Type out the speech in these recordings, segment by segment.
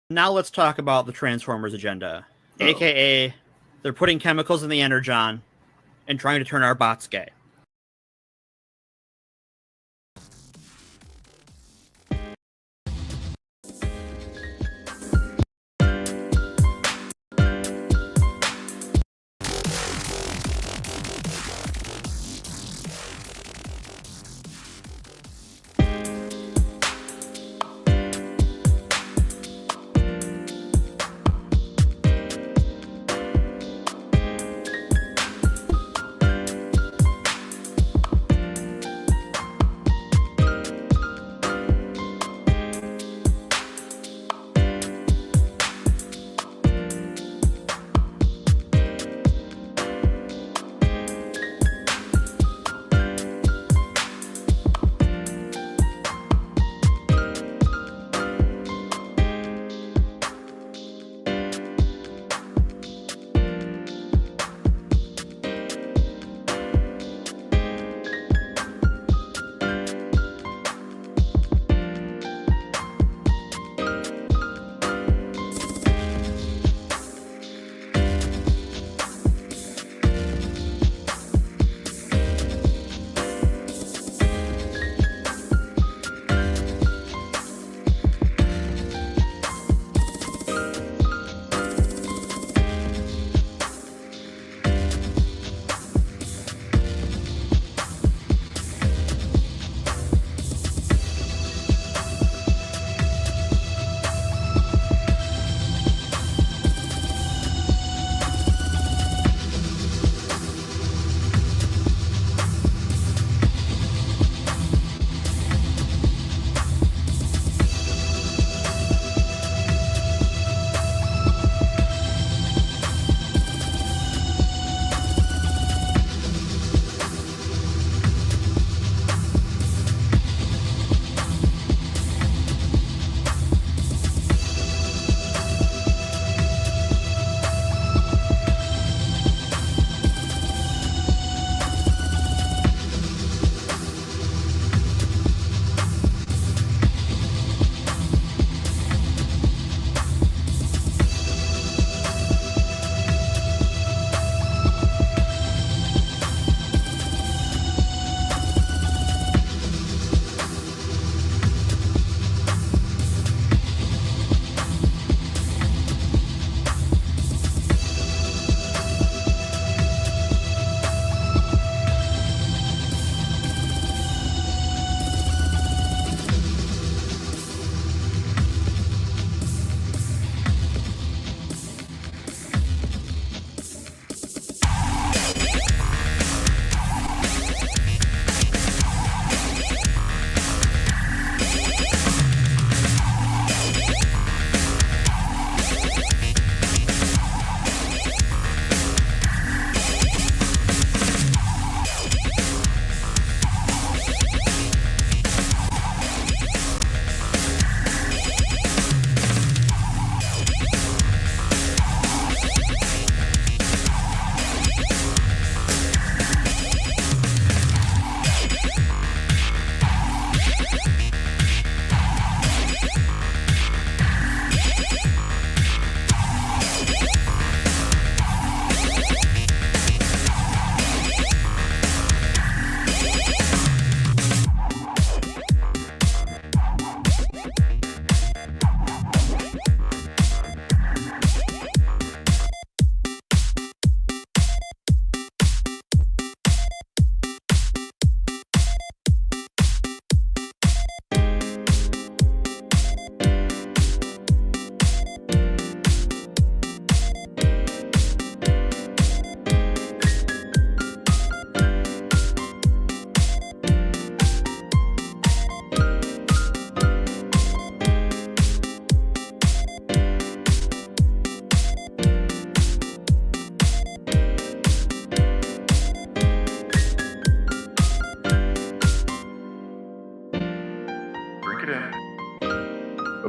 Now let's talk about the Transformers agenda, aka they're putting chemicals in the energon and trying to turn our bots gay.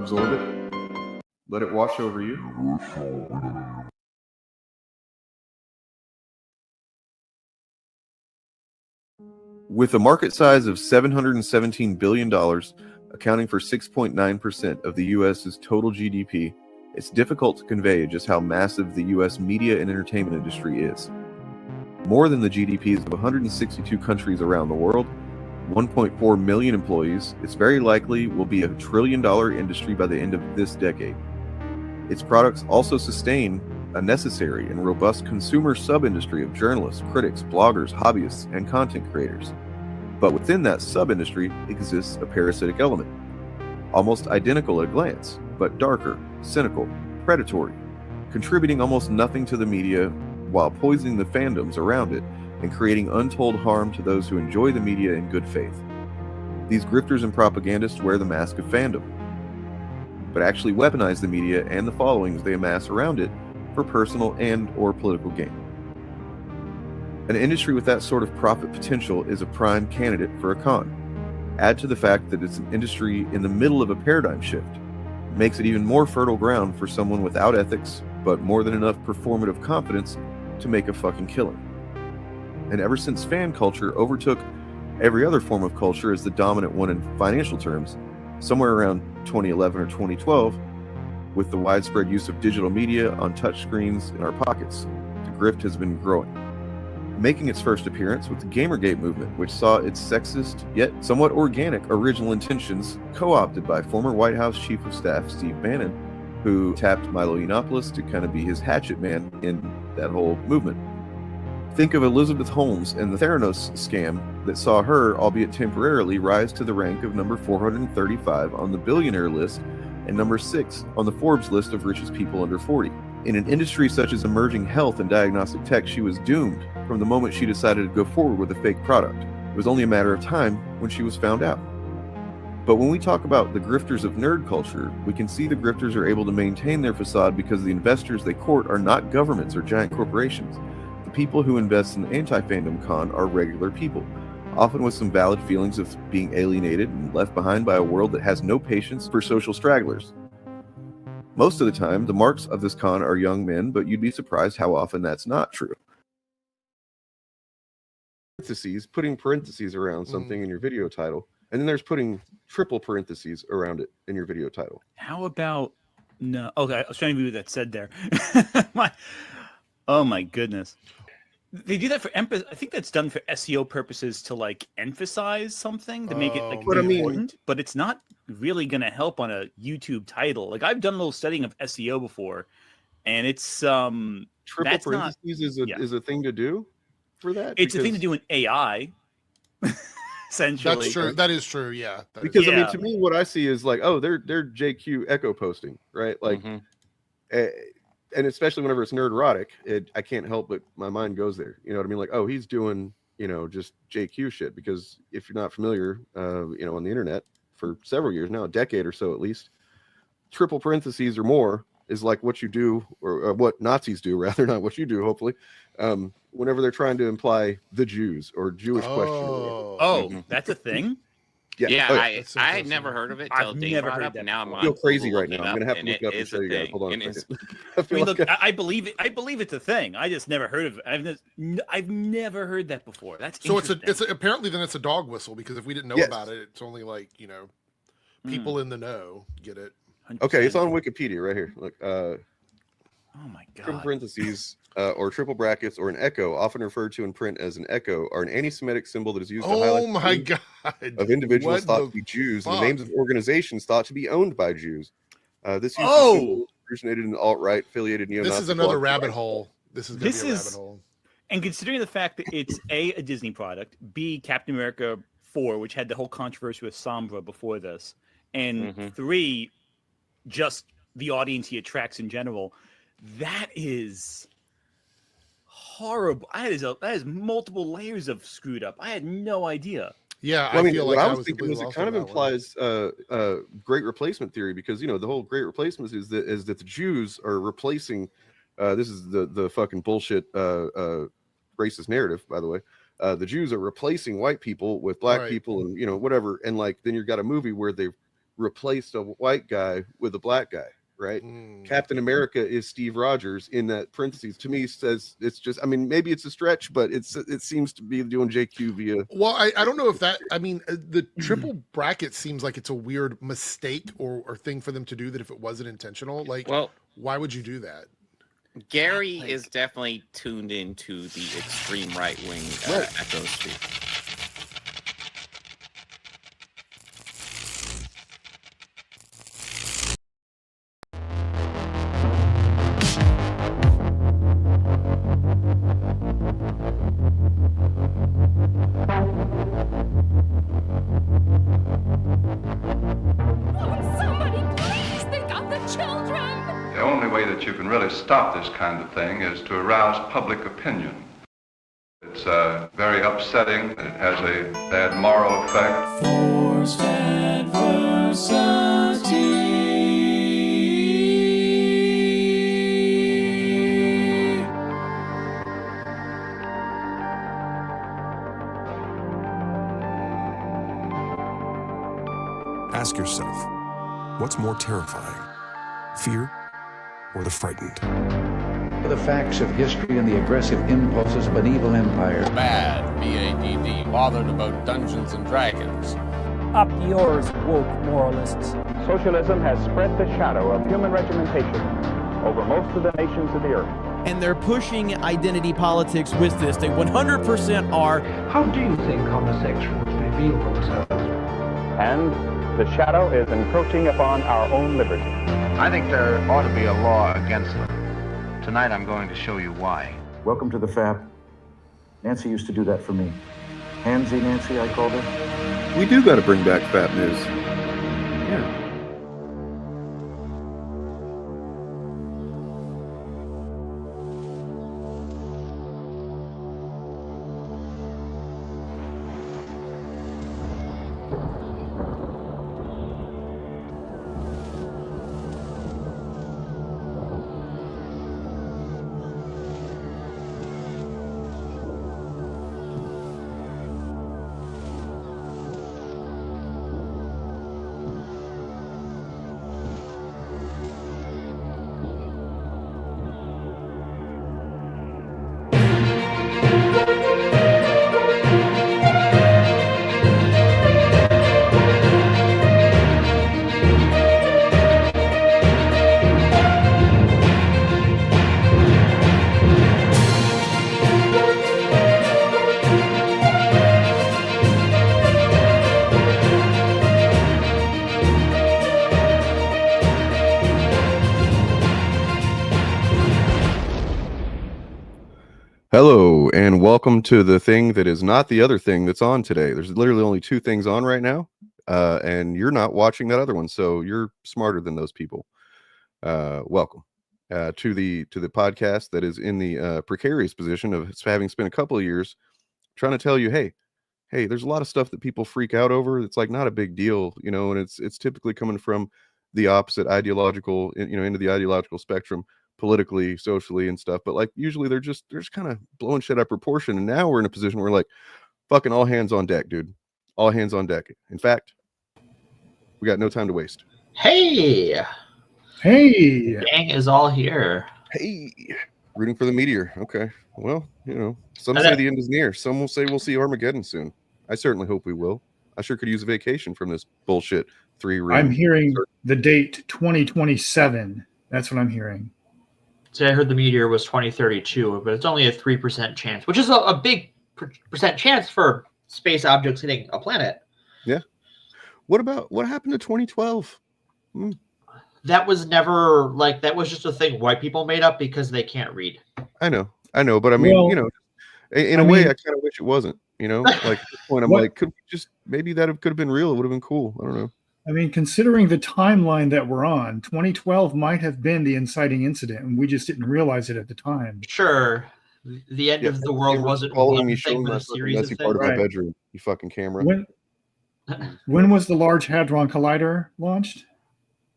absorb it, let it wash over you. With a market size of $717 billion, accounting for 6.9% of the U.S.'s total GDP, it's difficult to convey just how massive the US media and entertainment industry is. More than the GDPs of 162 countries around the world, 1.4 million employees, it's very likely will be a $1 trillion industry by the end of this decade. Its products also sustain a necessary and robust consumer sub-industry of journalists, critics, bloggers, hobbyists, and content creators. But within that sub-industry exists a parasitic element, almost identical at a glance, but darker, cynical, predatory, contributing almost nothing to the media while poisoning the fandoms around it and creating untold harm to those who enjoy the media in good faith. These grifters and propagandists wear the mask of fandom, but actually weaponize the media and the followings they amass around it for personal and or political gain. An industry with that sort of profit potential is a prime candidate for a con. Add to the fact that it's an industry in the middle of a paradigm shift, makes it even more fertile ground for someone without ethics, but more than enough performative competence to make a fucking killing. And ever since fan culture overtook every other form of culture as the dominant one in financial terms, somewhere around 2011 or 2012, with the widespread use of digital media on touchscreens in our pockets, the grift has been growing, making its first appearance with the Gamergate movement, which saw its sexist yet somewhat organic original intentions co-opted by former White House Chief of Staff Steve Bannon, who tapped Milo Yiannopoulos to kind of be his hatchet man in that whole movement. Think of Elizabeth Holmes and the Theranos scam that saw her, albeit temporarily, rise to the rank of number 435 on the billionaire list and number 6 on the Forbes list of richest people under 40. In an industry such as emerging health and diagnostic tech, she was doomed from the moment she decided to go forward with a fake product. It was only a matter of time when she was found out. But when we talk about the grifters of nerd culture, we can see the grifters are able to maintain their facade because the investors they court are not governments or giant corporations. The people who invest in anti-fandom con are regular people, often with some valid feelings of being alienated and left behind by a world that has no patience for social stragglers. Most of the time, the marks of this con are young men, but you'd be surprised how often that's not true. Putting parentheses around something in your video title, and then there's putting triple parentheses around it in your video title. How about no? Okay, I was trying to be what that said there. Oh my goodness. They do that for I think that's done for SEO purposes to like emphasize something to make it like important, but it's not really going to help on a YouTube title. Like I've done a little studying of SEO before, and it's triple parentheses is a thing to do for that. It's a thing to do in AI. Essentially, that's true. That is true. Yeah, because I mean, to me, what I see is like, oh, they're JQ echo posting, right? Like. And especially whenever it's nerd erotic, I can't help but my mind goes there. You know what I mean? Like, oh, he's doing, just JQ shit. Because if you're not familiar, on the internet for several years now, a decade or so at least, triple parentheses or more is like what you do, or what Nazis do, rather, not what you do, hopefully, whenever they're trying to imply the Jews or Jewish question. That's a thing? Yeah, I had never heard of it till Dane brought up, and now I'm I feel crazy right now. I'm gonna have to look up and show you guys. Hold on a second. I believe it. I believe it's a thing. I just never heard of it. I've never heard that before. That's so it's apparently then it's a dog whistle, because if we didn't know about it, it's only like people in the know get it. 100%. Okay, it's on Wikipedia right here. Look, oh my god. Triple parentheses or triple brackets or an echo, often referred to in print as an echo, are an anti-Semitic symbol that is used to highlight of individuals thought to be Jews and the names of organizations thought to be owned by Jews. This originated in the alt-right affiliated neo-Nazi. This is another rabbit hole. This is going to be a rabbit hole. And considering the fact that it's a Disney product, B, Captain America 4, which had the whole controversy with Sombra before this, and 3, just the audience he attracts in general, that is horrible. That is multiple layers of screwed up. I had no idea. Yeah, well, I feel like what I was thinking was it kind of implies great replacement theory, because the whole great replacement is that the Jews are replacing. This is the fucking bullshit racist narrative, by the way. The Jews are replacing white people with black people, and whatever. And like then you've got a movie where they've replaced a white guy with a black guy. Right, Captain America is Steve Rogers in that parentheses. To me, says it's just. I mean, maybe it's a stretch, but it seems to be doing JQ via. Well, I don't know if that. I mean, the triple bracket seems like it's a weird mistake or thing for them to do that if it wasn't intentional. Like, Why would you do that? Gary is definitely tuned into the extreme right-wing ecosphere. You can really stop this kind of thing is to arouse public opinion. It's very upsetting. It has a bad moral effect. Forced adversity. Ask yourself, what's more terrifying? Fear or the frightened? The facts of history and the aggressive impulses of an evil empire. Bad, B-A-D-D, bothered about Dungeons and Dragons. Up yours, woke moralists. Socialism has spread the shadow of human regimentation over most of the nations of the earth. And they're pushing identity politics with this. They 100% are. How do you think homosexuals reveal themselves? And the shadow is encroaching upon our own liberty. I think there ought to be a law against them. Tonight I'm going to show you why. Welcome to the FAP. Nancy used to do that for me. Handsy Nancy, I called her. We do got to bring back Fat News. Yeah. Hello, and welcome to the thing that is not the other thing that's on today. There's literally only two things on right now, and you're not watching that other one, so you're smarter than those people. Welcome to the podcast that is in the precarious position of having spent a couple of years trying to tell you, hey, there's a lot of stuff that people freak out over. It's like not a big deal, you know, and it's typically coming from the opposite ideological, into the ideological spectrum, politically, socially, and stuff. But like usually they're just kind of blowing shit out of proportion. And now we're in a position where like fucking all hands on deck, dude. All hands on deck. In fact, we got no time to waste. Hey, gang is all here. Hey, rooting for the meteor. Okay, well, some say the end is near. Some will say we'll see Armageddon soon. I certainly hope we will. I sure could use a vacation from this bullshit 3-room. I'm hearing the date 2027. That's what I'm hearing. So I heard the meteor was 2032, but it's only a 3% chance, which is a big percent chance for space objects hitting a planet. Yeah. What happened to 2012? That was never that was just a thing white people made up because they can't read. I know, but I mean, in a way, I kind of wish it wasn't. Like at this point, I'm like, could we just maybe that could have been real? It would have been cool. I don't know. I mean, considering the timeline that we're on, 2012 might have been the inciting incident, and we just didn't realize it at the time. Sure, the end of the world wasn't following me showing that messy part of my bedroom. You fucking camera. When was the Large Hadron Collider launched?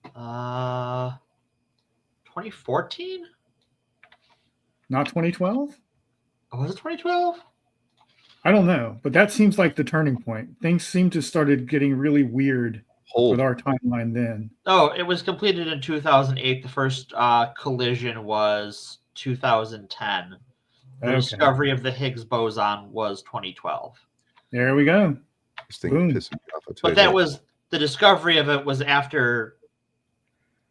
2014. Not 2012. Was it 2012? I don't know, but that seems like the turning point. Things seem to started getting really weird with our timeline then. Oh, it was completed in 2008. The first collision was 2010. The discovery of the Higgs boson was 2012. There we go. But that was the discovery of it was after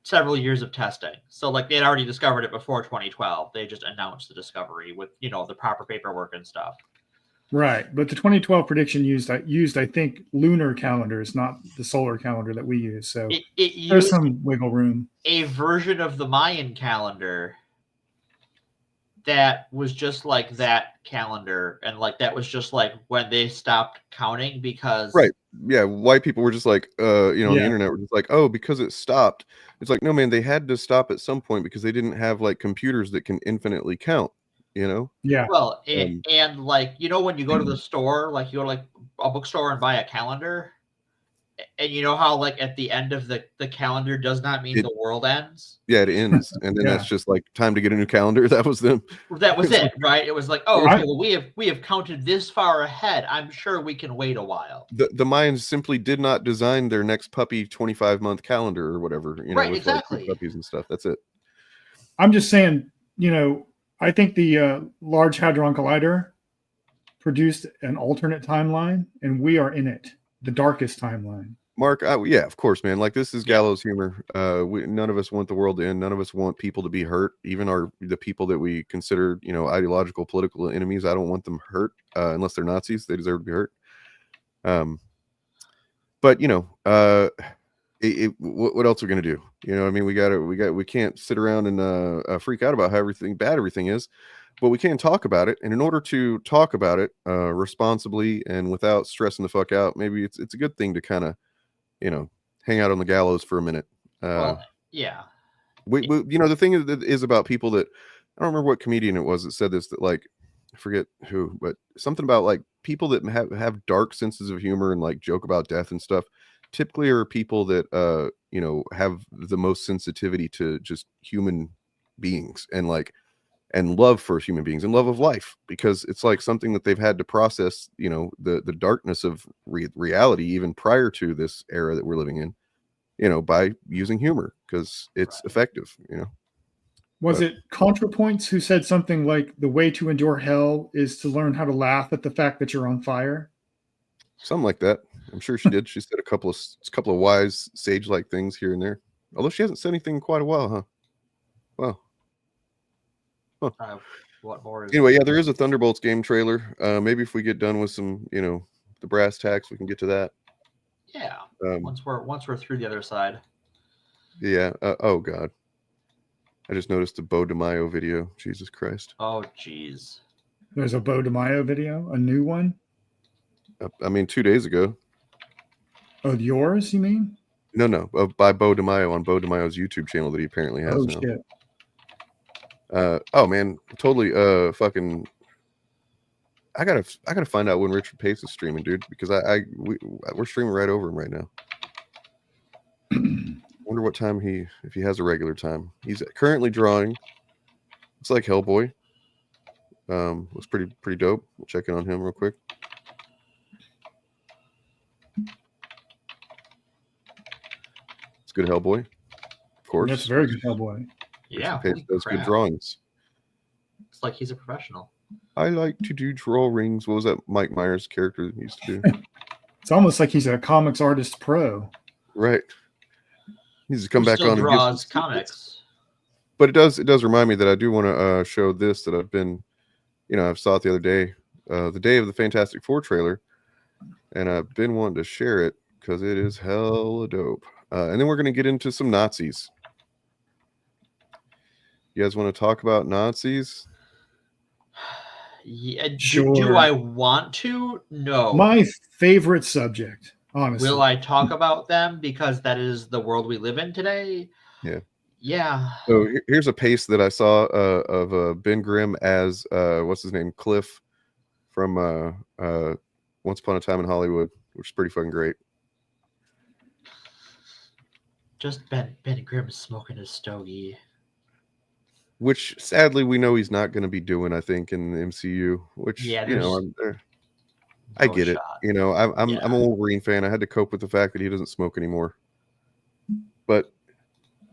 several years of testing. So like they had already discovered it before 2012. They just announced the discovery with, you know, the proper paperwork and stuff. Right, but the 2012 prediction used I think lunar calendars, not the solar calendar that we use. So it there's used some wiggle room. a version of the Mayan calendar that was just like that calendar, and like that was just like when they stopped counting because Right. Yeah, white people were just like, on the internet were just like, oh, because it stopped. It's like, no, man, they had to stop at some point because they didn't have like computers that can infinitely count, you know? Yeah. Well, and like, you know, when you go to the store, like you go to like a bookstore and buy a calendar, and you know how like at the end of the calendar does not mean the world ends. Yeah, it ends, and then that's just like time to get a new calendar. That was them. That was it, right? It was like, oh, okay, well, we have counted this far ahead. I'm sure we can wait a while. The Mayans simply did not design their next puppy 25-month calendar or whatever, you know, right? with Exactly. like puppies and stuff. That's it. I'm just saying, you know, I think the Large Hadron Collider produced an alternate timeline, and we are in it, the darkest timeline. Mark, yeah, of course, man. Like, this is Gallows humor. None of us want the world to end. None of us want people to be hurt. Even the people that we consider, you know, ideological, political enemies. I don't want them hurt unless they're Nazis. They deserve to be hurt. But you know, what else are we gonna do? You know, I mean, we can't sit around and freak out about how bad everything is. But we can talk about it, and in order to talk about it responsibly and without stressing the fuck out, maybe it's a good thing to kind of, you know, hang out on the gallows for a minute. Well, yeah. We you know, the thing is about people that, I don't remember what comedian it was that said this, that like, I forget who, but something about like people that have dark senses of humor and like joke about death and stuff typically are people that you know, have the most sensitivity to just human beings and love for human beings and love of life, because it's like something that they've had to process, you know, the darkness of reality even prior to this era that we're living in, you know, by using humor because it's effective, you know. Was it ContraPoints who said something like the way to endure hell is to learn how to laugh at the fact that you're on fire? Something like that. I'm sure she did. She said a couple of wise sage-like things here and there. Although she hasn't said anything in quite a while, huh? Wow. Huh. What more is anyway, yeah, there is a Thunderbolts game trailer. Maybe if we get done with some, you know, the brass tacks, we can get to that. Yeah. Once we're through the other side. Yeah. Oh God. I just noticed the Bo DeMaio video. Jesus Christ. Oh jeez. There's a Bo DeMaio video, a new one. I mean, 2 days ago. Oh, yours? You mean? No. By Bo DeMaio on Bo DeMaio's YouTube channel that he apparently has now. Shit. Oh man, totally. Fucking. I gotta find out when Richard Pace is streaming, dude, because we're streaming right over him right now. Wonder what time if he has a regular time. He's currently drawing. It's like Hellboy. Looks pretty dope. We'll check in on him real quick. It's good Hellboy, of course. That's very good Hellboy. Yeah, Pace does good drawings. It's like he's a professional. I like to do drawings. What was that Mike Myers character that used to do? It's almost like he's a comics artist pro. Right. He needs to come back on and draws comics. But it does remind me that I do want to show this that I've been, you know, I saw it the other day, the day of the Fantastic Four trailer, and I've been wanting to share it because it is hella dope. And then we're going to get into some Nazis. You guys want to talk about Nazis? Yeah, sure. Do I want to? No. My favorite subject, honestly. Will I talk about them because that is the world we live in today? Yeah. Yeah. So here's a paste that I saw of Ben Grimm as what's his name, Cliff from Once Upon a Time in Hollywood, which is pretty fucking great. Just Ben Grimm smoking his stogie. Which sadly we know he's not going to be doing, I think, in the MCU. Which, yeah, you know, I get it. You know, I'm a Wolverine fan. I had to cope with the fact that he doesn't smoke anymore. But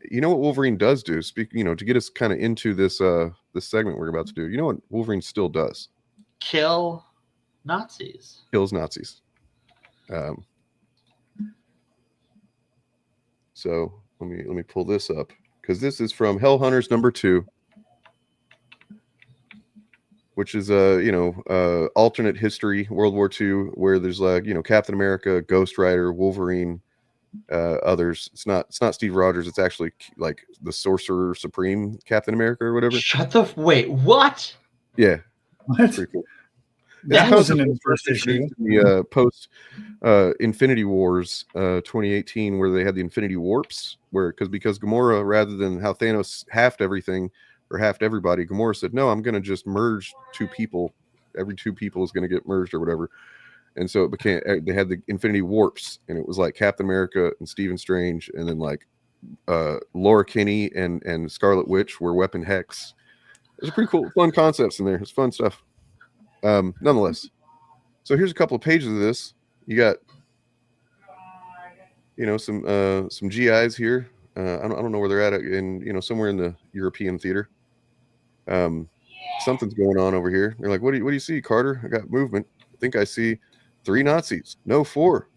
you know what Wolverine does do? You know, to get us kind of into this this segment we're about to do. You know what Wolverine still does? Kill Nazis. Kills Nazis. So let me pull this up because this is from Hell Hunters #2, which is alternate history, World War II, where there's Captain America, Ghost Rider, Wolverine, others. It's not Steve Rogers. It's actually like the Sorcerer Supreme Captain America or whatever. Wait, what? Yeah, what? Pretty cool. That wasn't in the first issue. The post Infinity Wars 2018, where they had the Infinity Warps, because Gamora, rather than how Thanos halved everything or halved everybody, Gamora said, "No, I'm going to just merge two people. Every two people is going to get merged or whatever." And so it became, they had the Infinity Warps, and it was like Captain America and Stephen Strange, and then like Laura Kinney and Scarlet Witch were Weapon Hex. There's pretty cool, fun concepts in there. It's fun stuff. Nonetheless, so here's a couple of pages of this. You got, some GIs here. I don't know where they're at in somewhere in the European theater. Something's going on over here. They're like, what do you see, Carter? I got movement. I think I see 3 Nazis. No, 4.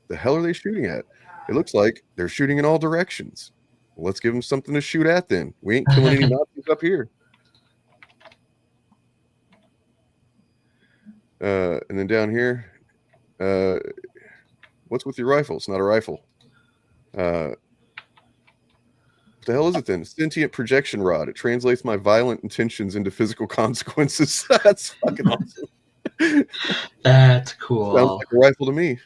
The hell are they shooting at? It looks like they're shooting in all directions. Well, let's give them something to shoot at then. We ain't killing any Nazis up here. And then down here, what's with your rifle? It's not a rifle. What the hell is it then? Sentient projection rod. It translates my violent intentions into physical consequences. That's fucking awesome. That's cool. Sounds like a rifle to me.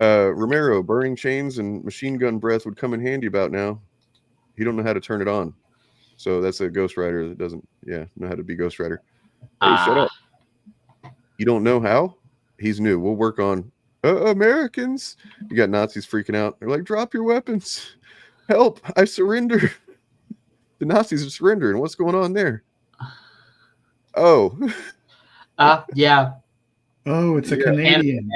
Romero, burning chains and machine gun breath would come in handy about now. He don't know how to turn it on. So that's a Ghost Rider that doesn't, know how to be Ghost Rider. Hey, shut up. You don't know how? He's new. We'll work on Americans. You got Nazis freaking out. They're like, drop your weapons. Help. I surrender. The Nazis are surrendering. What's going on there? Oh. Yeah. Oh, it's a Canadian.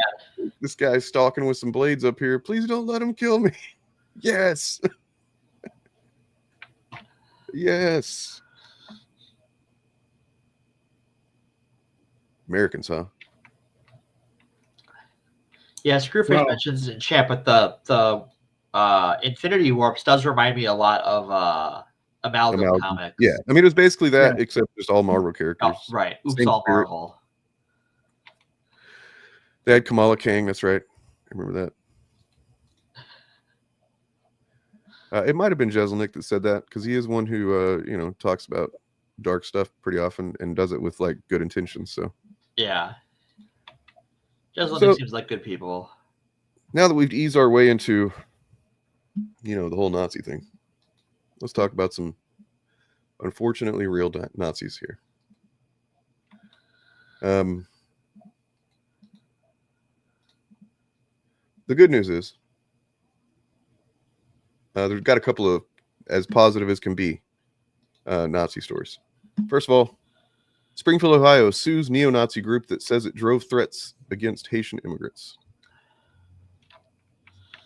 This guy's stalking with some blades up here. Please don't let him kill me. Yes. Yes. Americans, huh? Yeah, Screwface mentions in chat, but the Infinity Warps does remind me a lot of Amalgam comics. Yeah, I mean it was basically that, except just all Marvel characters. Oh, right. Oops, Same all spirit. Marvel. They had Kamala Kang. That's right. I remember that. It might have been Jeselnik that said that, because he is one who talks about dark stuff pretty often and does it with like good intentions. So yeah, Jeselnik seems like good people. Now that we've eased our way into the whole Nazi thing, let's talk about some unfortunately real Nazis here. The good news is they've got a couple of as positive as can be Nazi stories. First of all, Springfield, Ohio sues neo-Nazi group that says it drove threats against Haitian immigrants.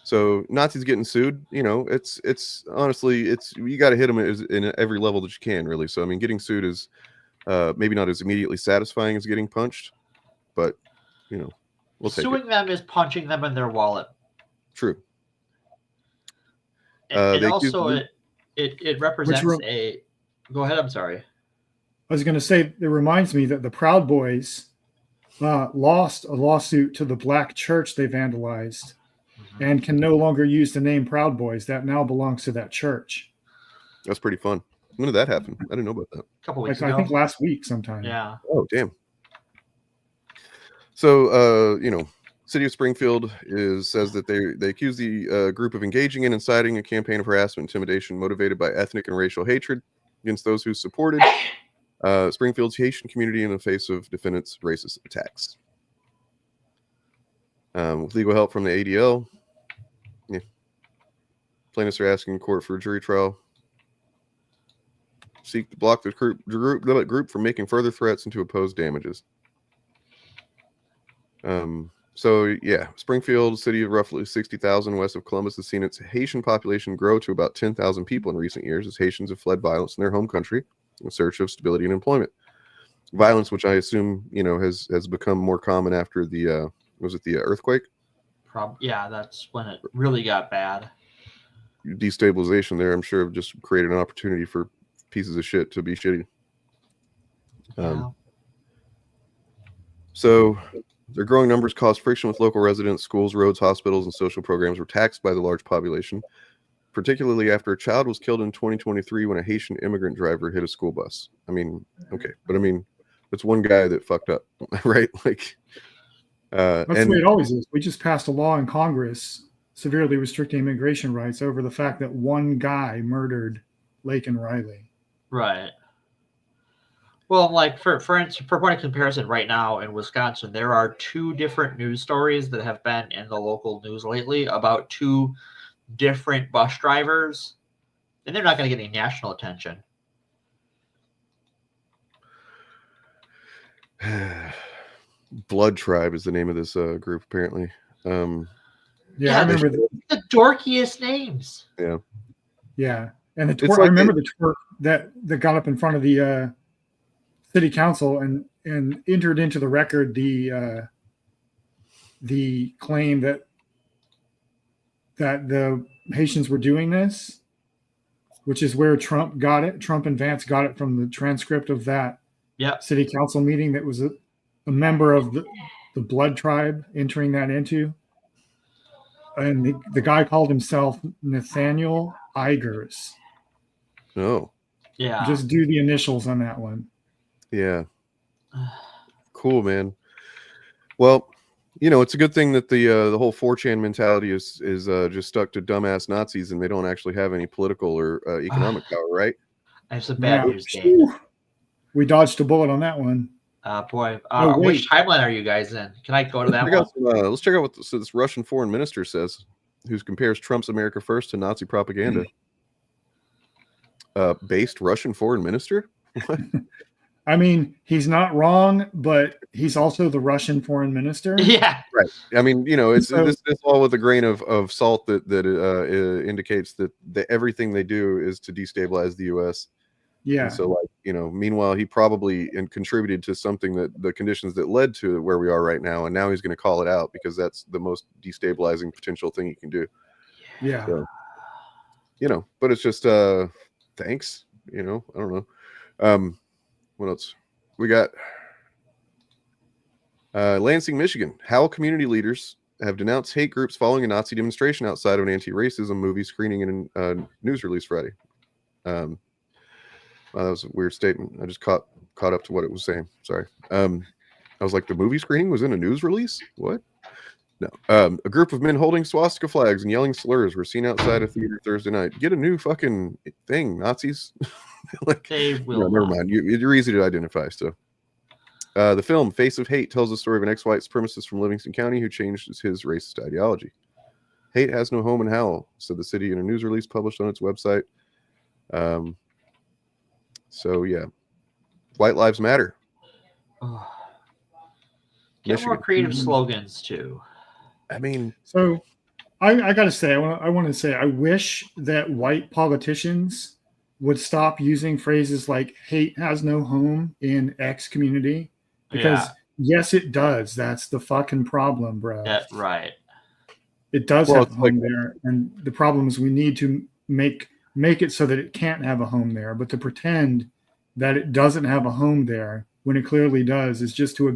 So Nazis getting sued, it's honestly, you got to hit them in every level that you can, really. So I mean, getting sued is maybe not as immediately satisfying as getting punched, but we'll take Suing it. them is punching them in their wallet. True. And also, it represents a. Go ahead. I'm sorry. I was going to say, it reminds me that the Proud Boys lost a lawsuit to the black church they vandalized, and can no longer use the name Proud Boys. That now belongs to that church. That's pretty fun. When did that happen? I didn't know about that. A couple weeks ago. I think last week sometime. Yeah. Oh, damn. So, City of Springfield says that they accuse the group of engaging in inciting a campaign of harassment, intimidation, motivated by ethnic and racial hatred against those who supported Springfield's Haitian community in the face of defendants' racist attacks. With legal help from the ADL, plaintiffs are asking the court for a jury trial. Seek to block the group from making further threats and to oppose damages. So yeah, Springfield, city of roughly 60,000 west of Columbus, has seen its Haitian population grow to about 10,000 people in recent years as Haitians have fled violence in their home country in search of stability and employment. Violence, which I assume, has become more common after the, was it the earthquake? Yeah, that's when it really got bad. destabilization there, I'm sure, have just created an opportunity for pieces of shit to be shitty. So their growing numbers caused friction with local residents. Schools, roads, hospitals, and social programs were taxed by the large population, particularly after a child was killed in 2023 when a Haitian immigrant driver hit a school bus. I mean, okay, but I mean, it's one guy that fucked up, right? Like, that's the way it always is. We just passed a law in Congress severely restricting immigration rights over the fact that one guy murdered Lake and Riley. Right. Well, like for point of comparison, right now in Wisconsin, there are 2 different news stories that have been in the local news lately about 2 different bus drivers, and they're not going to get any national attention. Blood Tribe is the name of this group, apparently. Yeah, I remember the dorkiest names. Yeah. Yeah. And the twerk, I remember the twerk that got up in front of the city council and entered into the record the claim that the Haitians were doing this, which is where Trump got it. Trump and Vance got it from the transcript of that city council meeting that was a member of the Blood Tribe entering that into. And the guy called himself Nathaniel Igers. Oh. Yeah. Just do the initials on that one. Yeah. Cool, man. Well, you know, it's a good thing that the whole 4chan mentality is just stuck to dumbass Nazis and they don't actually have any political or economic power, right? I have some bad news, Dane. We dodged a bullet on that one. Boy. Which timeline are you guys in? Can I go to that one? Let's check out what this Russian foreign minister says, who compares Trump's America First to Nazi propaganda. Based Russian foreign minister? I mean, he's not wrong, but he's also the Russian foreign minister. Yeah. Right. I mean, you know, it's this all with a grain of salt that indicates that everything they do is to destabilize the U.S. Yeah. And so, like, you know, meanwhile, he probably contributed to something that the conditions that led to where we are right now. And now he's going to call it out because that's the most destabilizing potential thing he can do. Yeah. So, you know, but it's just, thanks, you know, I don't know. What else? We got Lansing, Michigan. How community leaders have denounced hate groups following a Nazi demonstration outside of an anti-racism movie screening in a news release Friday. Wow, that was a weird statement. I just caught up to what it was saying. Sorry. I was like, the movie screening was in a news release? What? No. A group of men holding swastika flags and yelling slurs were seen outside a theater Thursday night. Get a new fucking thing, Nazis. Like, they will. Never mind. You're easy to identify. So, the film "Face of Hate" tells the story of an ex-white supremacist from Livingston County who changed his racist ideology. Hate has no home in hell, said the city in a news release published on its website. So yeah, White Lives Matter. Get more creative slogans too. I mean, so I gotta say, I want to say, I wish that white politicians would stop using phrases like "hate has no home in X community," because yes, it does. That's the fucking problem, bro. That's right. It does have a home there, and the problem is we need to make it so that it can't have a home there. But to pretend that it doesn't have a home there when it clearly does is just to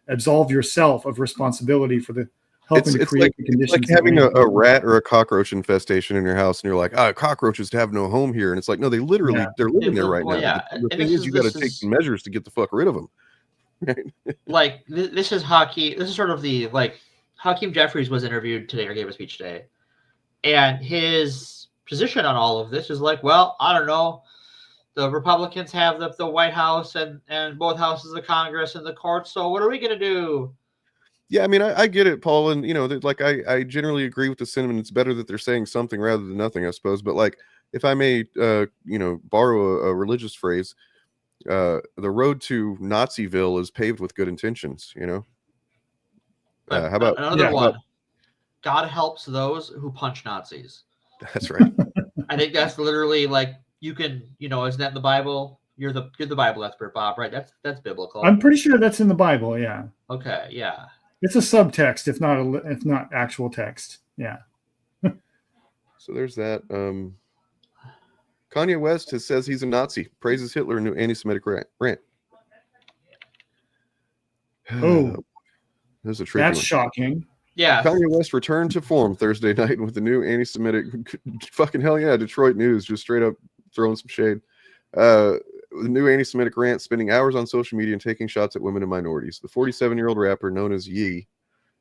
absolve yourself of responsibility for the helping to create the conditions. It's like having a rat or a cockroach infestation in your house, and you're like, cockroaches have no home here, and it's like, no, they literally they're living there right now. Yeah. The thing is, you got to take some measures to get the fuck rid of them. Like this is hockey. This is sort of the like Hakeem Jeffries was interviewed today or gave a speech today, and his position on all of this is like, well, I don't know. The Republicans have the White House and both houses of Congress and the courts. So what are we going to do? Yeah, I mean, I get it, Paul, and you know, like I generally agree with the sentiment. It's better that they're saying something rather than nothing, I suppose. But like, if I may, you know, borrow a religious phrase, the road to Naziville is paved with good intentions. You know, how about another one? God helps those who punch Nazis. That's right. I think that's literally like you can, you know, isn't that in the Bible? You're the Bible expert, Bob, right? That's biblical. I'm pretty sure that's in the Bible. Yeah. Okay. Yeah. It's a subtext, if not actual text. Yeah. So there's that. Kanye West says he's a Nazi, praises Hitler in new anti-Semitic rant. Oh, there's a tricky that's one. shocking. Yeah. Kanye West returned to form Thursday night with the new anti-Semitic. Fucking hell yeah, Detroit News just straight up throwing some shade. The new anti-Semitic rant, spending hours on social media and taking shots at women and minorities. The 47-year-old rapper known as Yee,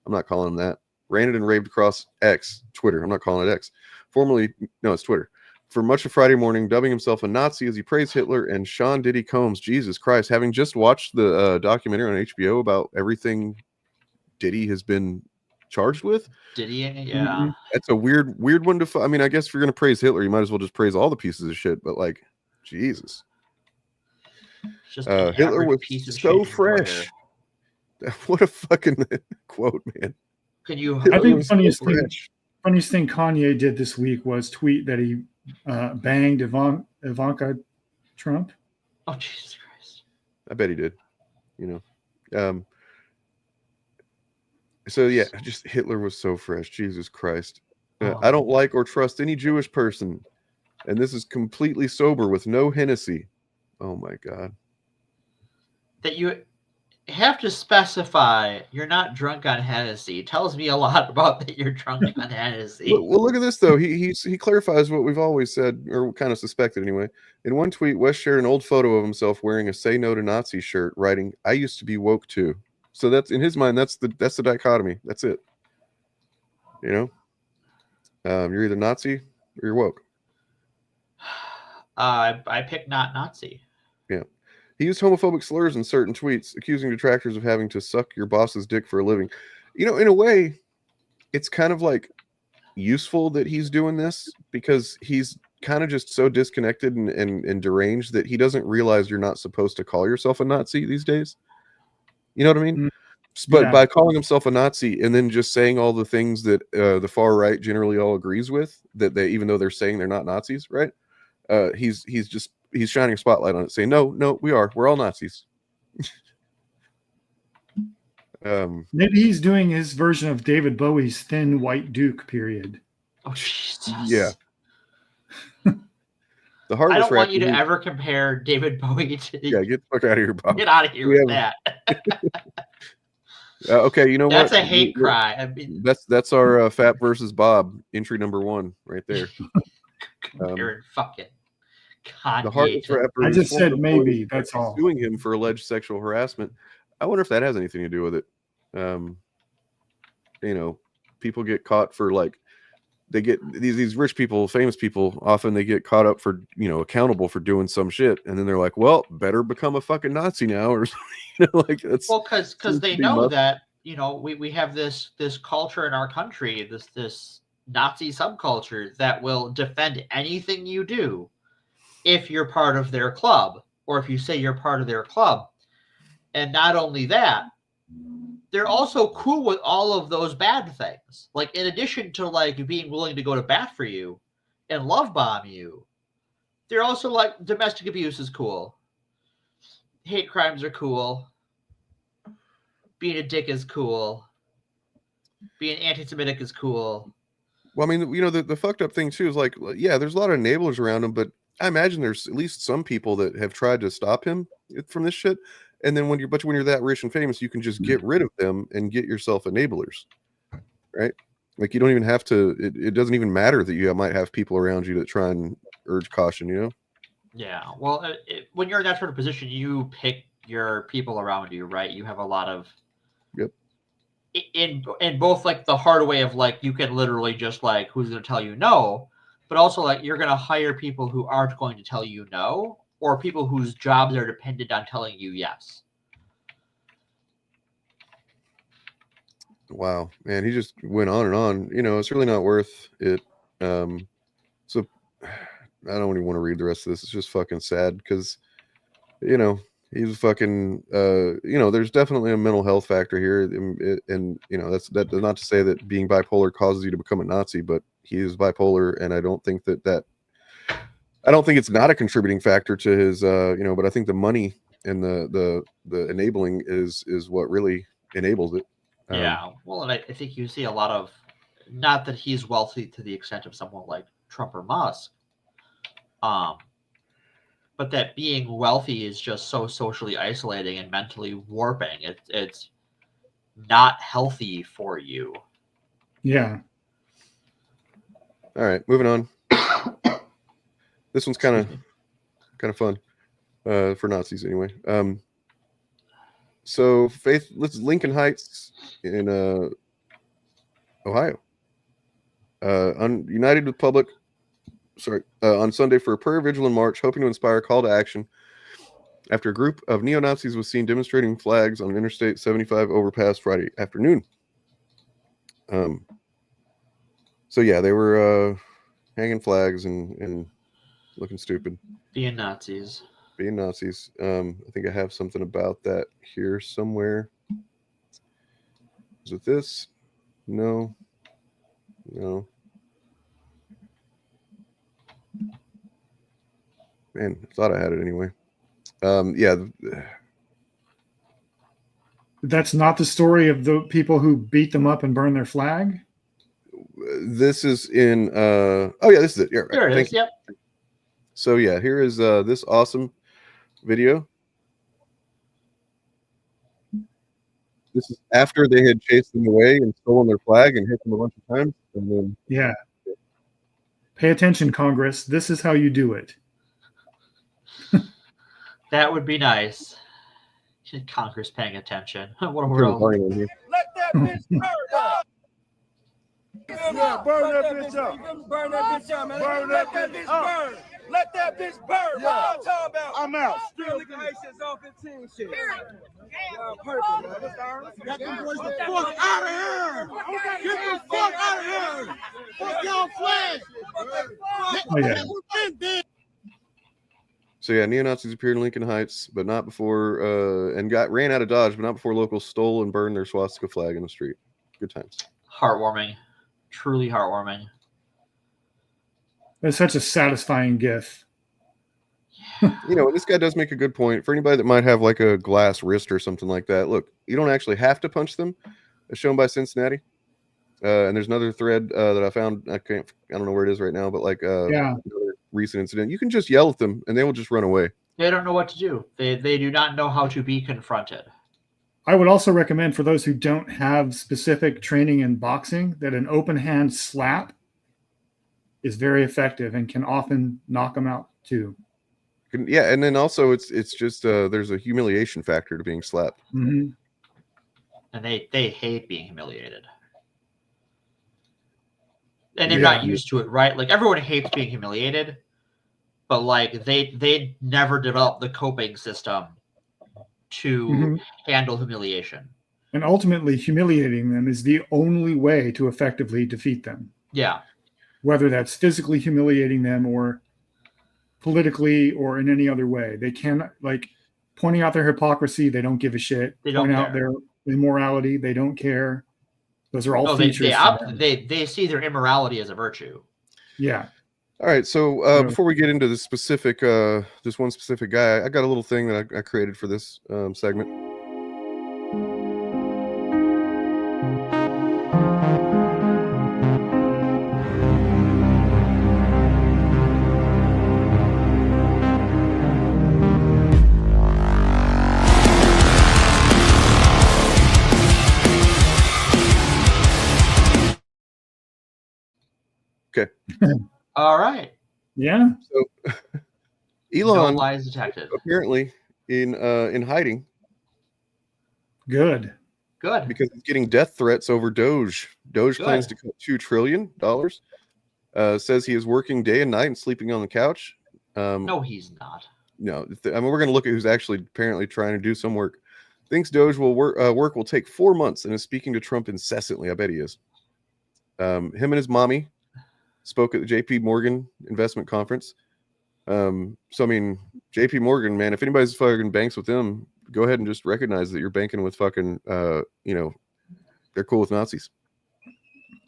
I'm not calling him that, ranted and raved across X, Twitter. I'm not calling it X. It's Twitter. For much of Friday morning, dubbing himself a Nazi as he praised Hitler and Sean Diddy Combs. Jesus Christ. Having just watched the documentary on HBO about everything Diddy has been charged with. Diddy, yeah. That's a weird one to I mean, I guess if you're going to praise Hitler, you might as well just praise all the pieces of shit, but like, Jesus. Just Hitler was so fresh. What a fucking quote, man. Can you? I think the funniest thing Kanye did this week was tweet that he banged Ivanka Trump. Oh, Jesus Christ. I bet he did. So yeah, just Hitler was so fresh. Jesus Christ. I don't like or trust any Jewish person. And this is completely sober with no Hennessy. Oh my God. That you have to specify you're not drunk on Hennessy. It tells me a lot about that you're drunk on Hennessy. Well, look at this though. He clarifies what we've always said, or kind of suspected anyway. In one tweet, West shared an old photo of himself wearing a "Say No to Nazi" shirt, writing, "I used to be woke too." So that's in his mind. That's the dichotomy. That's it. You're either Nazi or you're woke. I picked not Nazi. Yeah. He used homophobic slurs in certain tweets, accusing detractors of having to suck your boss's dick for a living. In a way, it's kind of like useful that he's doing this because he's kind of just so disconnected and deranged that he doesn't realize you're not supposed to call yourself a Nazi these days. You know what I mean? But by calling himself a Nazi and then just saying all the things that the far right generally all agrees with, that they, even though they're saying they're not Nazis, right? He's shining a spotlight on it, saying, no, we're all Nazis. Maybe he's doing his version of David Bowie's Thin White Duke period. Oh, Jesus. Yeah. The hardest I don't want you to ever compare David Bowie to. Yeah, get the fuck out of here, Bob. Get out of here with that. Okay, you know what? That's a hate cry. I mean, that's our Fat versus Bob entry number 1 right there. Comparing fucking Kanye. The hardest rapper. I just said maybe. That's all. Suing him for alleged sexual harassment. I wonder if that has anything to do with it. People get caught for they get these rich people, famous people, often they get caught up for, accountable for doing some shit. And then they're like, well, better become a fucking Nazi now or something. That's because they know that, we have this culture in our country, this Nazi subculture that will defend anything you do if you're part of their club or if you say you're part of their club. And not only that, they're also cool with all of those bad things. Like, in addition to being willing to go to bat for you and love bomb you, they're also like, domestic abuse is cool. Hate crimes are cool. Being a dick is cool. Being anti-Semitic is cool. Well, I mean, the fucked up thing too is there's a lot of enablers around him, but I imagine there's at least some people that have tried to stop him from this shit. And then when you're that rich and famous, you can just get rid of them and get yourself enablers, right? Like, you don't even have to. It doesn't even matter that you might have people around you that try and urge caution. Yeah. Well, when you're in that sort of position, you pick your people around you, right? You have a lot of. Yep. In both the hard way of you can literally just who's going to tell you no, but also you're going to hire people who aren't going to tell you no. Or people whose jobs are dependent on telling you yes. Wow, man, he just went on and on. It's really not worth it. So I don't even want to read the rest of this. It's just fucking sad because, he's fucking. There's definitely a mental health factor here, and that's not to say that being bipolar causes you to become a Nazi, but he is bipolar, and I don't think I don't think it's not a contributing factor to his, but I think the money and the enabling is what really enables it. Yeah. Well, and I think you see a lot of, not that he's wealthy to the extent of someone like Trump or Musk. But that being wealthy is just so socially isolating and mentally warping. It's not healthy for you. Yeah. All right, moving on. This one's kind of fun for Nazis anyway. So Lincoln Heights in Ohio. United with Public. On Sunday for a prayer vigil and march, hoping to inspire a call to action after a group of neo-Nazis was seen demonstrating flags on Interstate 75 overpass Friday afternoon. So yeah, they were hanging flags and looking stupid. Being Nazis. I think I have something about that here somewhere. Is it this? No. Man, I thought I had it anyway. Yeah. That's not the story of the people who beat them up and burned their flag? This is in oh yeah, this is it. Yeah, right. There it is. Yep. So yeah, here is this awesome video. This is after they had chased them away and stolen their flag and hit them a bunch of times. And then yeah. Pay attention, Congress. This is how you do it. That would be nice. Congress paying attention. What a world. Let that bitch burn up. Yeah, burn that bitch up. Burn that bitch up, man. Burn that bitch burn. Let that bitch burn. What I'm talking about. I'm out. Still looking at shit's off 15 shit. Purple, man. Get the fuck out of here. Get the fuck out of here. Fuck y'all flags. Oh, yeah. So yeah, neo-Nazis appeared in Lincoln Heights, but not before, and ran out of Dodge, but not before locals stole and burned their swastika flag in the street. Good times. Heartwarming. Truly heartwarming. It's such a satisfying gif. You know, this guy does make a good point. For anybody that might have like a glass wrist or something like that, look, you don't actually have to punch them, as shown by Cincinnati. And there's another thread that I found. I don't know where it is right now, but like another recent incident. You can just yell at them and they will just run away. They don't know what to do. They do not know how to be confronted. I would also recommend for those who don't have specific training in boxing that an open hand slap is very effective and can often knock them out too. Yeah, and then also it's just there's a humiliation factor to being slapped. Mm-hmm. And they hate being humiliated. And they're not used to it, right? Like everyone hates being humiliated, but like they never developed the coping system to handle humiliation. And ultimately humiliating them is the only way to effectively defeat them. Yeah. Whether that's physically humiliating them or politically or in any other way. They can, like, pointing out their hypocrisy, they don't give a shit. They don't point care. out their immorality, they don't care. Those are all No, features. they see their immorality as a virtue. Yeah. All right, so before we get into the specific, this one specific guy, I got a little thing that I created for this segment. Okay. All right. Yeah. So Elon lies detected. Apparently in hiding. Good. Because he's getting death threats over DOGE. DOGE plans to cut $2 trillion. Says he is working day and night and sleeping on the couch. No, he's not. No, I mean, we're going to look at who's actually apparently trying to do some work. Thinks DOGE will work will take 4 months and is speaking to Trump incessantly. I bet he is. Him and his mommy spoke at the JP Morgan investment conference. So I mean, JP Morgan, man, if anybody's fucking banks with them, go ahead and just recognize that you're banking with fucking they're cool with Nazis.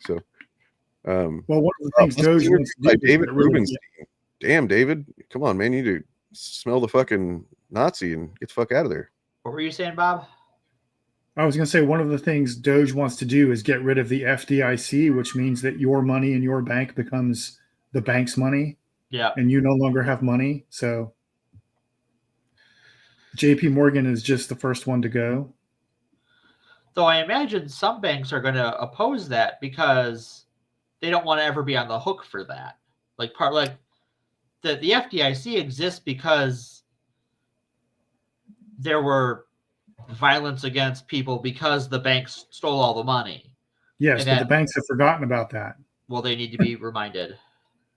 So well, one of the things DOGE wants to do, David Rubenstein. Damn, David, come on, man, you need to smell the fucking Nazi and get the fuck out of there. What were you saying, Bob? I was going to say one of the things DOGE wants to do is get rid of the FDIC, which means that your money in your bank becomes the bank's money. Yeah. And you no longer have money. So JP Morgan is just the first one to go. Though I imagine some banks are going to oppose that because they don't want to ever be on the hook for that. The FDIC exists because there were violence against people because the banks stole all the money. Yes, but the banks have forgotten about that. Well, they need to be reminded.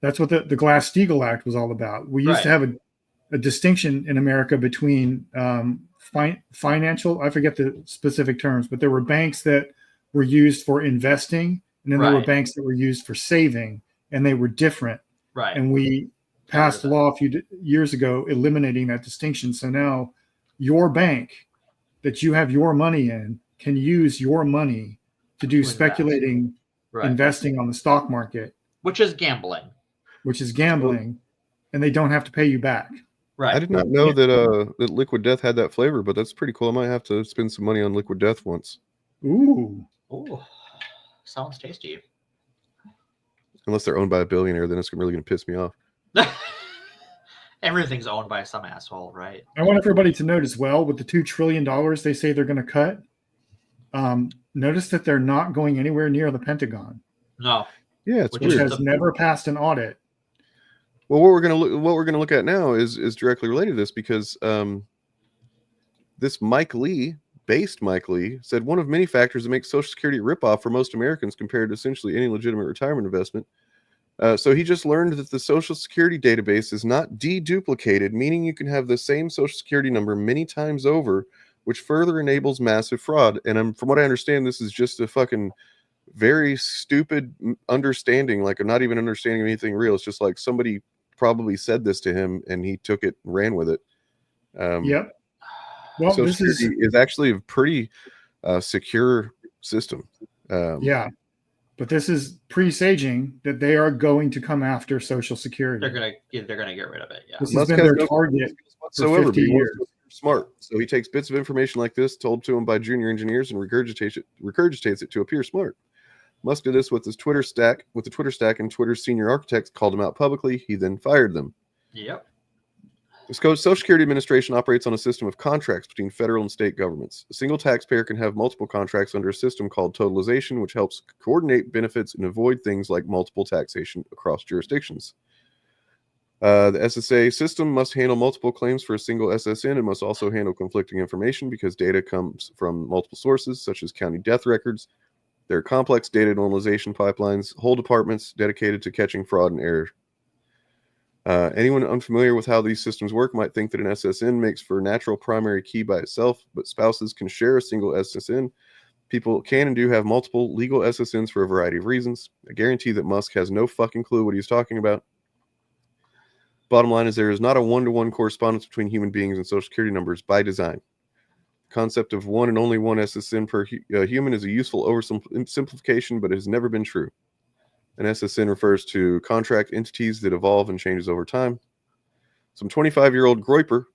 That's what the Glass-Steagall Act was all about. We used to have a distinction in America between financial, I forget the specific terms, but there were banks that were used for investing, and then there were banks that were used for saving, and they were different. Right. And we passed a law a few years ago eliminating that distinction. So now your bank that you have your money in can use your money to do speculating, investing on the stock market. Which is gambling. And they don't have to pay you back. Right. I did not know that that Liquid Death had that flavor, but that's pretty cool. I might have to spend some money on Liquid Death once. Ooh. Sounds tasty. Unless they're owned by a billionaire, then it's really going to piss me off. Everything's owned by some asshole, right? I want everybody to note as well, with the $2 trillion they say they're going to cut, notice that they're not going anywhere near the Pentagon. No. Yeah, it's which weird. has never passed an audit. Well, what we're going to look at now is directly related to this, because this Mike Lee said one of many factors that makes Social Security a ripoff for most Americans compared to essentially any legitimate retirement investment. So he just learned that the Social Security database is not deduplicated, meaning you can have the same Social Security number many times over, which further enables massive fraud. And from what I understand, this is just a fucking very stupid understanding, like I'm not even understanding anything real. It's just like somebody probably said this to him and he took it and ran with it. Yep. Well, Social this Security is actually a pretty secure system. Yeah. But this is presaging that they are going to come after Social Security. They're gonna get rid of it. Yeah. This has been their target for 50 years. Smart. So he takes bits of information like this told to him by junior engineers and regurgitates it to appear smart. Musk did this with his Twitter stack, and Twitter's senior architects called him out publicly. He then fired them. Yep. The Social Security Administration operates on a system of contracts between federal and state governments. A single taxpayer can have multiple contracts under a system called totalization, which helps coordinate benefits and avoid things like multiple taxation across jurisdictions. The SSA system must handle multiple claims for a single SSN and must also handle conflicting information because data comes from multiple sources, such as county death records. There are complex data normalization pipelines, whole departments dedicated to catching fraud and error. Anyone unfamiliar with how these systems work might think that an SSN makes for a natural primary key by itself, but spouses can share a single SSN. People can and do have multiple legal SSNs for a variety of reasons. I guarantee that Musk has no fucking clue what he's talking about. Bottom line is there is not a one-to-one correspondence between human beings and Social Security numbers by design. The concept of one and only one SSN per human is a useful oversimplification, but it has never been true. An SSN refers to contract entities that evolve and changes over time. Some 25-year-old Groyper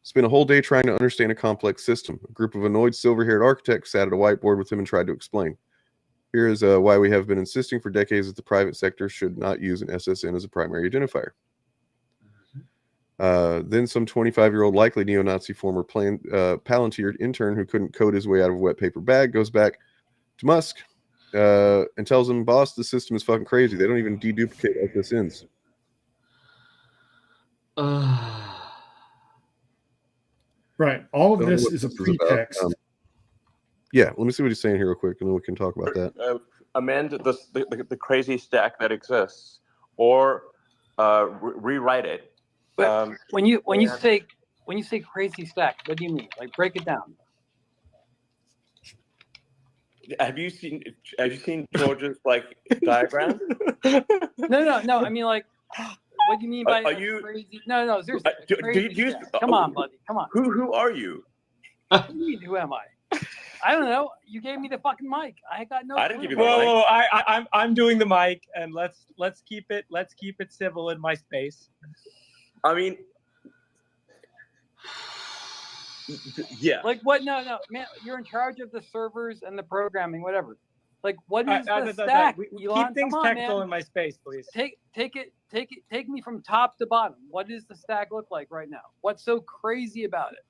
spent a whole day trying to understand a complex system. A group of annoyed silver-haired architects sat at a whiteboard with him and tried to explain. Here is why we have been insisting for decades that the private sector should not use an SSN as a primary identifier. Then some 25-year-old likely neo-Nazi former Palantir intern who couldn't code his way out of a wet paper bag goes back to Musk and tells him, boss, the system is fucking crazy. They don't even deduplicate SSNs. Right. All of this is a pretext. Yeah, let me see what he's saying here real quick, and then we can talk about that. Amend the crazy stack that exists, or rewrite it. But when you say crazy stack, what do you mean? Like, break it down. Have you seen George's like diagram? No. I mean, like, what do you mean by crazy? No, seriously. Come on, buddy. Come on. Who are you? What do you mean, who am I? I don't know. You gave me the fucking mic. I got no. I didn't give you the mic. Whoa! I'm doing the mic, and let's keep it civil in my space. I mean, yeah. Like what? No, man. You're in charge of the servers and the programming, whatever. Like, what is the stack? Elon? Keep things Come on, technical man. in my space, please. Take me from top to bottom. What does the stack look like right now? What's so crazy about it?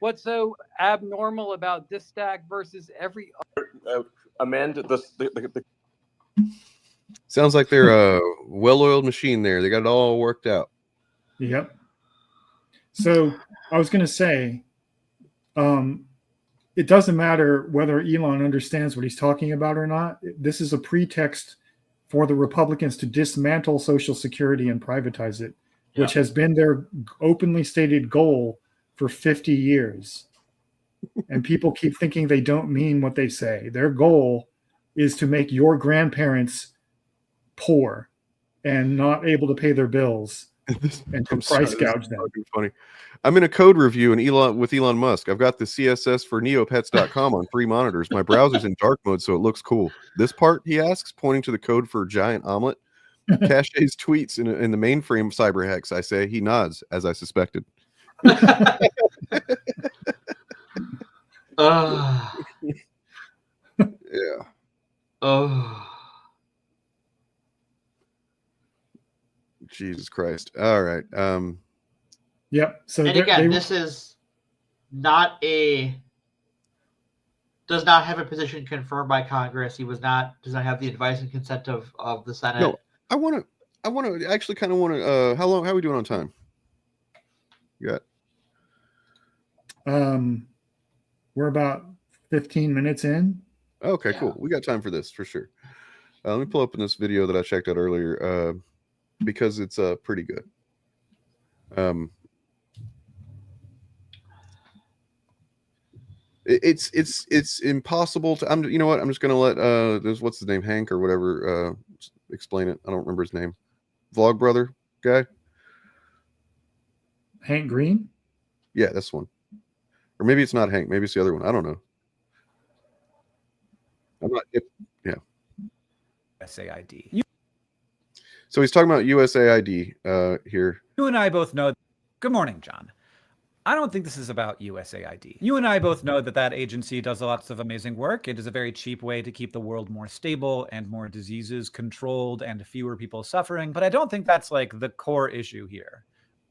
What's so abnormal about this stack versus every other? Amend the Sounds like they're a well-oiled machine there. They got it all worked out. Yep. So I was going to say, it doesn't matter whether Elon understands what he's talking about or not. This is a pretext for the Republicans to dismantle Social Security and privatize it, which has been their openly stated goal for 50 years. And people keep thinking they don't mean what they say. Their goal is to make your grandparents poor and not able to pay their bills and to price gouge them. Funny. I'm in a code review with Elon Musk. I've got the CSS for neopets.com on 3 monitors. My browser's in dark mode, so it looks cool. This part, he asks, pointing to the code for giant omelet. Cache's tweets in the mainframe cyber hex. I say he nods, as I suspected. Yeah. Oh. Jesus Christ. All right. Yep. So and again, this is not does not have a position confirmed by Congress. He does not have the advice and consent of the Senate. No, I want to actually kind of want to how are we doing on time? You got we're about 15 minutes in. Okay, cool. We got time for this for sure. Let me pull up in this video that I checked out earlier because it's pretty good. It's impossible to. You know what? I'm just gonna let there's what's his name, Hank or whatever, explain it. I don't remember his name. Vlog brother guy. Hank Green. Yeah, that's one. Or maybe it's not Hank. Maybe it's the other one. I don't know. I'm not. Yeah. USAID. So he's talking about USAID here. You and I both know. Good morning, John. I don't think this is about USAID. You and I both know that agency does lots of amazing work. It is a very cheap way to keep the world more stable and more diseases controlled and fewer people suffering. But I don't think that's like the core issue here.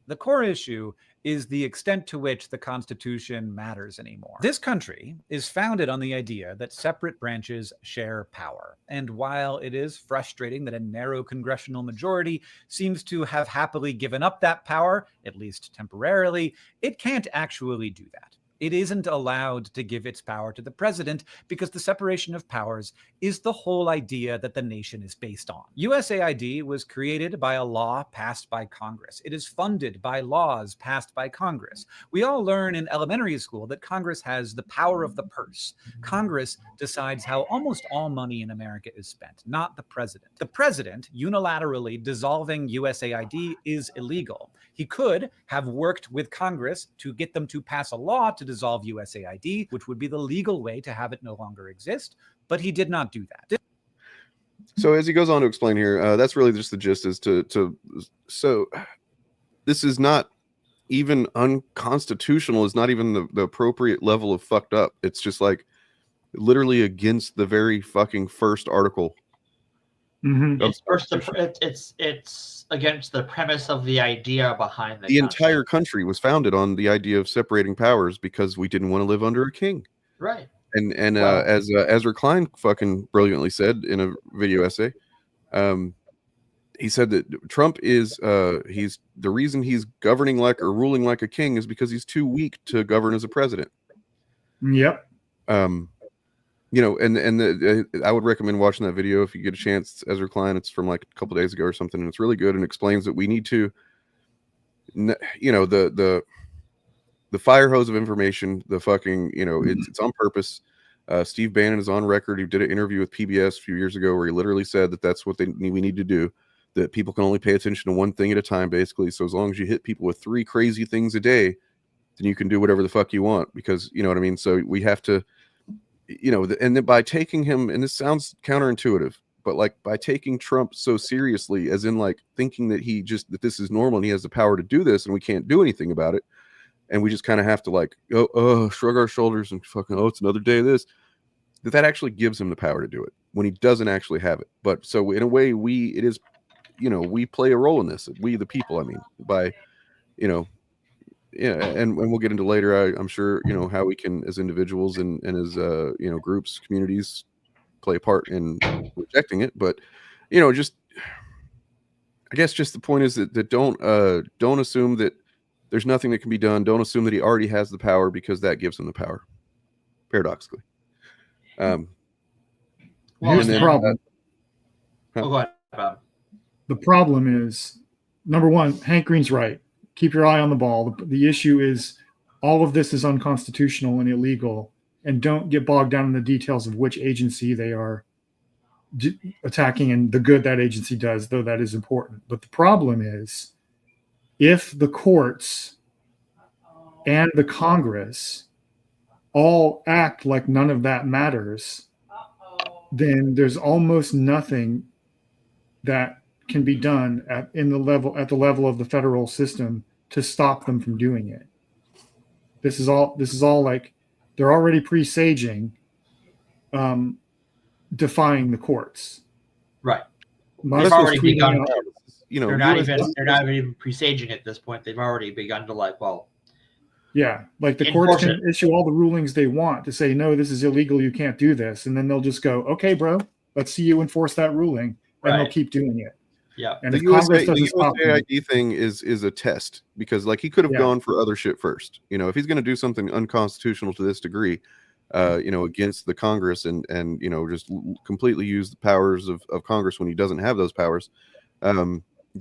The core issue is the extent to which the Constitution matters anymore. This country is founded on the idea that separate branches share power. And while it is frustrating that a narrow congressional majority seems to have happily given up that power, at least temporarily, it can't actually do that. It isn't allowed to give its power to the president because the separation of powers is the whole idea that the nation is based on. USAID was created by a law passed by Congress. It is funded by laws passed by Congress. We all learn in elementary school that Congress has the power of the purse. Congress decides how almost all money in America is spent, not the president. The president unilaterally dissolving USAID is illegal. He could have worked with Congress to get them to pass a law to dissolve USAID, which would be the legal way to have it no longer exist, but he did not do that. So as he goes on to explain here, that's really just the gist is so this is not even unconstitutional, is not even the appropriate level of fucked up. It's just like literally against the very fucking first article. Mm-hmm. It's against the premise of the idea behind the entire country was founded on the idea of separating powers because we didn't want to live under a king. Right. And as Ezra Klein fucking brilliantly said in a video essay, he said that Trump is he's the reason he's governing like or ruling like a king is because he's too weak to govern as a president. Yep. You know, and I would recommend watching that video if you get a chance. It's Ezra Klein. It's from like a couple days ago or something, and it's really good and explains that we need to, you know, the fire hose of information, the fucking, you know, it's on purpose. Steve Bannon is on record. He did an interview with PBS a few years ago where he literally said that that's what we need to do, that people can only pay attention to one thing at a time, basically. So as long as you hit people with 3 crazy things a day, then you can do whatever the fuck you want, because, you know what I mean? So we have to, you know, and then by taking him, and this sounds counterintuitive, but like by taking Trump so seriously, as in like thinking that that this is normal and he has the power to do this and we can't do anything about it, and we just kind of have to like shrug our shoulders and fucking, it's another day of this. that actually gives him the power to do it when he doesn't actually have it. But so in a way, we play a role in this. We, the people, I mean, by, and we'll get into later, I'm sure, how we can, as individuals and as, groups, communities, play a part in rejecting it. But, I guess just the point is that don't assume that there's nothing that can be done. Don't assume that he already has the power, because that gives him the power, paradoxically. Here's the problem. Go ahead, Bob. The problem is, number one, Hank Green's right. Keep your eye on the ball. The issue is all of this is unconstitutional and illegal, and don't get bogged down in the details of which agency they are attacking and the good that agency does, though that is important. But the problem is, if the courts and the Congress all act like none of that matters, then there's almost nothing that can be done at the level of the federal system to stop them from doing it. This is all like they're already presaging defying the courts. Right. Musk They've already begun. out, They're not even presaging at this point. They've already begun to yeah, like the courts can issue all the rulings they want to say, no, this is illegal, you can't do this, and then they'll just go, okay, bro, let's see you enforce that ruling, and they'll keep doing it. Yeah, and the USAID thing is a test, because he could have gone for other shit first. If he's going to do something unconstitutional to this degree, against the Congress and just completely use the powers of Congress when he doesn't have those powers,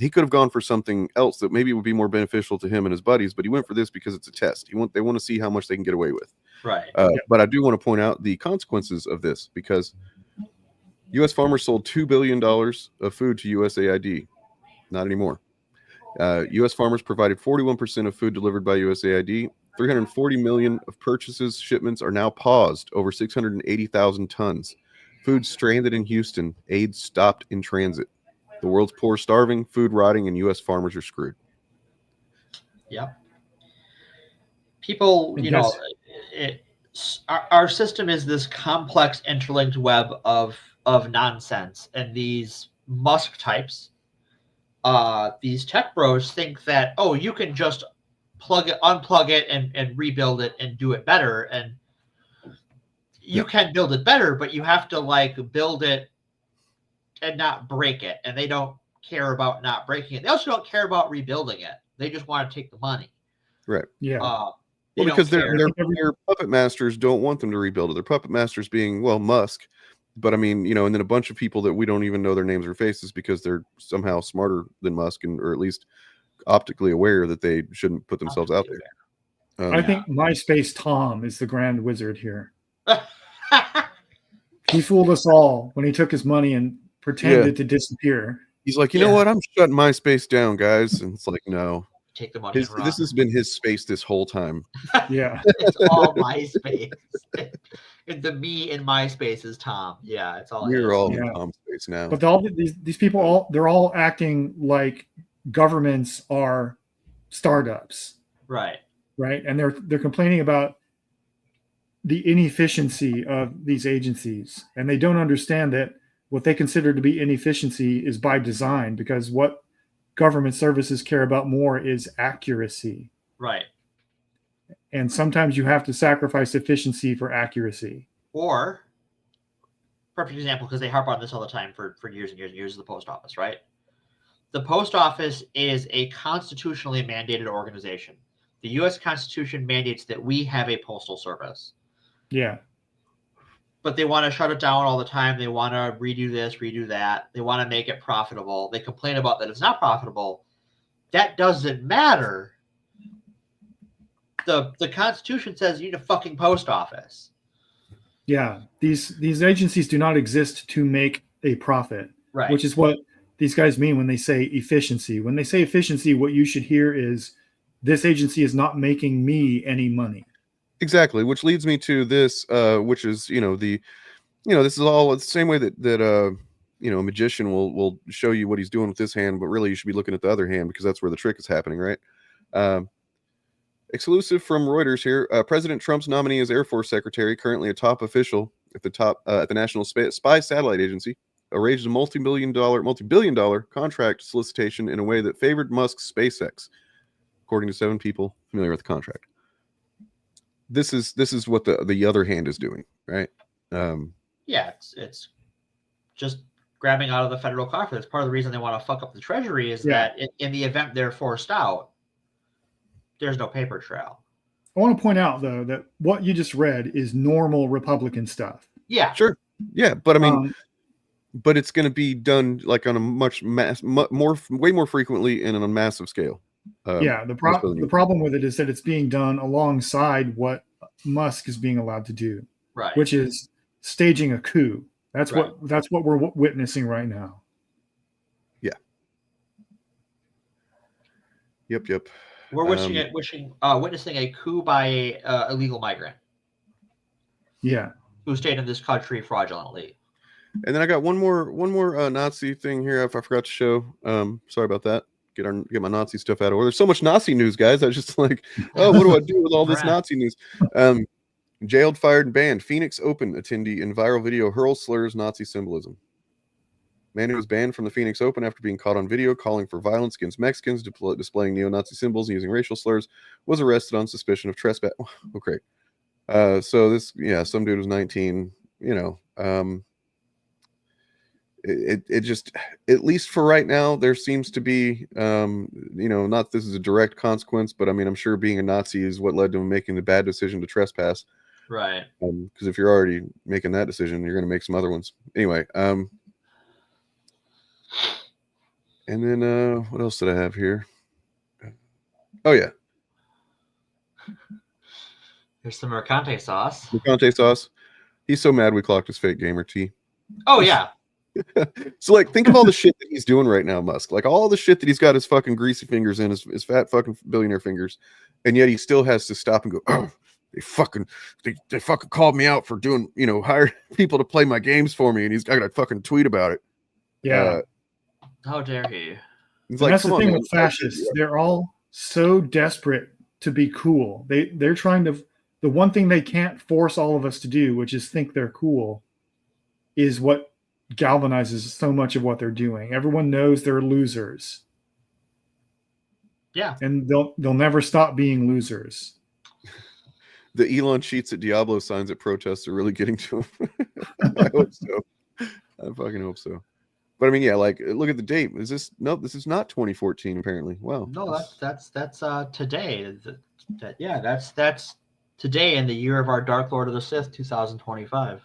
he could have gone for something else that maybe would be more beneficial to him and his buddies, but he went for this because it's a test. They want to see how much they can get away with. Right. But I do want to point out the consequences of this, because U.S. farmers sold $2 billion of food to USAID. Not anymore. U.S. farmers provided 41% of food delivered by USAID. 340 million of purchases, shipments are now paused, over 680,000 tons. Food stranded in Houston, aid stopped in transit. The world's poor starving, food rotting, and U.S. farmers are screwed. Yeah. People, our system is this complex interlinked web of nonsense, and these Musk types, these tech bros think that, oh, you can just unplug it and rebuild it and do it better. And you can build it better, but you have to build it and not break it. And they don't care about not breaking it. They also don't care about rebuilding it. They just want to take the money. Right. Yeah. Because their puppet masters don't want them to rebuild it. Their puppet masters being, Musk. But I mean, and then a bunch of people that we don't even know their names or faces, because they're somehow smarter than Musk, or at least optically aware that they shouldn't put themselves out there. I think MySpace Tom is the grand wizard here. He fooled us all when he took his money and pretended to disappear. He's like, you know what? I'm shutting MySpace down, guys. And it's like, no. Take the money. This has been his space this whole time. Yeah. It's all MySpace. The me in MySpace is Tom. Yeah, it's all. We're all in Tom's space now. But all these people, they're all acting like governments are startups. Right. Right. And they're complaining about the inefficiency of these agencies. And they don't understand that what they consider to be inefficiency is by design, because what government services care about more is accuracy. Right. And sometimes you have to sacrifice efficiency for accuracy. Or, perfect example, because they harp on this all the time for years and years and years, is the post office, right? The post office is a constitutionally mandated organization. The U.S. Constitution mandates that we have a postal service. Yeah. But they want to shut it down all the time. They want to redo this, redo that. They want to make it profitable. They complain about that it's not profitable. That doesn't matter. The Constitution says you need a fucking post office. Yeah. These agencies do not exist to make a profit. Right. Which is what these guys mean when they say efficiency. When they say efficiency, what you should hear is, this agency is not making me any money. Exactly, which leads me to this, which is, this is all the same way that a magician will show you what he's doing with this hand, but really you should be looking at the other hand, because that's where the trick is happening, right? Exclusive from Reuters here. President Trump's nominee as Air Force Secretary, currently a top official at the top at the National Spy Satellite Agency arranged a multi-billion dollar contract solicitation in a way that favored Musk's SpaceX, according to 7 people familiar with the contract. This is what the other hand is doing, right? Yeah, it's just grabbing out of the federal coffers. That's part of the reason they want to fuck up the Treasury is that in the event they're forced out, there's no paper trail. I want to point out, though, that what you just read is normal Republican stuff. Yeah. Sure. Yeah, but I mean, but it's going to be done like on a way more frequently and on a massive scale. The problem with it is that it's being done alongside what Musk is being allowed to do, right? Which is staging a coup. That's what we're witnessing right now. Yeah. Yep. We're witnessing a coup by a illegal migrant. Yeah. Who stayed in this country fraudulently. And then I got one more Nazi thing here. I forgot to show. Sorry about that. Get my Nazi stuff out of order. There's so much Nazi news, guys. I was just like, oh, what do I do with all this Nazi news? Jailed, fired, and banned. Phoenix Open attendee in viral video hurls slurs Nazi symbolism. Man who was banned from the Phoenix Open after being caught on video calling for violence against Mexicans, displaying neo-Nazi symbols and using racial slurs, was arrested on suspicion of trespass. Oh, great. So this, some dude was 19. It just, at least for right now, there seems to be, not this is a direct consequence, but I mean, I'm sure being a Nazi is what led to him making the bad decision to trespass. Right. Because if you're already making that decision, you're going to make some other ones. Anyway. And then what else did I have here? Oh, yeah. There's some Mercante sauce. Mercante sauce. He's so mad we clocked his fake gamer tee. Oh, yeah. So, like, think of all the shit that he's doing right now, Musk. Like, all the shit that he's got his fucking greasy fingers in, his fat fucking billionaire fingers. And yet he still has to stop and go, oh, they fucking called me out for doing, hired people to play my games for me. And I got to fucking tweet about it. Yeah. How dare he? That's the thing with fascists. They're all so desperate to be cool. They're trying to, the one thing they can't force all of us to do, which is think they're cool, is what galvanizes so much of what they're doing. Everyone knows they're losers. Yeah. And they'll never stop being losers. The Elon cheats at Diablo signs at protests are really getting to him. I hope so. I fucking hope so. But I mean, yeah, like, look at the date. Is this? No, this is not 2014. Apparently, wow. No, that's today. That's today in the year of our Dark Lord of the Sith, 2025.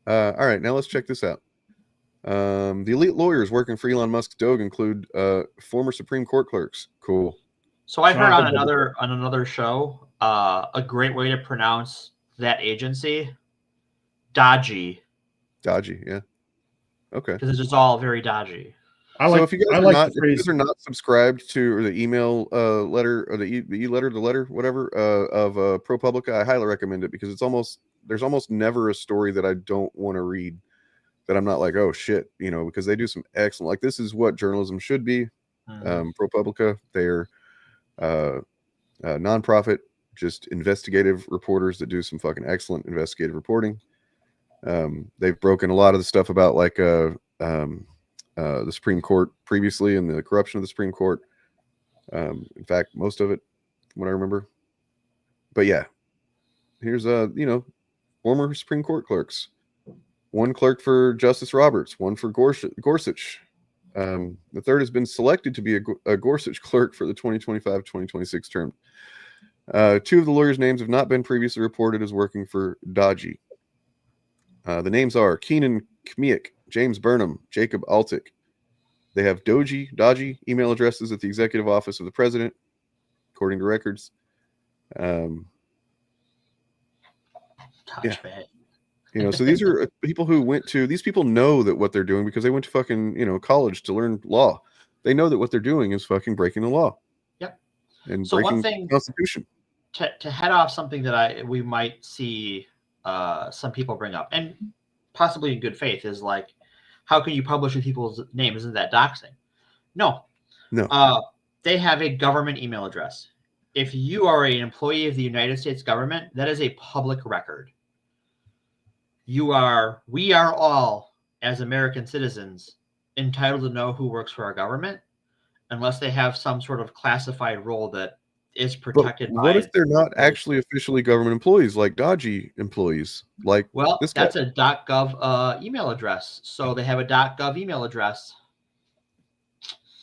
All right, now let's check this out. The elite lawyers working for Elon Musk's DOGE include former Supreme Court clerks. Cool. So I heard on another show a great way to pronounce that agency, DOGE. DOGE, yeah. Okay. Because it's just all very dodgy. If you guys are not subscribed to or the email letter or the letter, whatever, of ProPublica, I highly recommend it because there's almost never a story that I don't want to read that I'm not like, oh shit, because they do some excellent, like, this is what journalism should be. ProPublica, they're nonprofit, just investigative reporters that do some fucking excellent investigative reporting. They've broken a lot of the stuff about like the Supreme Court previously and the corruption of the Supreme Court. In fact, most of it, from what I remember. But yeah, here's former Supreme Court clerks. One clerk for Justice Roberts, one for Gorsuch. The third has been selected to be a Gorsuch clerk for the 2025-2026 term. Two of the lawyers' names have not been previously reported as working for DOGE. The names are Keenan Kmiec, James Burnham, Jacob Altic. They have DOGE email addresses at the Executive Office of the President, according to records. So these are people who these people know that what they're doing because they went to fucking, college to learn law. They know that what they're doing is fucking breaking the law. Yep. And so breaking one thing, the Constitution. To head off something that we might see some people bring up, and possibly in good faith, is like, how can you publish with people's name? Isn't that doxing? No. They have a government email address. if you are an employee of the United States government, that is a public record. We are all, as American citizens, entitled to know who works for our government, unless they have some sort of classified role that is protected by. What if they're not actually officially government employees, like DOGE employees? Like, well, this that's guy. a .gov email address. So they have a .gov email address.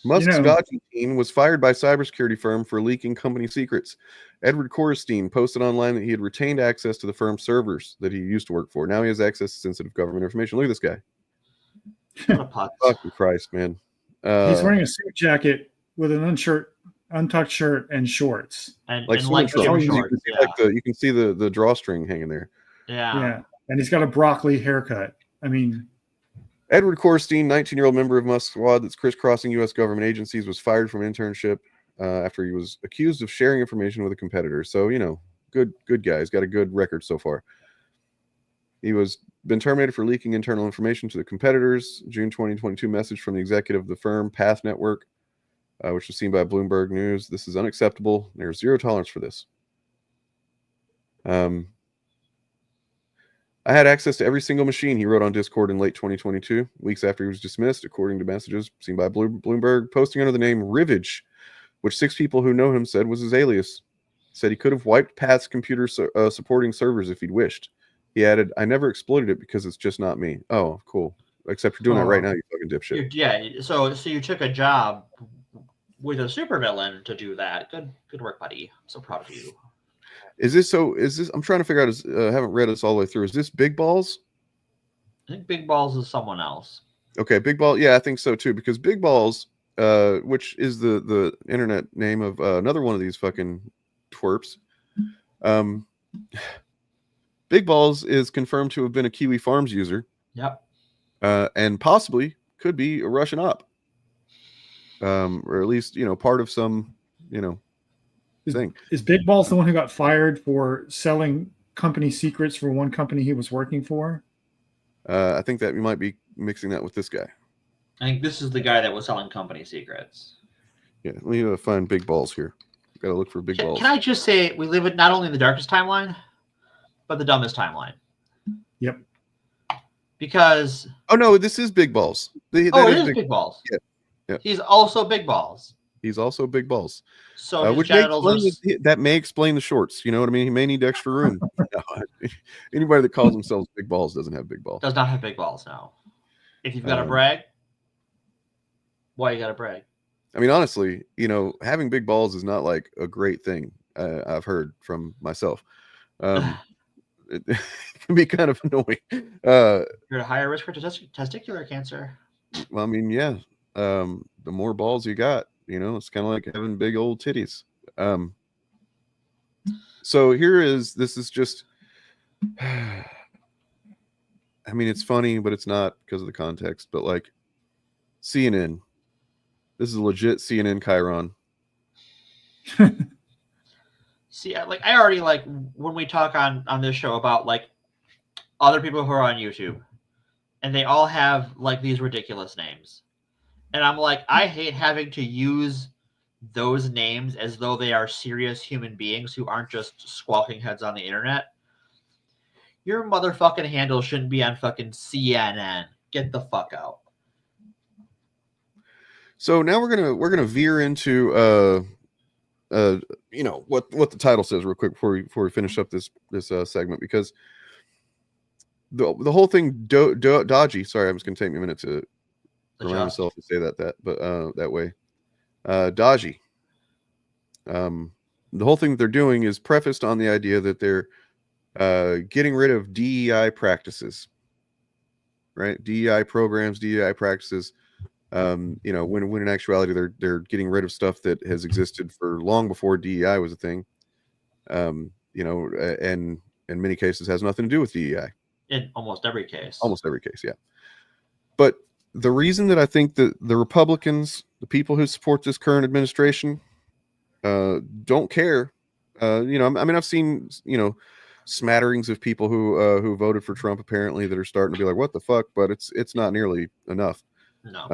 Musk's DOGE team was fired by cybersecurity firm for leaking company secrets. Edward Korestein posted online that he had retained access to the firm's servers that he used to work for. Now he has access to sensitive government information. Look at this guy. Fucking Christ, man. He's wearing a suit jacket with an untucked shirt and shorts. Like shorts. You can see the drawstring hanging there. Yeah. And he's got a broccoli haircut. I mean, Edward Korestein, 19-year-old member of Musk's squad that's crisscrossing U.S. government agencies, was fired from an internship after he was accused of sharing information with a competitor. So, good guy. He's got a good record so far. He was been terminated for leaking internal information to the competitors. June 2022 message from the executive of the firm, Path Network, which was seen by Bloomberg News. This is unacceptable. There's zero tolerance for this. I had access to every single machine, he wrote on Discord in late 2022, weeks after he was dismissed, according to messages seen by Bloomberg, posting under the name Rivage, which 6 people who know him said was his alias. Said he could have wiped Path's computer supporting servers if he'd wished. He added, I never exploited it because it's just not me. Oh, cool. Except you're doing that right now, you fucking dipshit. Yeah, so you took a job with a supervillain to do that. Good work, buddy. I'm so proud of you. Is this I'm trying to figure out, I haven't read this all the way through. Is this Big Balls? I think Big Balls is someone else. Okay, Big Ball. Yeah, I think so too, because Big Balls, which is the internet name of another one of these fucking twerps. Big Balls is confirmed to have been a Kiwi Farms user. Yep. And possibly could be a Russian op. Or at least, part of some, thing. Is Big Balls the one who got fired for selling company secrets for one company he was working for? I think that we might be mixing that with this guy. I think this is the guy that was selling company secrets. Yeah, let me find Big Balls here. Got to look for Big Balls. Can I just say we live in not only in the darkest timeline, but the dumbest timeline? Yep. Because no, this is Big Balls. It is Big Balls. Yeah. He's also Big Balls. He's also Big Balls. So which that may explain the shorts. You know what I mean? He may need extra room. Anybody that calls themselves Big Balls doesn't have big balls. Does not have big balls now. If you've got to brag, why you got to brag? I mean, honestly, having big balls is not like a great thing. I've heard from myself. It can be kind of annoying. You're at a higher risk for testicular cancer. Well, I mean, yeah. The more balls you got, it's kind of like having big old titties. So this is just, I mean, it's funny, but it's not because of the context, but like CNN, this is a legit CNN Chiron. See, I already when we talk on this show about other people who are on YouTube and they all have these ridiculous names. And I'm like, I hate having to use those names as though they are serious human beings who aren't just squawking heads on the internet. Your motherfucking handle shouldn't be on fucking CNN. Get the fuck out. So now we're gonna veer into what the title says real quick before we finish up this segment, because the whole thing dodgy. Sorry, I'm just gonna take me a minute to remind myself to say that way. Dodgy. The whole thing that they're doing is prefaced on the idea that they're getting rid of DEI practices, right? DEI programs, DEI practices. When in actuality they're getting rid of stuff that has existed for long before DEI was a thing. And in many cases has nothing to do with DEI. In almost every case. Almost every case, yeah. But the reason that I think that the Republicans, the people who support this current administration, don't care. I mean, I've seen, smatterings of people who voted for Trump apparently that are starting to be like, what the fuck? But it's not nearly enough. No.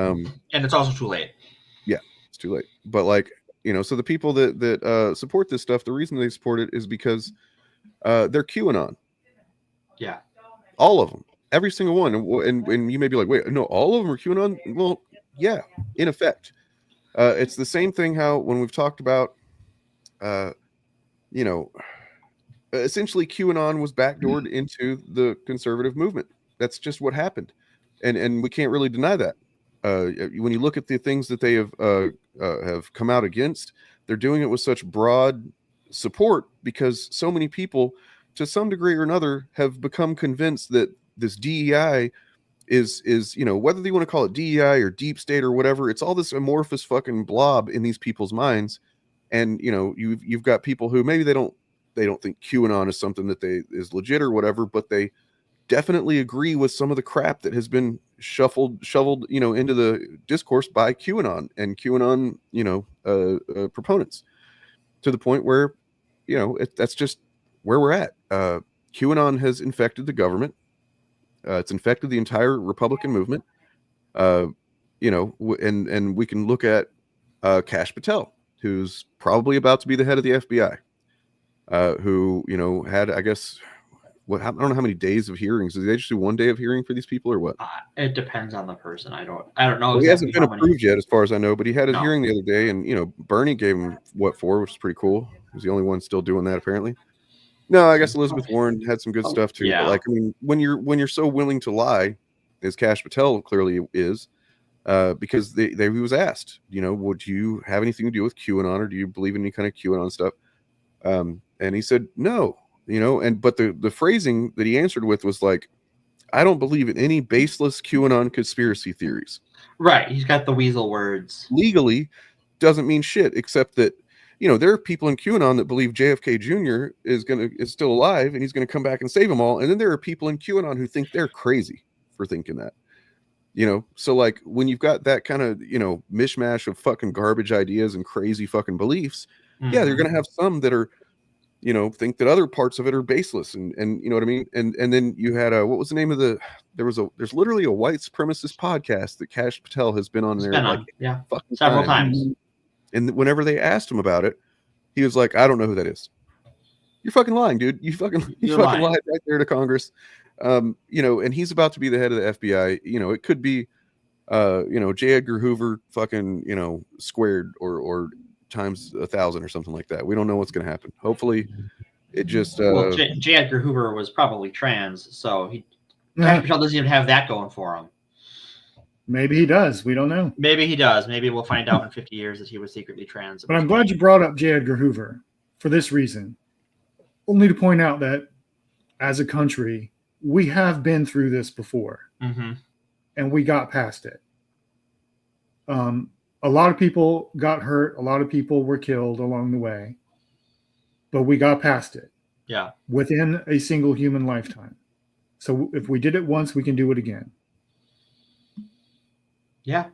And it's also too late. Yeah, it's too late. But You know, so the people that support this stuff, the reason they support it is because they're QAnon. Yeah. All of them. Every single one. And you may be like, wait, no, all of them are QAnon? Well, yeah, in effect. It's the same thing how when we've talked about, you know, essentially QAnon was backdoored into the conservative movement. That's just what happened. And we can't really deny that. When you look at the things that they have come out against, they're doing it with such broad support because so many people, to some degree or another, have become convinced that this DEI is you know, whether they want to call it DEI or deep state or whatever, it's all this amorphous fucking blob in these people's minds. And you know, you've got people who maybe they don't think QAnon is something that is legit or whatever, but they definitely agree with some of the crap that has been shoveled, you know, into the discourse by QAnon and QAnon, you know, proponents, to the point where, you know, that's just where we're at. QAnon has infected the government. It's infected the entire Republican movement. You know, and we can look at Kash Patel, who's probably about to be the head of the FBI, who, you know, had, I guess, I don't know how many days of hearings. Did they just do one day of hearing for these people or what? It depends on the person. I don't know. Well, he hasn't been approved yet, as far as I know, but he had his hearing the other day, and you know, Bernie gave him what for, which is pretty cool. He's the only one still doing that, apparently. No, I guess Elizabeth Warren had some good stuff too. Yeah. But like, I mean, when you're so willing to lie, as Kash Patel clearly is, because he was asked, you know, would you have anything to do with QAnon, or do you believe in any kind of QAnon stuff? And he said no. You know, but the phrasing that he answered with was like, I don't believe in any baseless QAnon conspiracy theories. Right. He's got the weasel words. Legally doesn't mean shit, except that, you know, there are people in QAnon that believe JFK Jr. is still alive and he's going to come back and save them all. And then there are people in QAnon who think they're crazy for thinking that, you know? So like when you've got that kind of, you know, mishmash of fucking garbage ideas and crazy fucking beliefs, yeah, they're going to have some that are, you know, think that other parts of it are baseless, and you know what I mean. And then you had what was the name of there's literally a white supremacist podcast that Kash Patel has been on several times. And whenever they asked him about it, he was like, I don't know who that is. You're fucking lying, dude. You fucking lied right there to Congress. You know, and he's about to be the head of the FBI. You know, it could be you know, J. Edgar Hoover fucking, you know, squared or times 1,000 or something like that. We don't know what's going to happen. Hopefully it just well, J. Edgar Hoover was probably trans, so Kash Patel doesn't even have that going for him. Maybe he does. We don't know. Maybe he does. Maybe we'll find out in 50 years that he was secretly trans. But I'm glad you brought up J. Edgar Hoover for this reason. Only to point out that as a country, we have been through this before, and we got past it. A lot of people got hurt. A lot of people were killed along the way, but we got past it. Yeah. Within a single human lifetime. So if we did it once, we can do it again. Yeah.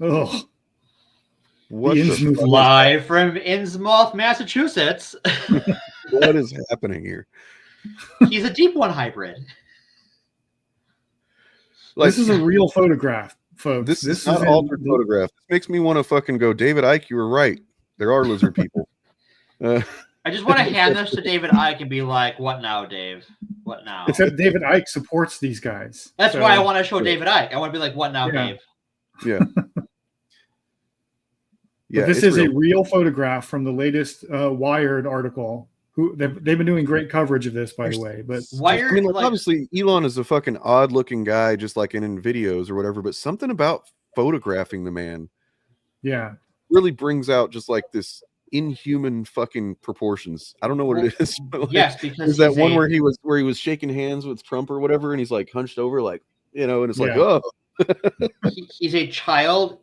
Oh. Live from Innsmouth, Massachusetts. What is happening here? He's a deep one hybrid. This is a real photograph, folks. This is not altered photograph. This makes me want to fucking go, David Icke, you were right. There are lizard people. I just want to hand this to David Icke and be like, what now, Dave? What now? Except David Icke supports these guys. That's why I want to show David Icke. I want to be like, what now, Dave? Yeah. Yeah. This is a real photograph from the latest Wired article. They've been doing great coverage of this, by the way. But Wired, I mean, like, obviously, Elon is a fucking odd-looking guy, just like in videos or whatever. But something about photographing the man, really brings out just like this inhuman fucking proportions. I don't know what it is. But like, yes, because there's that one where he was shaking hands with Trump or whatever, and he's like hunched over, like, you know, and it's like, oh, he's a child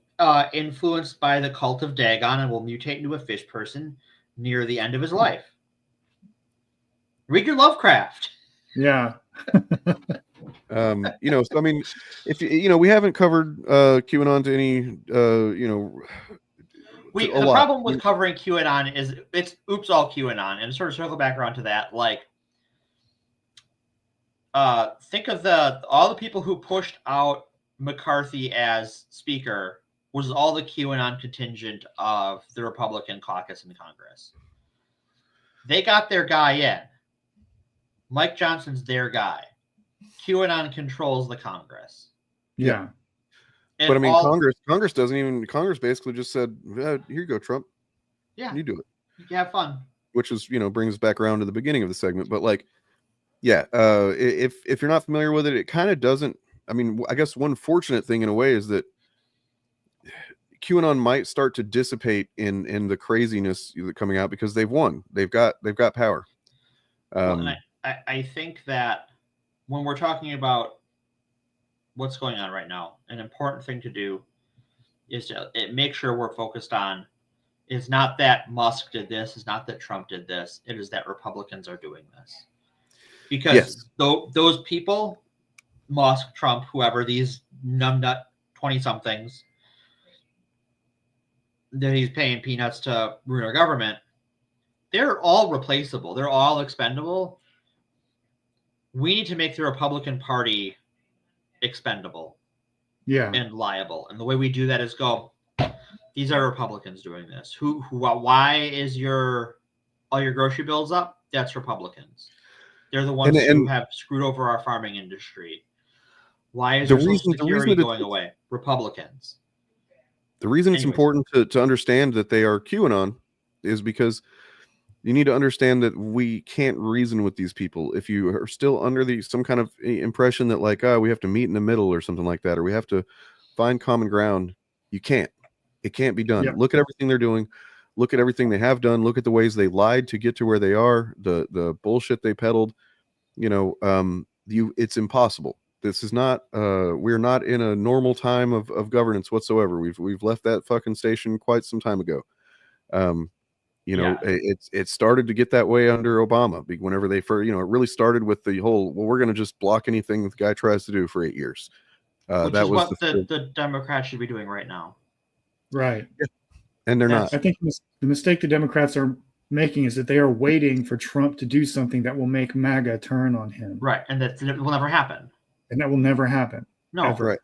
influenced by the cult of Dagon and will mutate into a fish person near the end of his life. Read your Lovecraft. Yeah. You know, so I mean, if you know, we haven't covered QAnon to any you know, the problem with covering QAnon is it's oops all QAnon, and sort of circle back around to that, like think of all the people who pushed out McCarthy as speaker was all the QAnon contingent of the Republican caucus in Congress. They got their guy in. Mike Johnson's their guy. QAnon controls the Congress. Yeah. And But I mean, Congress doesn't even. Congress basically just said, "Here you go, Trump. Yeah, you do it." You can have fun. Which is, brings us back around to the beginning of the segment. But like, yeah, if you're not familiar with it, it kind of doesn't. I mean, I guess one fortunate thing in a way is that QAnon might start to dissipate in the craziness coming out because they've won. They've got power. Well, and I think that when we're talking about what's going on right now, an important thing to do is to make sure we're focused on. It's not that Musk did this. It's not that Trump did this. It is that Republicans are doing this. Because those people, Musk, Trump, whoever, these numbnut 20-somethings that he's paying peanuts to ruin our government, they're all replaceable. They're all expendable. We need to make the Republican Party expendable and liable. And the way we do that is go, these are Republicans doing this. Why is all your grocery bills up? That's Republicans. They're the ones who have screwed over our farming industry. Why is your Social Security going away? Republicans. The reason it's important to understand that they are QAnon is because you need to understand that we can't reason with these people. If you are still under some kind of impression that like, we have to meet in the middle or something like that, or we have to find common ground, you can't. It can't be done. Yep. Look at everything they're doing. Look at everything they have done. Look at the ways they lied to get to where they are. The bullshit they peddled. It's impossible. This is not. We're not in a normal time of governance whatsoever. We've left that fucking station quite some time ago. It started to get that way under Obama. Whenever they first, it really started with the whole. Well, we're going to just block anything the guy tries to do for 8 years. Which is what the Democrats should be doing right now. Right. And they're not. I think the mistake the Democrats are making is that they are waiting for Trump to do something that will make MAGA turn on him. Right. And that will never happen. And that will never happen. No. Ever. Right.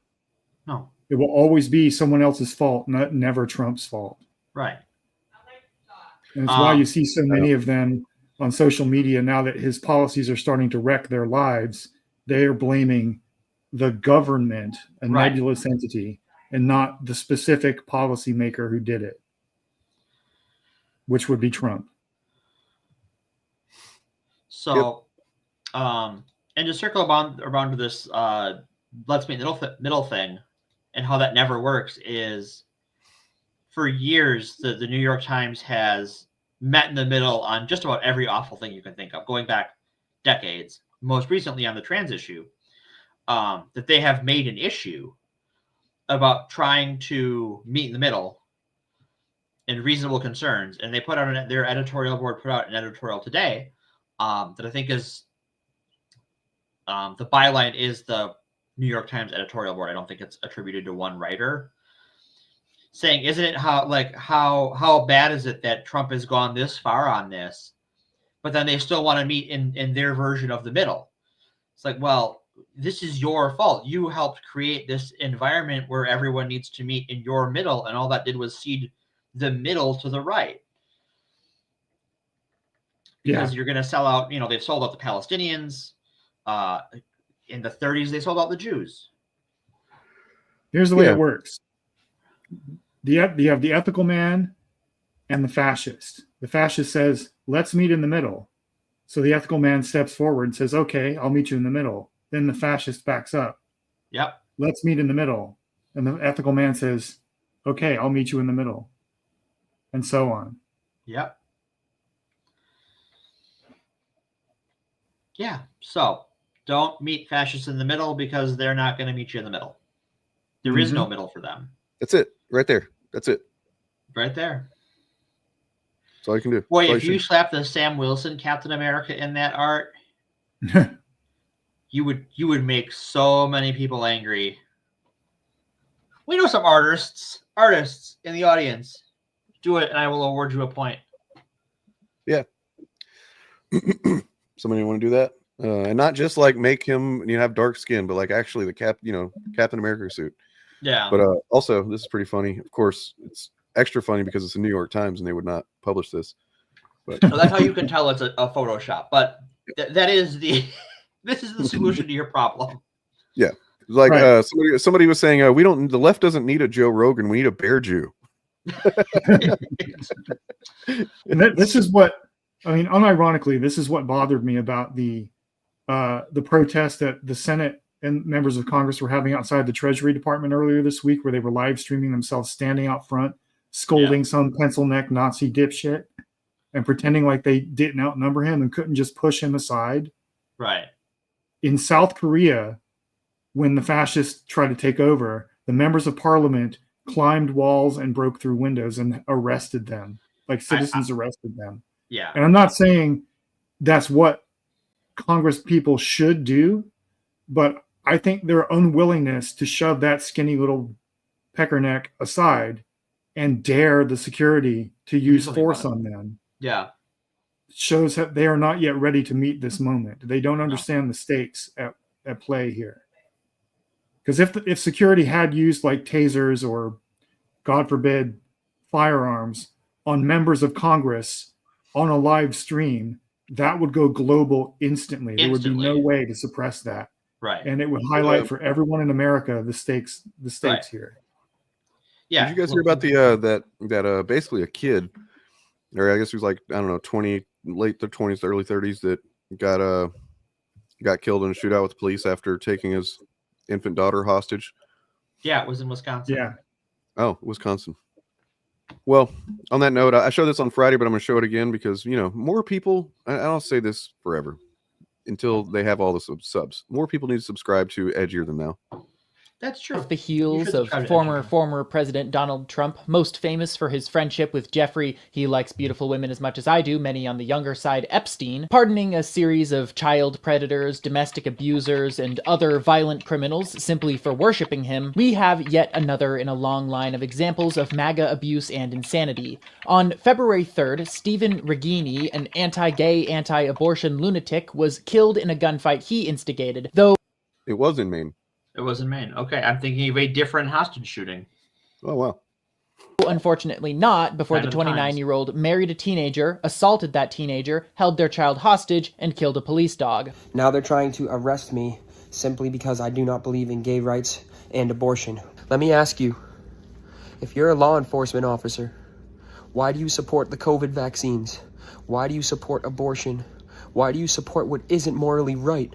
No. It will always be someone else's fault, never Trump's fault. Right. And it's why you see so many of them on social media now that his policies are starting to wreck their lives. They are blaming the government, a nebulous entity, and not the specific policymaker who did it, which would be Trump. So, and to circle around to this, let's meet middle thing, and how that never works is, for years, the New York Times has met in the middle on just about every awful thing you can think of, going back decades. Most recently on the trans issue, that they have made an issue about trying to meet in the middle in reasonable concerns, and they put out their editorial board put out an editorial today that I think is the byline is the New York Times editorial board. I don't think it's attributed to one writer, saying, "Isn't it how bad is it that Trump has gone this far on this, but then they still want to meet in their version of the middle?" It's like, well, this is your fault. You helped create this environment where everyone needs to meet in your middle, and all that did was cede the middle to the right. Because you're going to sell out, they've sold out the Palestinians. In the 30s, they sold out the Jews. Here's the way it works. You have the ethical man and the fascist. The fascist says, let's meet in the middle. So the ethical man steps forward and says, okay, I'll meet you in the middle. Then the fascist backs up. Yep. Let's meet in the middle. And the ethical man says, okay, I'll meet you in the middle. And so on. Yep. Yeah. So don't meet fascists in the middle because they're not going to meet you in the middle. There is no middle for them. That's it. Right there. That's it. Right there. That's all you can do. Boy, if you slap the Sam Wilson Captain America in that art, you would make so many people angry. We know some artists in the audience. Do it, and I will award you a point. Yeah. Somebody want to do that? And not just like make him have dark skin, but like actually the Captain America suit. Yeah. But also, this is pretty funny. Of course, it's extra funny because it's the New York Times and they would not publish this. But So that's how you can tell it's a Photoshop. But that is this is the solution to your problem. Yeah. Like somebody was saying, the left doesn't need a Joe Rogan, we need a bear Jew. And this is what, I mean, unironically, this is what bothered me about the protest that the Senate and members of Congress were having outside the Treasury Department earlier this week, where they were live streaming themselves standing out front, scolding some pencil neck Nazi dipshit and pretending like they didn't outnumber him and couldn't just push him aside. Right. In South Korea, when the fascists tried to take over, the members of parliament climbed walls and broke through windows and arrested them. Like citizens arrested them. Yeah. And I'm not saying that's what Congress people should do, but I think their unwillingness to shove that skinny little peckerneck aside and dare the security to use force on them shows that they are not yet ready to meet this moment. They don't understand the stakes at play here. Because if security had used like tasers or, God forbid, firearms on members of Congress on a live stream, that would go global instantly. There would be no way to suppress that. Right. And it would highlight for everyone in America the stakes here. Yeah. Did you guys hear about that basically a kid, or I guess he was like, I don't know, 20, late 20s, early 30s, that got killed in a shootout with the police after taking his infant daughter hostage? Yeah, it was in Wisconsin. Yeah. Oh, Wisconsin. Well, on that note, I showed this on Friday, but I'm going to show it again because, more people, I don't say this forever until they have all the subs. More people need to subscribe to Edgier Than Thou. That's true. Off the heels of former President Donald Trump, most famous for his friendship with Jeffrey, he likes beautiful women as much as I do, many on the younger side, Epstein, pardoning a series of child predators, domestic abusers, and other violent criminals simply for worshiping him, we have yet another in a long line of examples of MAGA abuse and insanity. On February 3rd, Stephen Regini, an anti-gay, anti-abortion lunatic, was killed in a gunfight he instigated, though... It was in Maine. It was in Maine. Okay, I'm thinking of a different hostage shooting. Oh, wow. Unfortunately not, before the 29-year-old married a teenager, assaulted that teenager, held their child hostage, and killed a police dog. Now they're trying to arrest me simply because I do not believe in gay rights and abortion. Let me ask you, if you're a law enforcement officer, why do you support the COVID vaccines? Why do you support abortion? Why do you support what isn't morally right?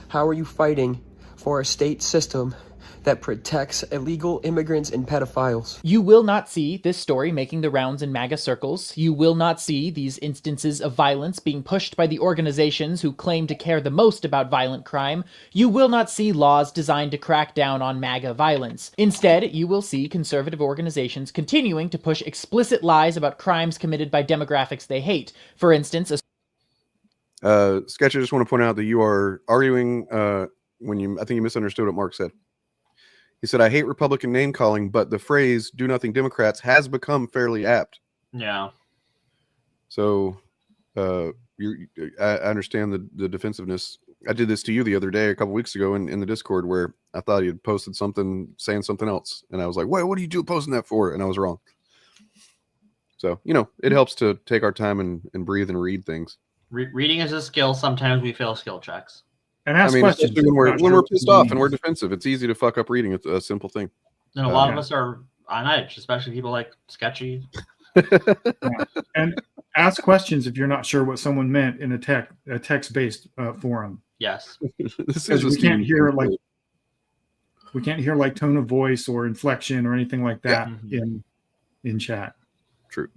How are you fighting for a state system that protects illegal immigrants and pedophiles? You will not see this story making the rounds in MAGA circles. You will not see these instances of violence being pushed by the organizations who claim to care the most about violent crime. You will not see laws designed to crack down on MAGA violence. Instead, you will see conservative organizations continuing to push explicit lies about crimes committed by demographics they hate. For instance, Sketch, I just want to point out that you are arguing I think you misunderstood what Mark said. He said, I hate Republican name calling, but the phrase do nothing Democrats has become fairly apt. Yeah. So I understand the defensiveness. I did this to you the other day, a couple weeks ago in the Discord, where I thought you had posted something saying something else. And I was like, what are you posting that for? And I was wrong. So, it helps to take our time and breathe and read things. Reading is a skill. Sometimes we fail skill checks. And ask questions. When we're pissed off and we're defensive, it's easy to fuck up reading. It's a simple thing. And a lot of us are on edge, especially people like Sketchy. And ask questions if you're not sure what someone meant in a text-based forum. Yes. We can't hear like tone of voice or inflection or anything like that in chat. True.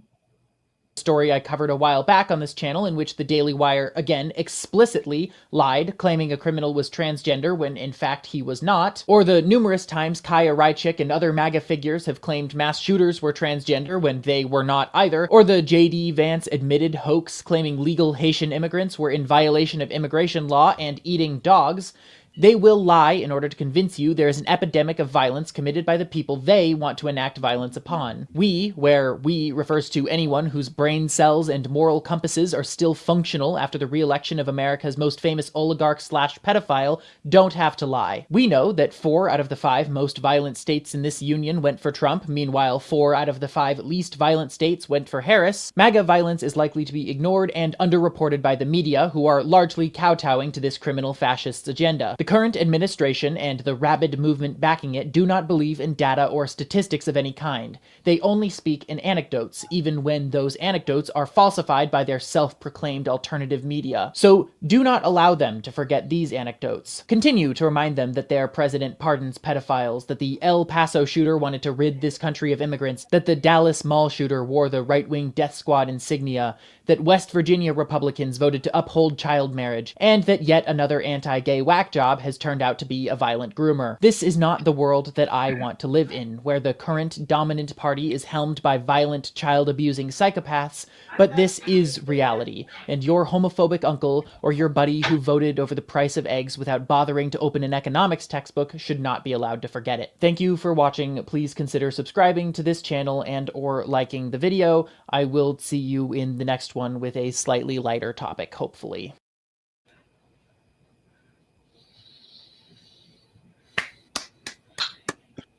Story I covered a while back on this channel in which the Daily Wire again explicitly lied, claiming a criminal was transgender when in fact he was not, or the numerous times Kaya Rychik and other MAGA figures have claimed mass shooters were transgender when they were not either, or the J.D. Vance admitted hoax claiming legal Haitian immigrants were in violation of immigration law and eating dogs. They will lie in order to convince you there is an epidemic of violence committed by the people they want to enact violence upon. We, where we refers to anyone whose brain cells and moral compasses are still functional after the re-election of America's most famous oligarch/pedophile, don't have to lie. We know that 4 out of the 5 most violent states in this union went for Trump, meanwhile 4 out of the 5 least violent states went for Harris. MAGA violence is likely to be ignored and underreported by the media, who are largely kowtowing to this criminal fascist's agenda. The current administration and the rabid movement backing it do not believe in data or statistics of any kind. They only speak in anecdotes, even when those anecdotes are falsified by their self-proclaimed alternative media. So do not allow them to forget these anecdotes. Continue to remind them that their president pardons pedophiles, that the El Paso shooter wanted to rid this country of immigrants, that the Dallas mall shooter wore the right-wing death squad insignia, that West Virginia Republicans voted to uphold child marriage, and that yet another anti-gay whack job has turned out to be a violent groomer. This is not the world that I want to live in, where the current dominant party is helmed by violent, child-abusing psychopaths, but this is reality, and your homophobic uncle or your buddy who voted over the price of eggs without bothering to open an economics textbook should not be allowed to forget it. Thank you for watching. Please consider subscribing to this channel and or liking the video. I will see you in the next one with a slightly lighter topic, hopefully.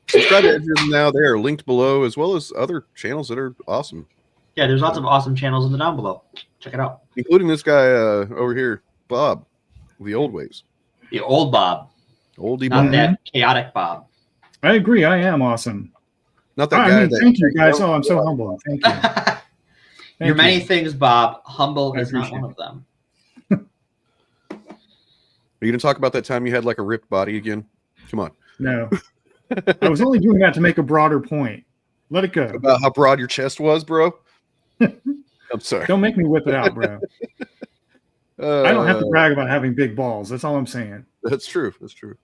Subscribe to Edgeism Now. They are linked below, as well as other channels that are awesome. Yeah, there's lots of awesome channels in the down below. Check it out. Including this guy over here, Bob, the old ways. The old Bob. Oldie Not Bob. that chaotic Bob. I agree. I am awesome. Not that guy. Thank you, guys. Oh, I'm so humble. Thank you. You're many things, Bob. Humble is not one of them. Are you going to talk about that time you had like a ripped body again? Come on. No. I was only doing that to make a broader point. Let it go. About how broad your chest was, bro? I'm sorry. Don't make me whip it out, bro. I don't have to brag about having big balls. That's all I'm saying. That's true. That's true.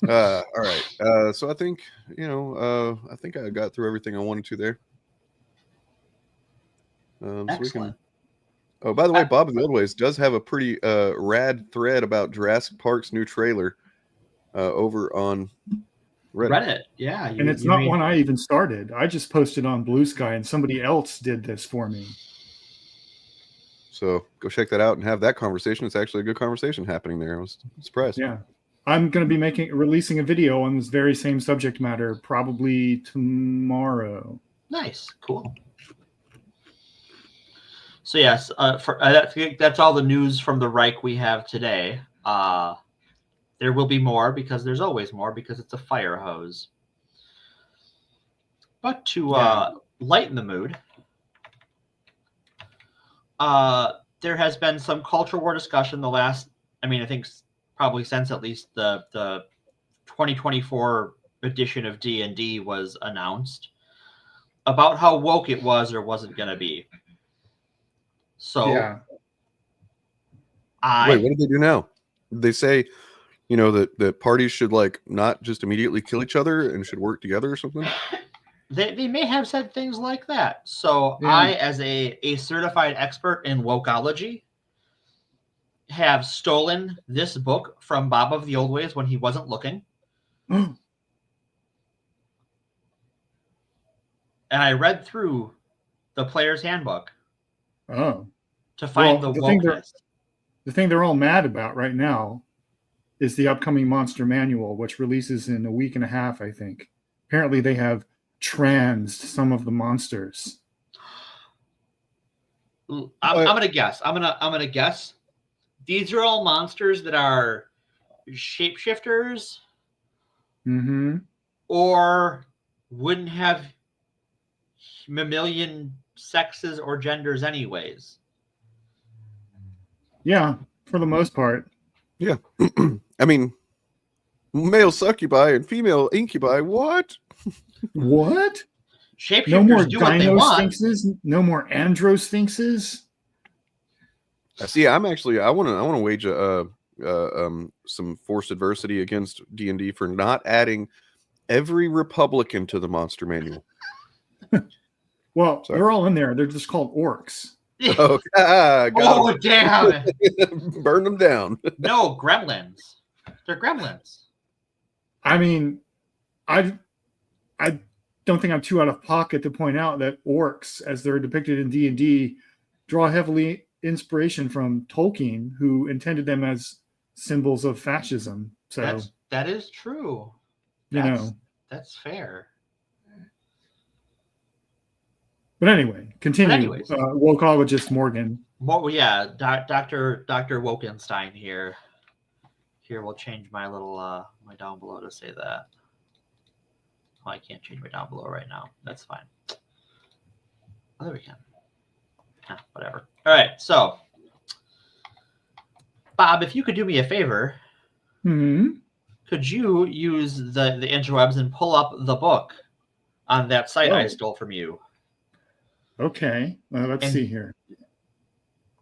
All right. So I think, I think I got through everything I wanted to there. Excellent. Oh, by the way, Bob of the Old Ways does have a pretty rad thread about Jurassic Park's new trailer over on Reddit. Yeah. And it's not one I even started. I just posted on Blue Sky, and somebody else did this for me. So go check that out and have that conversation. It's actually a good conversation happening there. I was surprised. Yeah. I'm going to be releasing a video on this very same subject matter probably tomorrow. Nice. Cool. So yes, I think that's all the news from the Reich we have today. There will be more, because there's always more, because it's a fire hose. But to lighten the mood, there has been some culture war discussion the last, I think probably since at least the 2024 edition of D&D was announced, about how woke it was or wasn't going to be. So, wait, what did they do now? They say, that parties should not just immediately kill each other and should work together or something. They may have said things like that. So I, as a certified expert in Wokology, have stolen this book from Bob of the Old Ways when he wasn't looking. And I read through the player's handbook. To find the wokeness. The thing they're all mad about right now is the upcoming Monster Manual, which releases in a week and a half, I think. Apparently they have transed some of the monsters. I'm gonna guess. I'm gonna guess. These are all monsters that are shapeshifters, or wouldn't have mammalian sexes or genders anyways. Yeah, for the most part. Yeah. Male succubi and female incubi. What? What? Shapeshifters no more do what they want. Dino-sphinxes? No more andro-sphinxes? See, I want to wage some forced adversity against D&D for not adding every Republican to the Monster Manual. Well, they're all in there. They're just called orcs. Oh, damn! Burn them down. No, gremlins. They're gremlins. I mean, I don't think I'm too out of pocket to point out that orcs, as they're depicted in D&D, draw heavily inspiration from Tolkien, who intended them as symbols of fascism. So that is true. That's fair. But anyway, continue. Wokologist Morgan. Well, yeah, Dr. Wokenstein here. Here, we'll change my little my down below to say that. Oh, I can't change my down below right now. That's fine. Oh, there we can. Whatever. All right, so Bob, if you could do me a favor, could you use the interwebs and pull up the book on that site I stole from you? Okay, let's see here.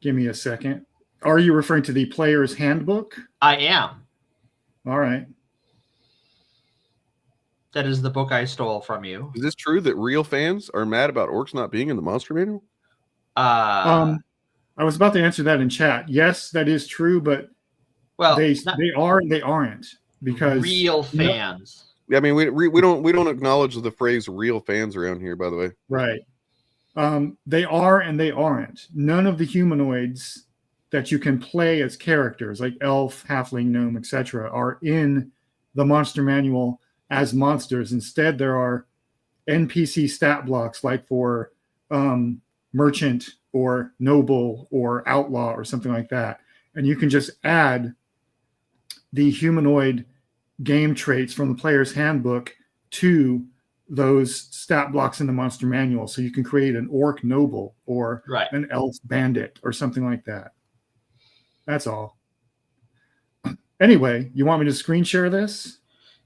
Give me a second. Are you referring to the player's handbook? I am. All right. That is the book I stole from you. Is this true that real fans are mad about orcs not being in the monster manual? I was about to answer that in chat. Yes, that is true, but they are and they aren't, because real fans. Yeah, I mean we don't acknowledge the phrase "real fans" around here. By the way, right? They are and they aren't. None of the humanoids that you can play as characters, like elf, halfling, gnome, etc., are in the monster manual as monsters. Instead, there are NPC stat blocks, like for merchant or noble or outlaw or something like that, and you can just add the humanoid game traits from the player's handbook to those stat blocks in the monster manual. So you can create an orc noble or an elf bandit or something like that. That's all. Anyway, you want me to screen share this?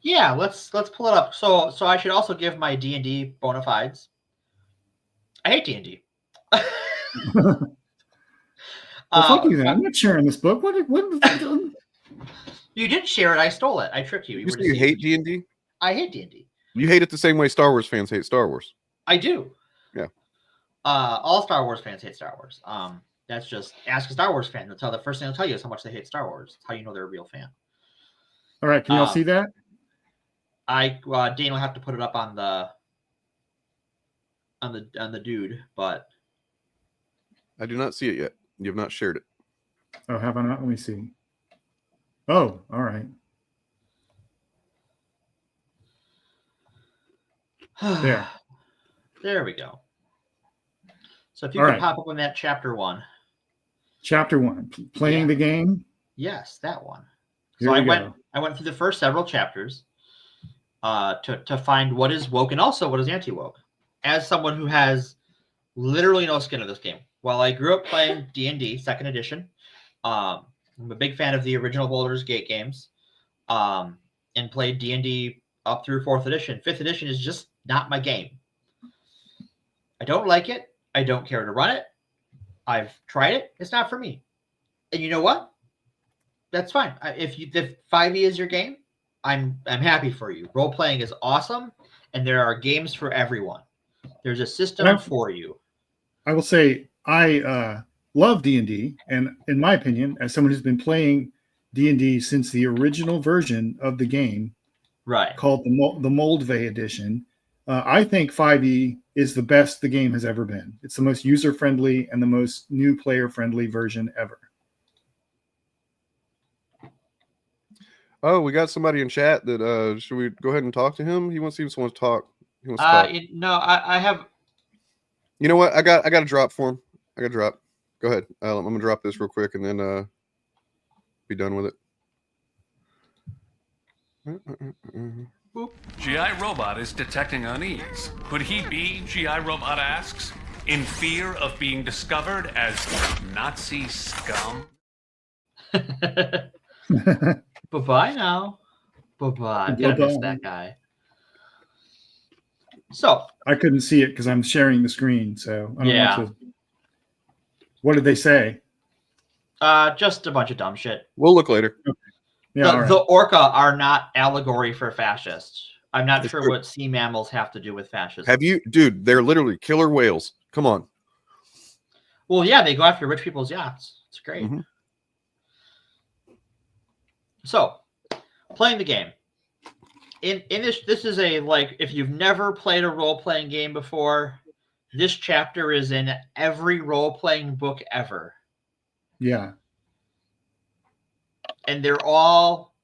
Yeah, let's pull it up. So I should also give my D&D bona fides. I hate D&D. Well, fuck you then. I'm not sharing this book. What You didn't share it. I stole it. I tricked you. You hate D&D? I hate D&D. You hate it the same way Star Wars fans hate Star Wars. I do. Yeah. All Star Wars fans hate Star Wars. That's just ask a Star Wars fan. They'll tell the first thing they'll tell you is how much they hate Star Wars. It's how you know they're a real fan. All right, can y'all see that? Dane will have to put it up on the dude, but I do not see it yet. You have not shared it. Oh, have I not? Let me see. Oh, all right. There. There we go. So if you can pop up on that chapter 1. Chapter 1, playing the game. Yes, that one. Here So we I went through the first several chapters to find what is woke and also what is anti-woke. As someone who has literally no skin in this game, while I grew up playing D&D 2nd edition, I'm a big fan of the original Baldur's Gate games, and played D&D up through 4th edition. 5th edition is just not my game. I don't like it. I don't care to run it. I've tried it. It's not for me. And you know what? That's fine. If 5e is your game, I'm happy for you. Role playing is awesome, and there are games for everyone. There's a system for you. I will say I love D&D, and in my opinion, as someone who's been playing D&D since the original version of the game, called the Moldvay edition, I think 5e is the best the game has ever been. It's the most user-friendly and the most new player-friendly version ever. Oh, we got somebody in chat that should we go ahead and talk to him? He wants to talk. No, I have. You know what? I got a drop for him. I got a drop. Go ahead. I'm gonna drop this real quick and then be done with it. Boop. GI Robot is detecting unease. Could he be, GI Robot asks, in fear of being discovered as Nazi scum? Bye-bye now. Bye-bye. Gotta miss that guy. So I couldn't see it because I'm sharing the screen, so I don't know what did they say? Just a bunch of dumb shit. We'll look later. Okay. Yeah, the orca are not allegory for fascists. I'm not sure what sea mammals have to do with fascism. Have you, dude? They're literally killer whales. Come on. Well, yeah, they go after rich people's yachts. It's great. Mm-hmm. So, playing the game. In this is a, like, if you've never played a role-playing game before, this chapter is in every role-playing book ever. Yeah. And they're all,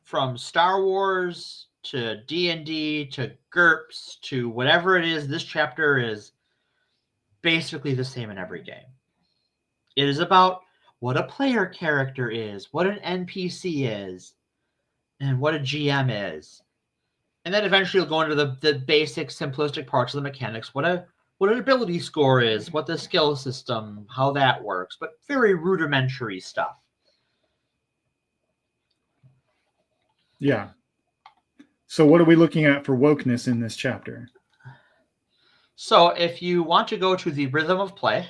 from Star Wars to D&D to GURPS to whatever it is, this chapter is basically the same in every game. It is about what a player character is, what an NPC is, and what a GM is. And then eventually you'll go into the basic, simplistic parts of the mechanics, what an ability score is, what the skill system, how that works, but very rudimentary stuff. Yeah. So what are we looking at for wokeness in this chapter? So if you want to go to the rhythm of play.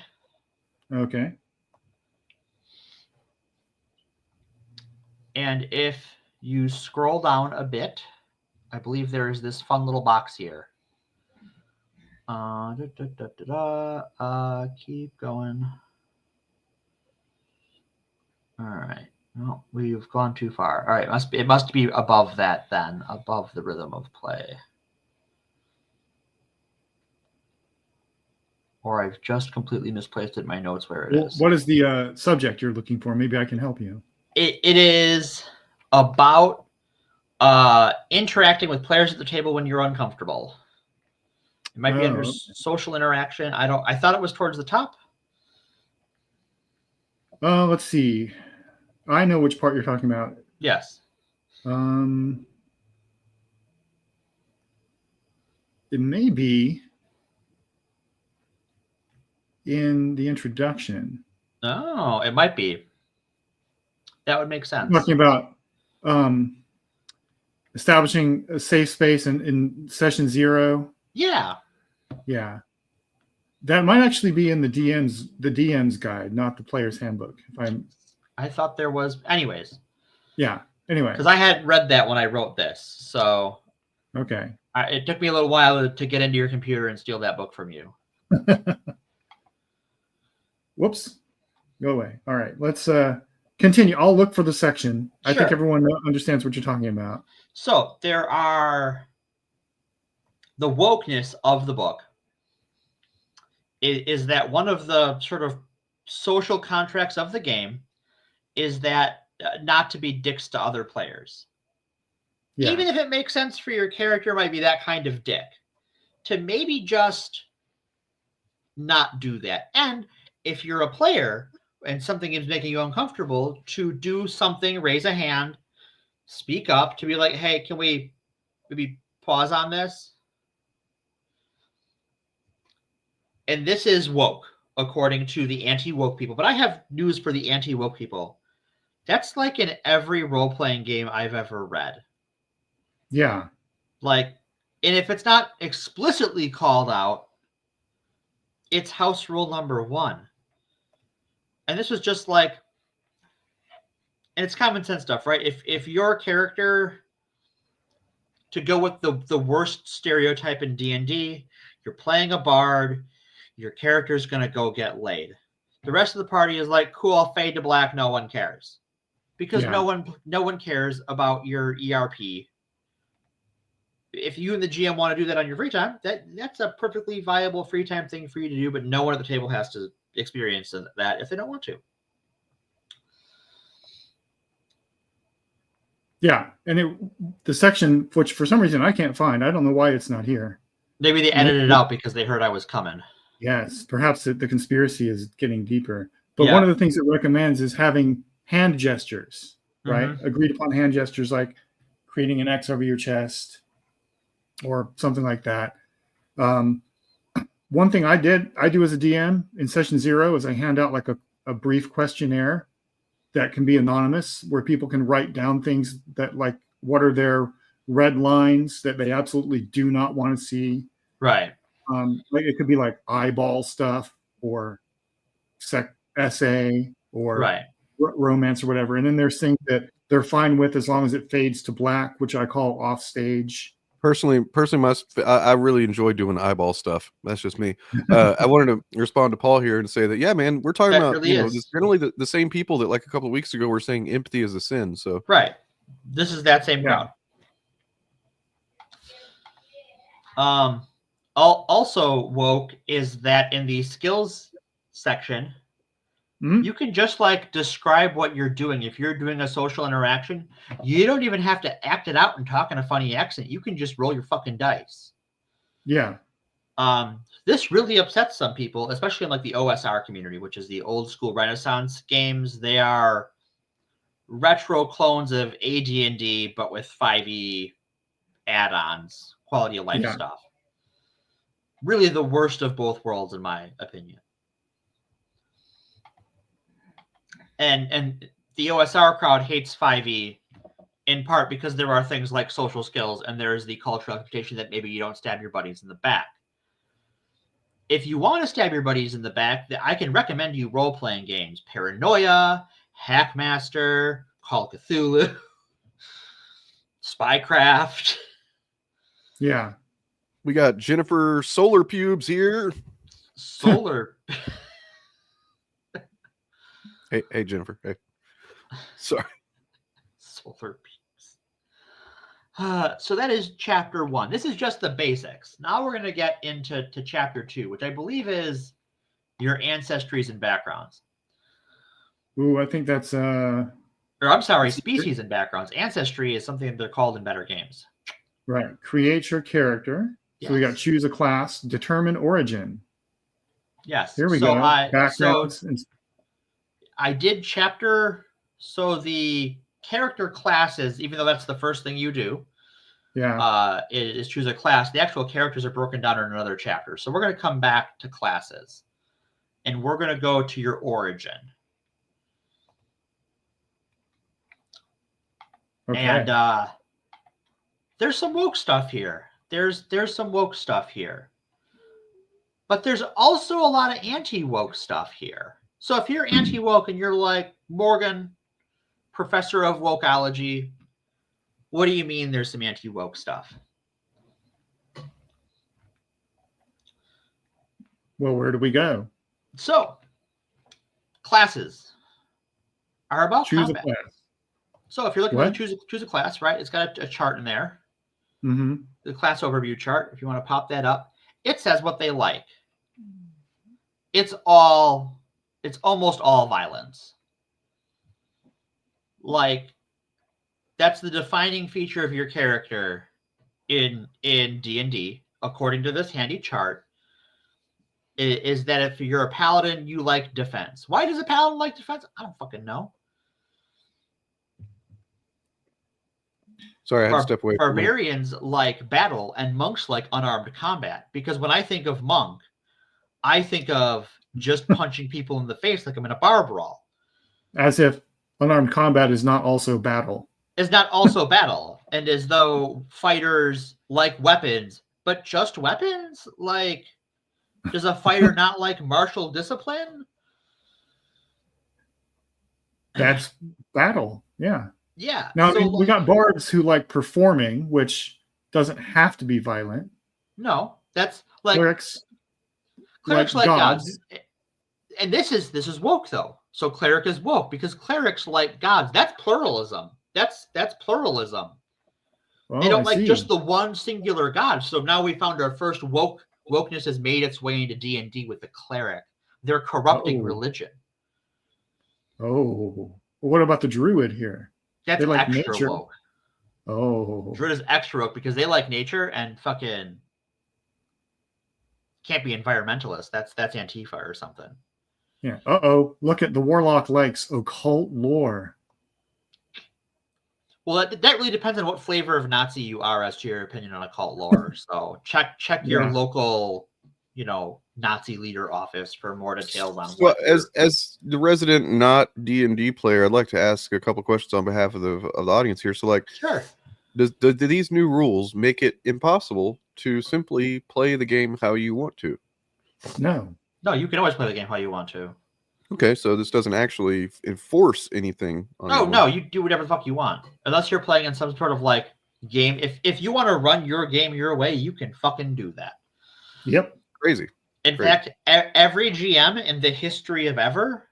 Okay. And if you scroll down a bit, I believe there is this fun little box here. Keep going. All right. No, we've gone too far. All right. It must be above that then, above the rhythm of play. Or I've just completely misplaced it in my notes where it is. What is the subject you're looking for? Maybe I can help you. It is about interacting with players at the table when you're uncomfortable. It might be under social interaction. I thought it was towards the top. Let's see. I know which part you're talking about. Yes. It may be in the introduction. Oh, it might be. That would make sense. Talking about establishing a safe space in session 0. Yeah. Yeah. That might actually be in the DM's guide, not the player's handbook. I thought there was. Anyways. Yeah. Anyway. Because I had read that when I wrote this. So. Okay. It took me a little while to get into your computer and steal that book from you. Whoops. Go away. All right. Let's continue. I'll look for the section. Sure. I think everyone understands what you're talking about. So there are the wokeness of the book is that one of the sort of social contracts of the game is that not to be dicks to other players. Yeah. Even if it makes sense for your character might be that kind of dick, to maybe just not do that. And if you're a player and something is making you uncomfortable, to do something, raise a hand, speak up, to be like, hey, can we maybe pause on this? And this is woke, according to the anti-woke people. But I have news for the anti-woke people. That's like in every role-playing game I've ever read. Yeah. Like, and if it's not explicitly called out, it's house rule number 1. And this was just like, and it's common sense stuff, right? If your character, to go with the worst stereotype in D&D, you're playing a bard, your character's going to go get laid. The rest of the party is like, cool, I'll fade to black, no one cares. Because no one cares about your ERP. If you and the GM want to do that on your free time, that's a perfectly viable free time thing for you to do, but no one at the table has to experience that if they don't want to. Yeah, and the section, which for some reason I can't find, I don't know why it's not here. Maybe they edited it out because they heard I was coming. Yes, perhaps the conspiracy is getting deeper. But one of the things it recommends is having hand gestures, right? Mm-hmm. Agreed upon hand gestures like creating an X over your chest or something like that. One thing I do as a DM in session 0 is I hand out like a brief questionnaire that can be anonymous, where people can write down things that, like, what are their red lines that they absolutely do not want to see. Right. Like it could be like eyeball stuff or essay or romance or whatever. And then there's things that they're fine with as long as it fades to black, which I call off stage. Personally, I really enjoy doing eyeball stuff. That's just me. I wanted to respond to Paul here and say that, yeah, man, we're talking about generally the same people that like a couple of weeks ago were saying empathy is a sin. So right. This is that same crowd. Also woke is that in the skills section, you can just like describe what you're doing. If you're doing a social interaction, you don't even have to act it out and talk in a funny accent. You can just roll your fucking dice. Yeah. This really upsets some people, especially in like the OSR community, which is the old school Renaissance games. They are retro clones of AD&D, but with 5e add-ons, quality of life stuff. Really the worst of both worlds, in my opinion. And the OSR crowd hates 5e in part because there are things like social skills, and there's the cultural expectation that maybe you don't stab your buddies in the back. If you want to stab your buddies in the back, I can recommend you role-playing games. Paranoia, Hackmaster, Call of Cthulhu, Spycraft. Yeah. We got Jennifer Solar Pubes here. Solar. Hey, Jennifer. Hey. Sorry. Solar Pubes. So that is chapter 1. This is just the basics. Now we're going to get into chapter 2, which I believe is your ancestries and backgrounds. Ooh, I think that's Or I'm sorry, species and backgrounds. Ancestry is something they're called in better games. Right. Create your character. Yes. So we got choose a class, determine origin. Yes. Here we go. Backgrounds. I did chapter. So the character classes, even though that's the first thing you do, is choose a class. The actual characters are broken down in another chapter. So we're going to come back to classes, and we're going to go to your origin. Okay. And there's some woke stuff here. There's some woke stuff here. But there's also a lot of anti-woke stuff here. So if you're anti-woke and you're like, Morgan, professor of Wokology, what do you mean there's some anti-woke stuff? Well, where do we go? So, classes are about choose combat. a class. So if you're looking to choose a class, right? It's got a chart in there. Mm-hmm. The class overview chart. If you want to pop that up, it says what they like. It's almost all violence. Like, that's the defining feature of your character in D&D, according to this handy chart, is that if you're a paladin, you like defense. Why does a paladin like defense? I don't fucking know. Sorry, I had to step away. Barbarians like battle, and monks like unarmed combat. Because when I think of monk, I think of just punching people in the face like I'm in a bar brawl. As if unarmed combat is not also battle. Is not also battle. And as though fighters like weapons, but just weapons? Like, does a fighter not like martial discipline? That's battle. Yeah. Yeah. Now, so, we got bards who like performing, which doesn't have to be violent. No, that's like clerics like gods. And this is woke though. So cleric is woke because clerics like gods. That's pluralism. That's pluralism. Oh, they don't like just the one singular god. So now we found our first wokeness has made its way into D&D with the cleric. They're corrupting religion. Oh, well, what about the druid here? That's they like extra nature. woke. Oh, druid is extra woke because they like nature and fucking can't be environmentalist. That's Antifa or something. Yeah. Uh-oh. Look at the warlock likes occult lore. Well, that really depends on what flavor of Nazi you are as to your opinion on occult lore. So check your local, Nazi leader office for more details on. Well, as the resident not D&D player, I'd like to ask a couple questions on behalf of the audience here. So, like, sure. Do these new rules make it impossible to simply play the game how you want to? No, you can always play the game how you want to. Okay, so this doesn't actually enforce anything on No, you do whatever the fuck you want. Unless you're playing in some sort of like game. If you want to run your game your way, you can fucking do that. Yep. Crazy. In fact, every GM in the history of ever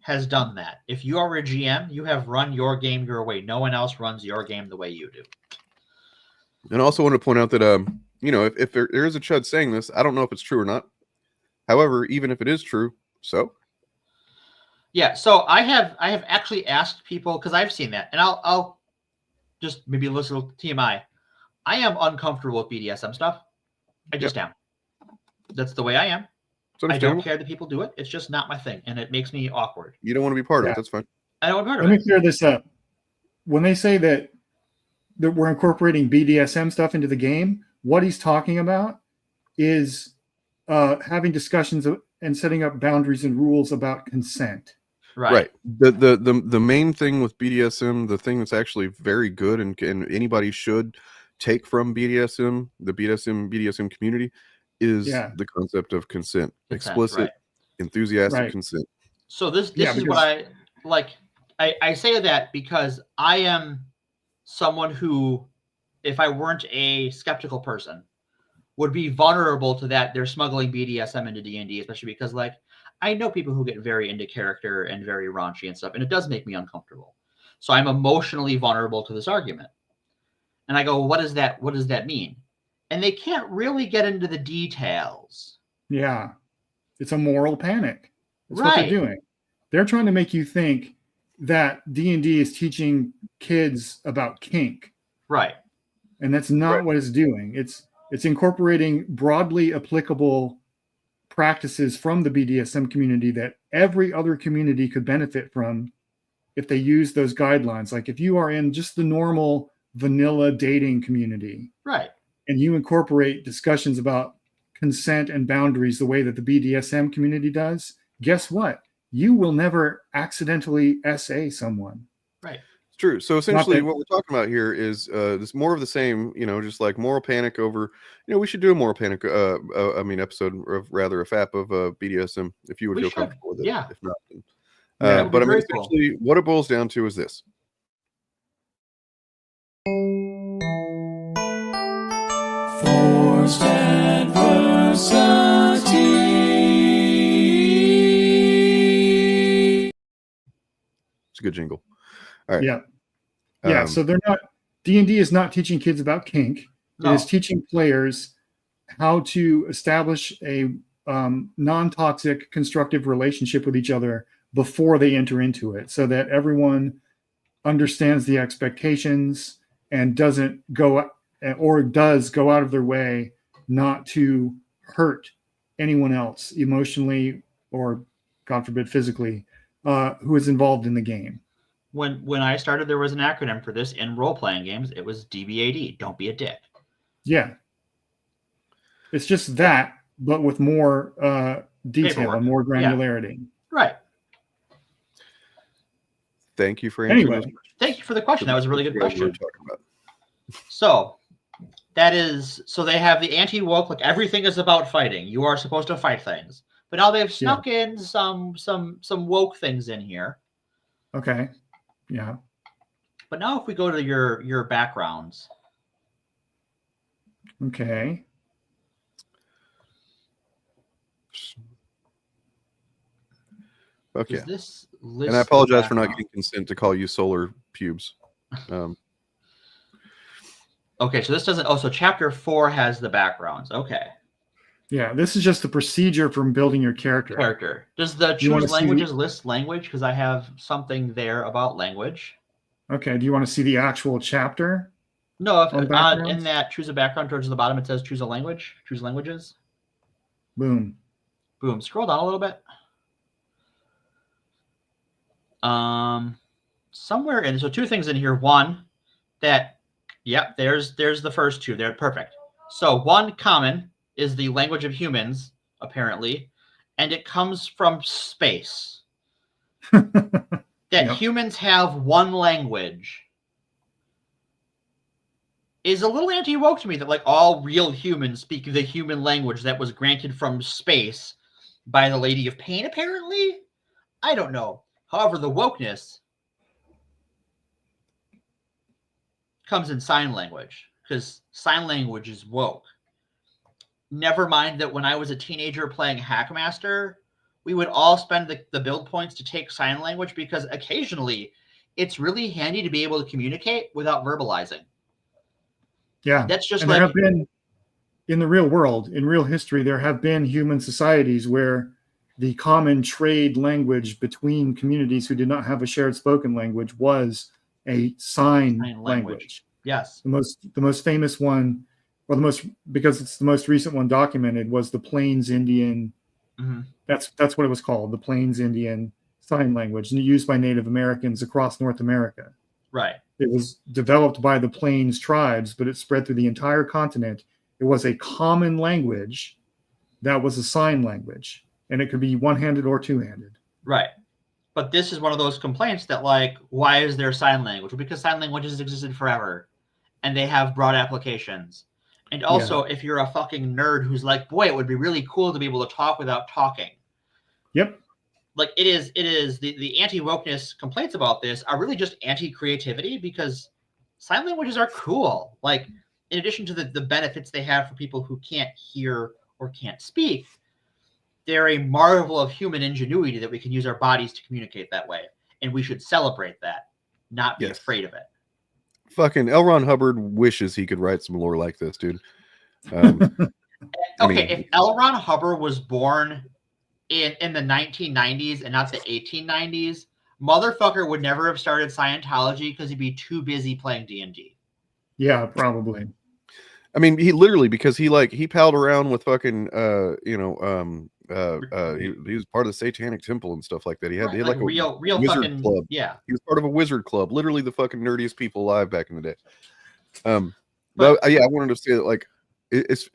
has done that. If you are a GM, you have run your game your way. No one else runs your game the way you do. And I also want to point out that, if there is a chud saying this, I don't know if it's true or not. However, even if it is true, so. Yeah, so I have actually asked people, because I've seen that, and I'll just maybe listen to TMI. I am uncomfortable with BDSM stuff. I just am. That's the way I am. I don't care that people do it. It's just not my thing, and it makes me awkward. You don't want to be part of it. That's fine. I don't want to be part of Let it. me clear this up. When they say that we're incorporating BDSM stuff into the game, what he's talking about is having discussions and setting up boundaries and rules about consent. Right. The main thing with BDSM, the thing that's actually very good and anybody should take from BDSM, the BDSM community, is the concept of consent. Explicit, enthusiastic consent. So this is what I like. I say that because I am someone who, if I weren't a skeptical person, would be vulnerable to that. They're smuggling BDSM into D&D, especially because, like, I know people who get very into character and very raunchy and stuff, and it does make me uncomfortable. So I'm emotionally vulnerable to this argument. And I go, what does that mean? And they can't really get into the details. Yeah. It's a moral panic. That's what they're doing. They're trying to make you think that D&D is teaching kids about kink. Right. And that's not what it's doing. It's incorporating broadly applicable practices from the BDSM community that every other community could benefit from if they use those guidelines. Like if you are in just the normal vanilla dating community, right, and you incorporate discussions about consent and boundaries the way that the BDSM community does, guess what? You will never accidentally SA someone. Right. It's true. So essentially what we're talking about here is this more of the same, just like moral panic over, we should do a moral panic, episode, or rather a FAP of BDSM, if you would feel comfortable with it. Yeah. If not, then. But I mean, essentially what it boils down to is this. Forced adversity. It's a good jingle. All right. Yeah. Yeah. So they're not, D&D is not teaching kids about kink. No. It is teaching players how to establish a non-toxic, constructive relationship with each other before they enter into it, so that everyone understands the expectations and doesn't go or does go out of their way not to hurt anyone else emotionally or, God forbid, physically, who is involved in the game. When I started, there was an acronym for this in role-playing games. It was DBAD, don't be a dick. Yeah. It's just that, but with more detail Paperwork. and more granularity. Yeah. Right. Thank you for answering this. Thank you for the question. That was a really good question. So they have the anti-woke, like everything is about fighting. You are supposed to fight things. But now they've snuck in some woke things in here. Okay. Yeah. But now if we go to your backgrounds. Okay. Okay. This and I apologize for not getting consent to call you solar pubes. Okay, so this doesn't. Oh, so chapter 4 has the backgrounds. Okay. Yeah, this is just the procedure from building your character. Does the choose languages list language? Because I have something there about language. Okay. Do you want to see the actual chapter? No, if in that choose a background towards the bottom, it says choose a language, choose languages. Boom. Boom. Scroll down a little bit. Somewhere in, so 2 things in here. One, that, yep, there's the first 2. They're perfect. So 1, common, is the language of humans, apparently, and it comes from space. That humans have one language is a little anti-woke to me, that like all real humans speak the human language that was granted from space by the Lady of Pain, apparently. I don't know. However, the wokeness comes in sign language, because sign language is woke. Never mind that when I was a teenager playing Hackmaster, we would all spend the build points to take sign language, because occasionally it's really handy to be able to communicate without verbalizing. Yeah. That's just and like, there have been, in the real world, in real history, there have been human societies where the common trade language between communities who did not have a shared spoken language was a sign language. Yes. The most famous one, or because it's the most recent one documented, was the Plains Indian. Mm-hmm. That's what it was called, the Plains Indian Sign Language, and used by Native Americans across North America. Right. It was developed by the Plains tribes, but it spread through the entire continent. It was a common language that was a sign language, and it could be one-handed or two-handed. Right. But this is one of those complaints that, like, why is there sign language? Well, because sign languages existed forever, and they have broad applications. And also, if you're a fucking nerd who's like, boy, it would be really cool to be able to talk without talking. Yep. Like, it is the anti-wokeness complaints about this are really just anti-creativity, because sign languages are cool. Like, in addition to the benefits they have for people who can't hear or can't speak, they're a marvel of human ingenuity that we can use our bodies to communicate that way. And we should celebrate that, not be afraid of it. Fucking L. Ron Hubbard wishes he could write some lore like this, dude. If L. Ron Hubbard was born in the 1990s and not the 1890s, motherfucker would never have started Scientology because he'd be too busy playing D&D. Yeah, probably. I mean, he literally, because he palled around with fucking he was part of the Satanic Temple and stuff like that. He had like a real wizard fucking club. Yeah. He was part of a wizard club, literally the fucking nerdiest people alive back in the day. But I wanted to say that, like, if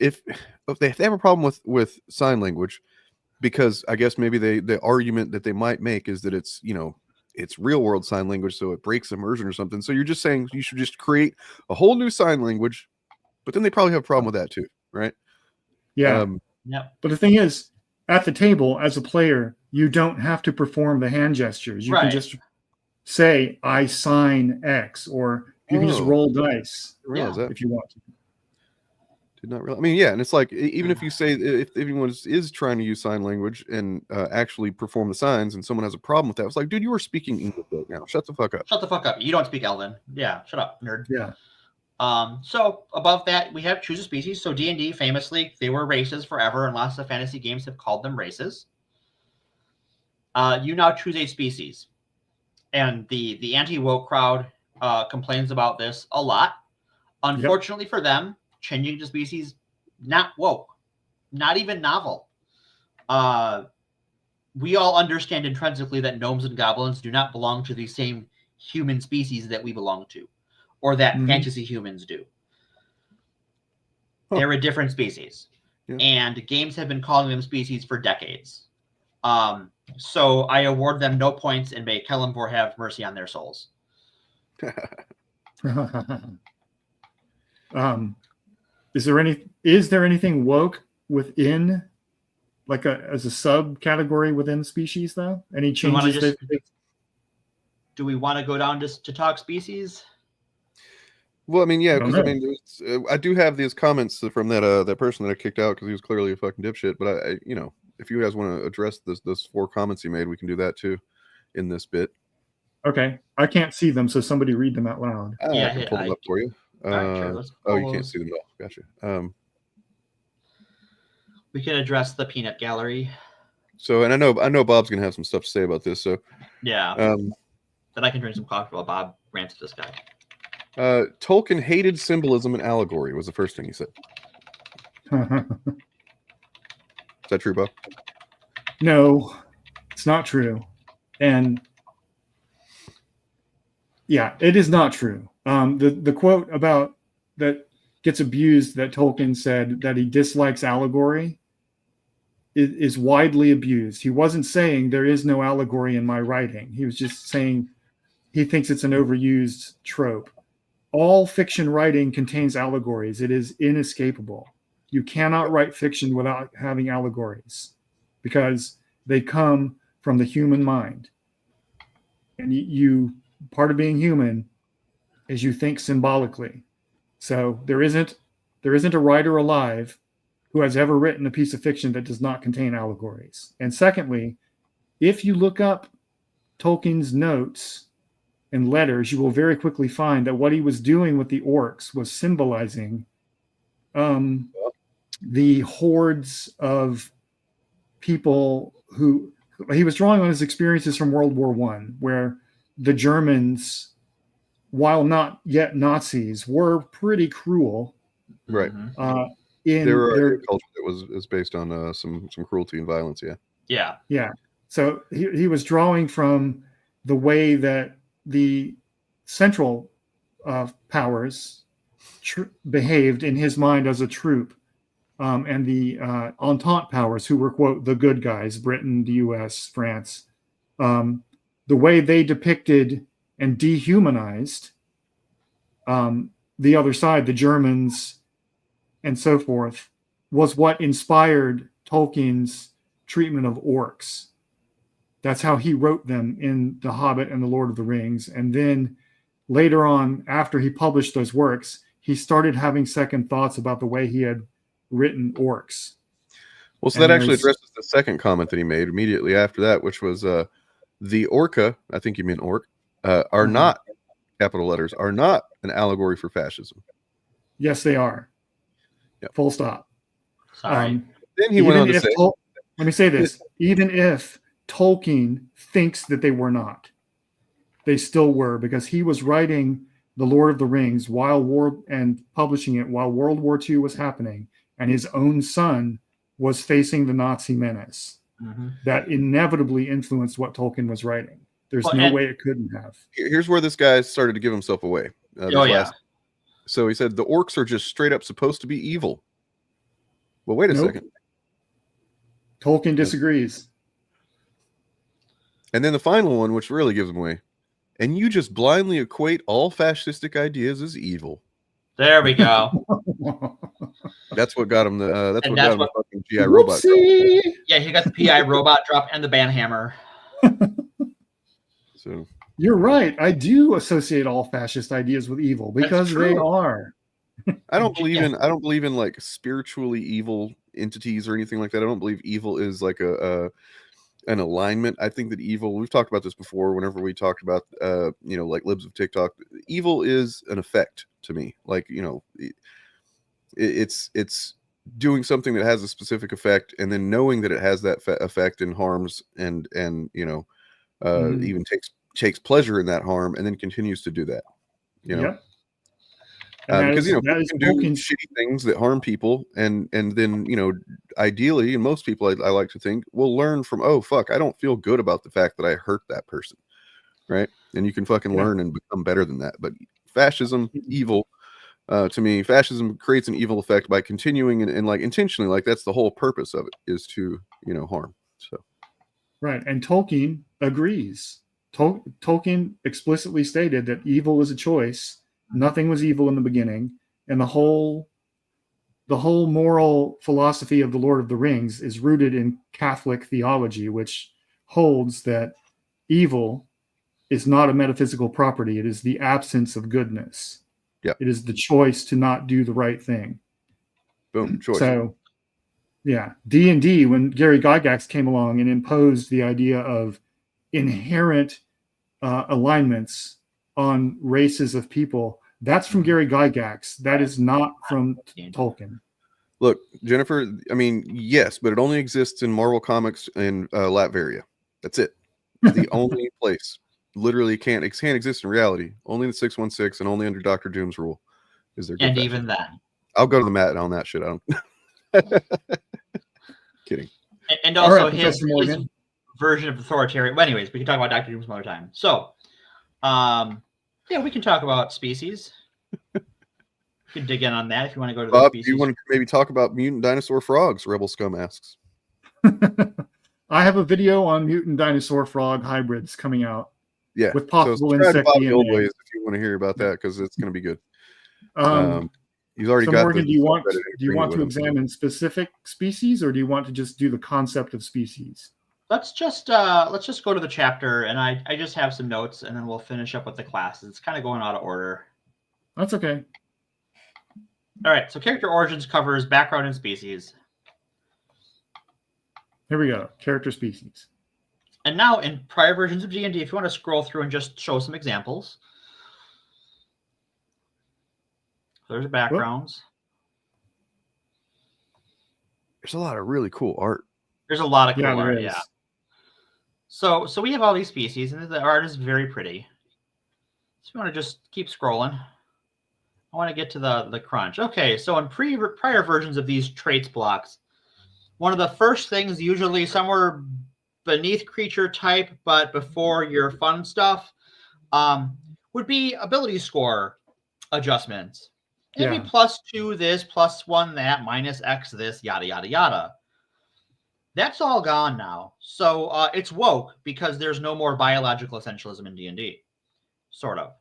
they have a problem with sign language, because I guess maybe the argument that they might make is that it's real world sign language, so it breaks immersion or something. So you're just saying you should just create a whole new sign language, but then they probably have a problem with that too, right? Yeah. But the thing is, at the table as a player, you don't have to perform the hand gestures. You can just say, I sign X, or you can just roll dice if you want to. Did not realize. I mean, yeah, and it's like, even if you say, if anyone is trying to use sign language and actually perform the signs, and someone has a problem with that, it's like, dude, you are speaking English right now. Shut the fuck up. Shut the fuck up. You don't speak Elven. Yeah, shut up, nerd. Yeah. So above that, we have choose a species. So D&D, famously, they were races forever, and lots of fantasy games have called them races. You now choose a species. And the anti-woke crowd complains about this a lot. Unfortunately for them, changing to species, not woke, not even novel. We all understand intrinsically that gnomes and goblins do not belong to the same human species that we belong to, or that fantasy humans do. They're a different species. And games have been calling them species for decades. So I award them no points and may Kellenvor have mercy on their souls. Is there anything woke within, like, as a subcategory within species, though? Any changes? Do we want to go down to talk species? Well, I mean, yeah, because I mean, I do have these comments from that person that I kicked out because he was clearly a fucking dipshit. But I if you guys want to address those 4 comments he made, we can do that too in this bit. Okay, I can't see them, so somebody read them out loud. I can pull them up for you. Sure, you can't see them at all. Gotcha. We can address the peanut gallery. So, and I know Bob's gonna have some stuff to say about this. So yeah, then I can drink some coffee while Bob rants at this guy. Tolkien hated symbolism and allegory was the first thing he said. Is that true, Bob? No, it's not true. And yeah, it is not true. The quote about that gets abused, that Tolkien said that he dislikes allegory, is widely abused. He wasn't saying there is no allegory in my writing. He was just saying he thinks it's an overused trope. All fiction writing contains allegories. It is inescapable. You cannot write fiction without having allegories because they come from the human mind. And you part of being human is you think symbolically. So there isn't a writer alive who has ever written a piece of fiction that does not contain allegories. And secondly, if you look up Tolkien's notes and letters, you will very quickly find that what he was doing with the orcs was symbolizing the hordes of people who he was drawing on his experiences from World War I, where the Germans, while not yet Nazis, were pretty cruel. Right. There were a culture that was based on some cruelty and violence. Yeah. Yeah. Yeah. So he was drawing from the way that the central powers behaved in his mind as a troop, and the Entente powers, who were, quote, the good guys, Britain, the US, France, the way they depicted and dehumanized the other side, the Germans, and so forth, was what inspired Tolkien's treatment of orcs. That's how he wrote them in The Hobbit and The Lord of the Rings. And then later on, after he published those works, he started having second thoughts about the way he had written orcs. Well, so that actually addresses the second comment that he made immediately after that, which was the orca, I think you meant orc, are not, capital letters, are not an allegory for fascism. Yes, they are. Yep. Full stop. Sorry. Then he went on to say, let me say this, even if Tolkien thinks that they were not, they still were, because he was writing The Lord of the Rings and publishing it while World War II was happening, and his own son was facing the Nazi menace. That inevitably influenced what Tolkien was writing. There's no way it couldn't have. Here's where this guy started to give himself away. So he said the orcs are just straight up supposed to be evil. Well, wait a second. Tolkien disagrees. And then the final one, which really gives him away. And you just blindly equate all fascistic ideas as evil. There we go. That's what got him the fucking GI robot. Yeah, he got the PI robot drop and the banhammer. So you're right. I do associate all fascist ideas with evil because they are. I don't believe in like spiritually evil entities or anything like that. I don't believe evil is like an alignment. I think that evil, we've talked about this before whenever we talked about like libs of TikTok. Evil is an effect to me. Like, it's doing something that has a specific effect, and then knowing that it has that effect and harms and even takes pleasure in that harm, and then continues to do that. Because people can do shitty things that harm people, and then ideally, and most people I like to think will learn from, oh fuck, I don't feel good about the fact that I hurt that person, right? And you can fucking learn and become better than that. But fascism, evil, to me, fascism creates an evil effect by continuing and like intentionally, like that's the whole purpose of it, is to harm. So right, and Tolkien agrees. Tolkien explicitly stated that evil is a choice. Nothing was evil in the beginning, and the whole moral philosophy of the Lord of the Rings is rooted in Catholic theology, which holds that evil is not a metaphysical property. It is the absence of goodness. Yeah. It is the choice to not do the right thing. Boom, choice. So, yeah, D&D, when Gary Gygax came along and imposed the idea of inherent alignments on races of people, that's from Gary Gygax. That is not from Tolkien. Look, Jennifer, I mean, yes, but it only exists in Marvel Comics in Latveria. That's it. The only place. Literally can't exist in reality. Only in the 616 and only under Dr. Doom's rule is there. And even then. I'll go to the mat on that shit. I don't. Kidding. And also his version of authoritarian. Well, anyways, we can talk about Dr. Doom some other time. So, yeah, we can talk about species. You can dig in on that if you want to go to the Bob, species. do you want to maybe talk about mutant dinosaur frogs? Rebel Scum asks. I have a video on mutant dinosaur frog hybrids coming out. Yeah, with possible insect DNA. Ways if you want to hear about that, because it's going to be good. He's already so got. Morgan, do you want to examine specific species, or do you want to just do the concept of species? Let's just go to the chapter, and I just have some notes, and then we'll finish up with the classes. It's kind of going out of order. That's okay. All right. So character origins covers background and species. Here we go. Character species. And now in prior versions of D&D, if you want to scroll through and just show some examples. There's backgrounds. There's a lot of really cool art. There's a lot of cool there art, is. yeah. So we have all these species, and the art is very pretty. So we want to just keep scrolling. I want to get to the crunch. Okay, so in prior versions of these traits blocks, one of the first things, usually somewhere beneath creature type, but before your fun stuff, would be ability score adjustments. It'd be +2 this, +1 that, -X this, yada, yada, yada. That's all gone now. So it's woke because there's no more biological essentialism in D&D. Sort of.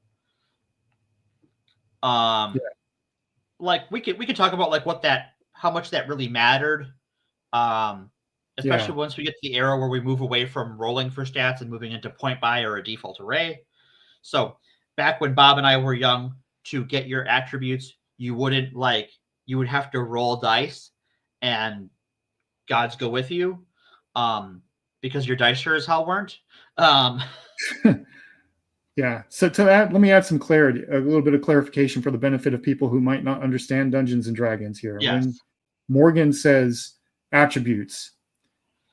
Like we could talk about like how much that really mattered. Especially once we get to the era where we move away from rolling for stats and moving into point buy or a default array. So back when Bob and I were young, to get your attributes, you would have to roll dice and gods go with you, because your dice sure as hell weren't. Yeah. So to that, let me add some clarity, a little bit of clarification for the benefit of people who might not understand Dungeons and Dragons here. Yes. When Morgan says attributes,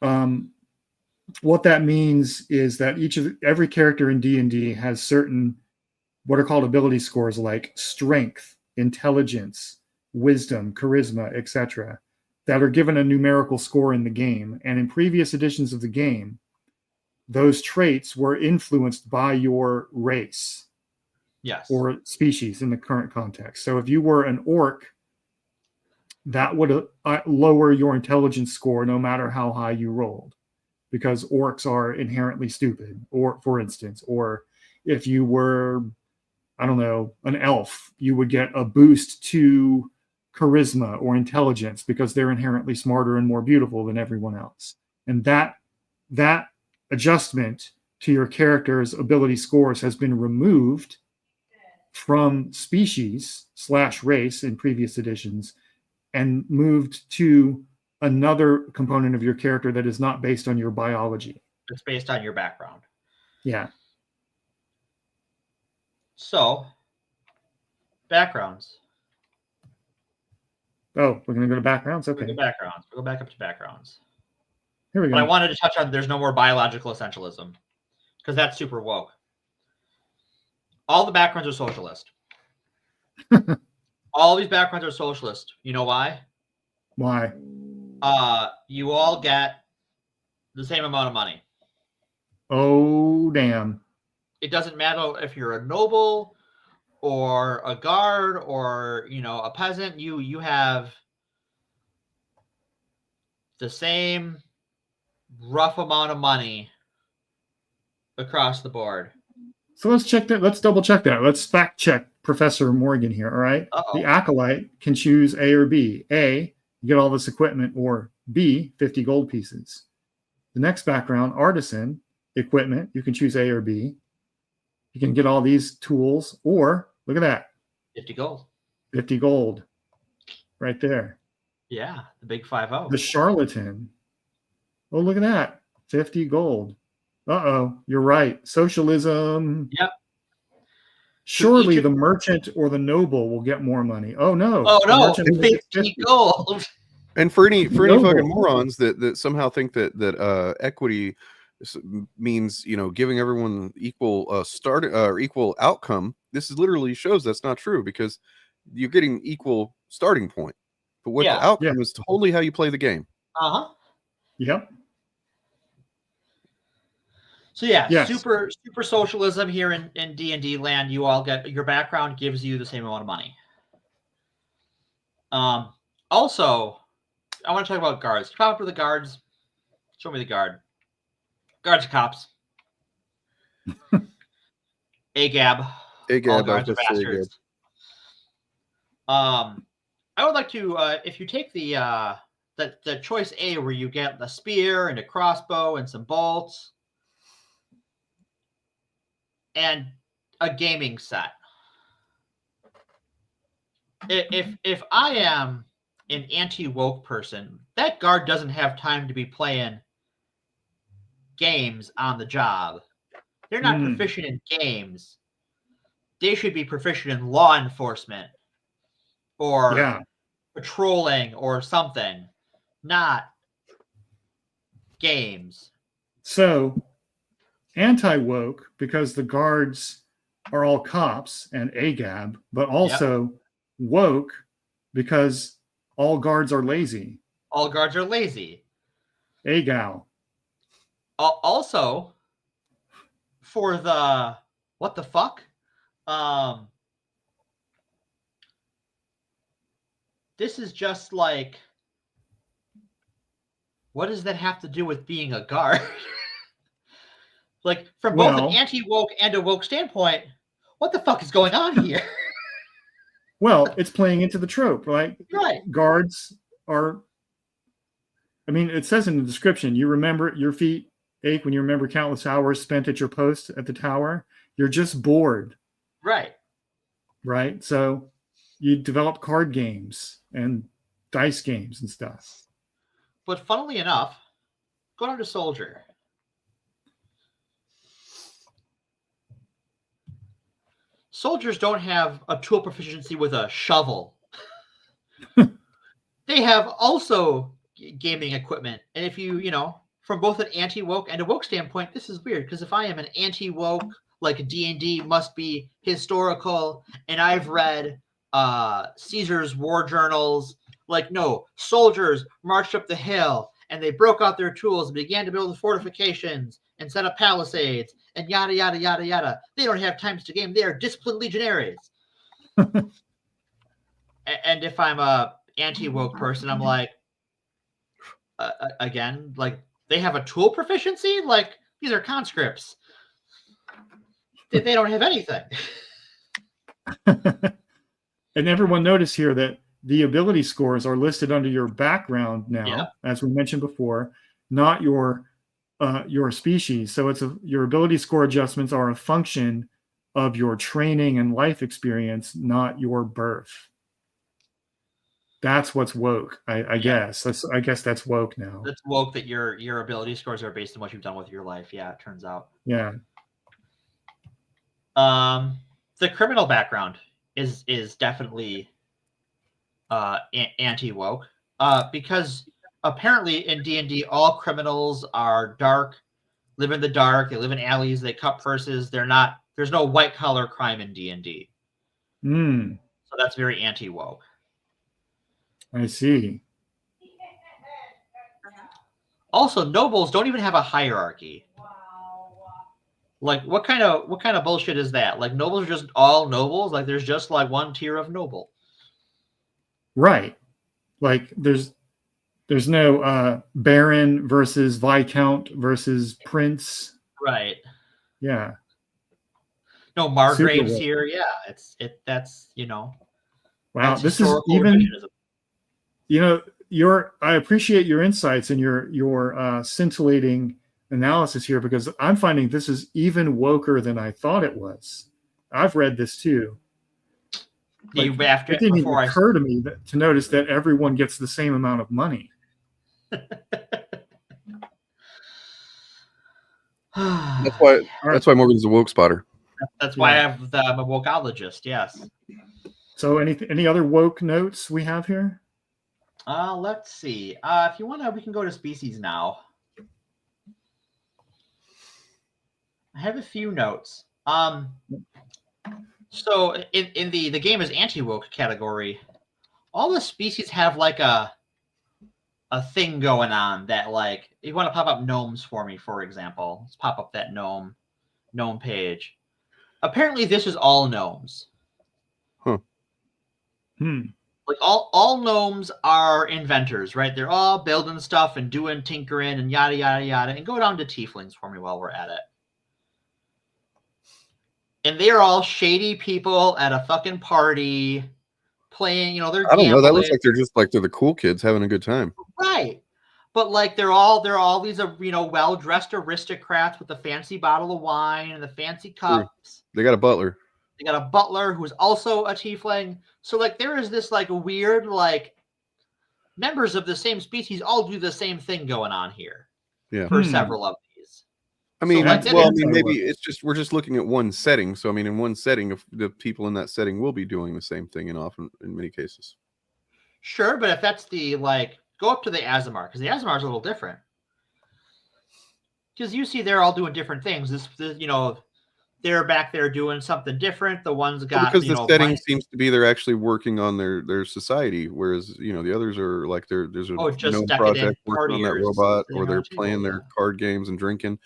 what that means is that every character in D&D has certain what are called ability scores like strength, intelligence, wisdom, charisma, etc., that are given a numerical score in the game. And in previous editions of the game, those traits were influenced by your race. Yes. Or species in the current context. So if you were an orc, that would lower your intelligence score no matter how high you rolled, because orcs are inherently stupid, or for instance. Or if you were, I don't know, an elf, you would get a boost to charisma or intelligence because they're inherently smarter and more beautiful than everyone else. And that adjustment to your character's ability scores has been removed from species/race in previous editions and moved to another component of your character that is not based on your biology. It's based on your background. Yeah. So, backgrounds. Oh, we're going to go to backgrounds? Okay. We'll go backgrounds. We'll go back up to backgrounds. Here we go. But I wanted to touch on there's no more biological essentialism, because that's super woke. All the backgrounds are socialist. All these backgrounds are socialist. You know why? Why? You all get the same amount of money. Oh, damn. It doesn't matter if you're a noble or a guard or, a peasant. You have the same rough amount of money across the board. So let's check that. Let's double check that. Let's fact check Professor Morgan here. All right. The acolyte can choose A or B. A, you get all this equipment, or B, 50 gold pieces. The next background, artisan, equipment, you can choose A or B. You can get all these tools, or look at that. 50 gold. 50 gold. Right there. Yeah, the big 5-0. The charlatan. Oh, look at that. 50 gold. Uh-oh, you're right. Socialism. Yep. Surely the merchant or the noble will get more money. Oh no. Oh no, 50 gold. And for any fucking morons that somehow think that equity means, giving everyone equal start or equal outcome, this is literally shows that's not true, because you're getting equal starting point. But what the outcome is totally how you play the game. Uh-huh. Yep. So super socialism here in D&D land. You all get, your background gives you the same amount of money. Also, I want to talk about guards. Come up with the guards. Show me the guard. Guards are cops. AGAB. All guards are bastards. I would like to, if you take the choice A, where you get a spear and a crossbow and some bolts and a gaming set. If I am an anti-woke person, that guard doesn't have time to be playing games on the job. They're not proficient in games. They should be proficient in law enforcement or patrolling or something, not games. So, anti-woke, because the guards are all cops and AGAB, but also woke because all guards are lazy. All guards are lazy. AGAL. Also, for the what the fuck? This is just like, what does that have to do with being a guard? Like, from both an anti-woke and a woke standpoint, what the fuck is going on here? Well, it's playing into the trope, right? Right. Guards are, I mean, it says in the description, you remember your feet ache when you remember countless hours spent at your post at the tower. You're just bored. Right. Right? So you develop card games and dice games and stuff. But funnily enough, go down to Soldier. Soldiers don't have a tool proficiency with a shovel. They have also gaming equipment. And if you know, from both an anti-woke and a woke standpoint, this is weird. Because if I am an anti-woke, like D&D must be historical, and I've read Caesar's war journals, like, no, soldiers marched up the hill, and they broke out their tools and began to build the fortifications and set up palisades and yada, yada, yada, yada. They don't have times to game. They are disciplined legionaries. And if I'm a anti-woke person, I'm like, again, like, they have a tool proficiency? Like, these are conscripts. They don't have anything. And everyone notice here that the ability scores are listed under your background now, as we mentioned before, not your species. So it's your ability score adjustments are a function of your training and life experience, not your birth. That's what's woke, I guess. I guess that's woke now. That's woke that your ability scores are based on what you've done with your life. Yeah, it turns out. Yeah. The criminal background is definitely anti-woke, because apparently in D&D all criminals are dark, live in the dark, they live in alleys, they cut purses. There's no white collar crime in D&D. So that's very anti-woke. I see. Also, nobles don't even have a hierarchy. Like, what kind of bullshit is that? Like, nobles are just all nobles? Like, there's just like one tier of noble. Right. Like, there's no baron versus viscount versus prince. Right. Yeah. No Margraves here. Yeah, that's Wow, that's this is even. I appreciate your insights and your scintillating analysis here, because I'm finding this is even woker than I thought it was. I've read this too. Like, it didn't even occur to me to notice that everyone gets the same amount of money. That's why Morgan's a woke spotter. That's why I'm a wokologist. Yes. So any other woke notes we have here? Let's see. If you want to, we can go to species now. I have a few notes. So in the game is anti-woke category, all the species have like a thing going on that, like, you want to pop up gnomes for me, for example. Let's pop up that gnome page. Apparently this is all gnomes. Huh. Like all gnomes are inventors, right? They're all building stuff and doing tinkering and yada yada yada. And go down to tieflings for me while we're at it. And they're all shady people at a fucking party playing, they're I don't know. That looks like they're the cool kids having a good time. Right. But like they're all these well-dressed aristocrats with a fancy bottle of wine and the fancy cups. They got a butler. They got a butler who's also a tiefling. So like there is this like weird like members of the same species all do the same thing going on here. Yeah. For several of these. I mean, So, maybe it's just we're just looking at one setting. So I mean, in one setting, if the people in that setting will be doing the same thing, and often in many cases. Sure, but if that's the go up to the Azamar, because the Azamar is a little different. Because you see, they're all doing different things. This they're back there doing something different. The ones got because the setting seems to be they're actually working on their society, whereas the others are like there's a just project working on that robot, or they're playing their card games and drinking.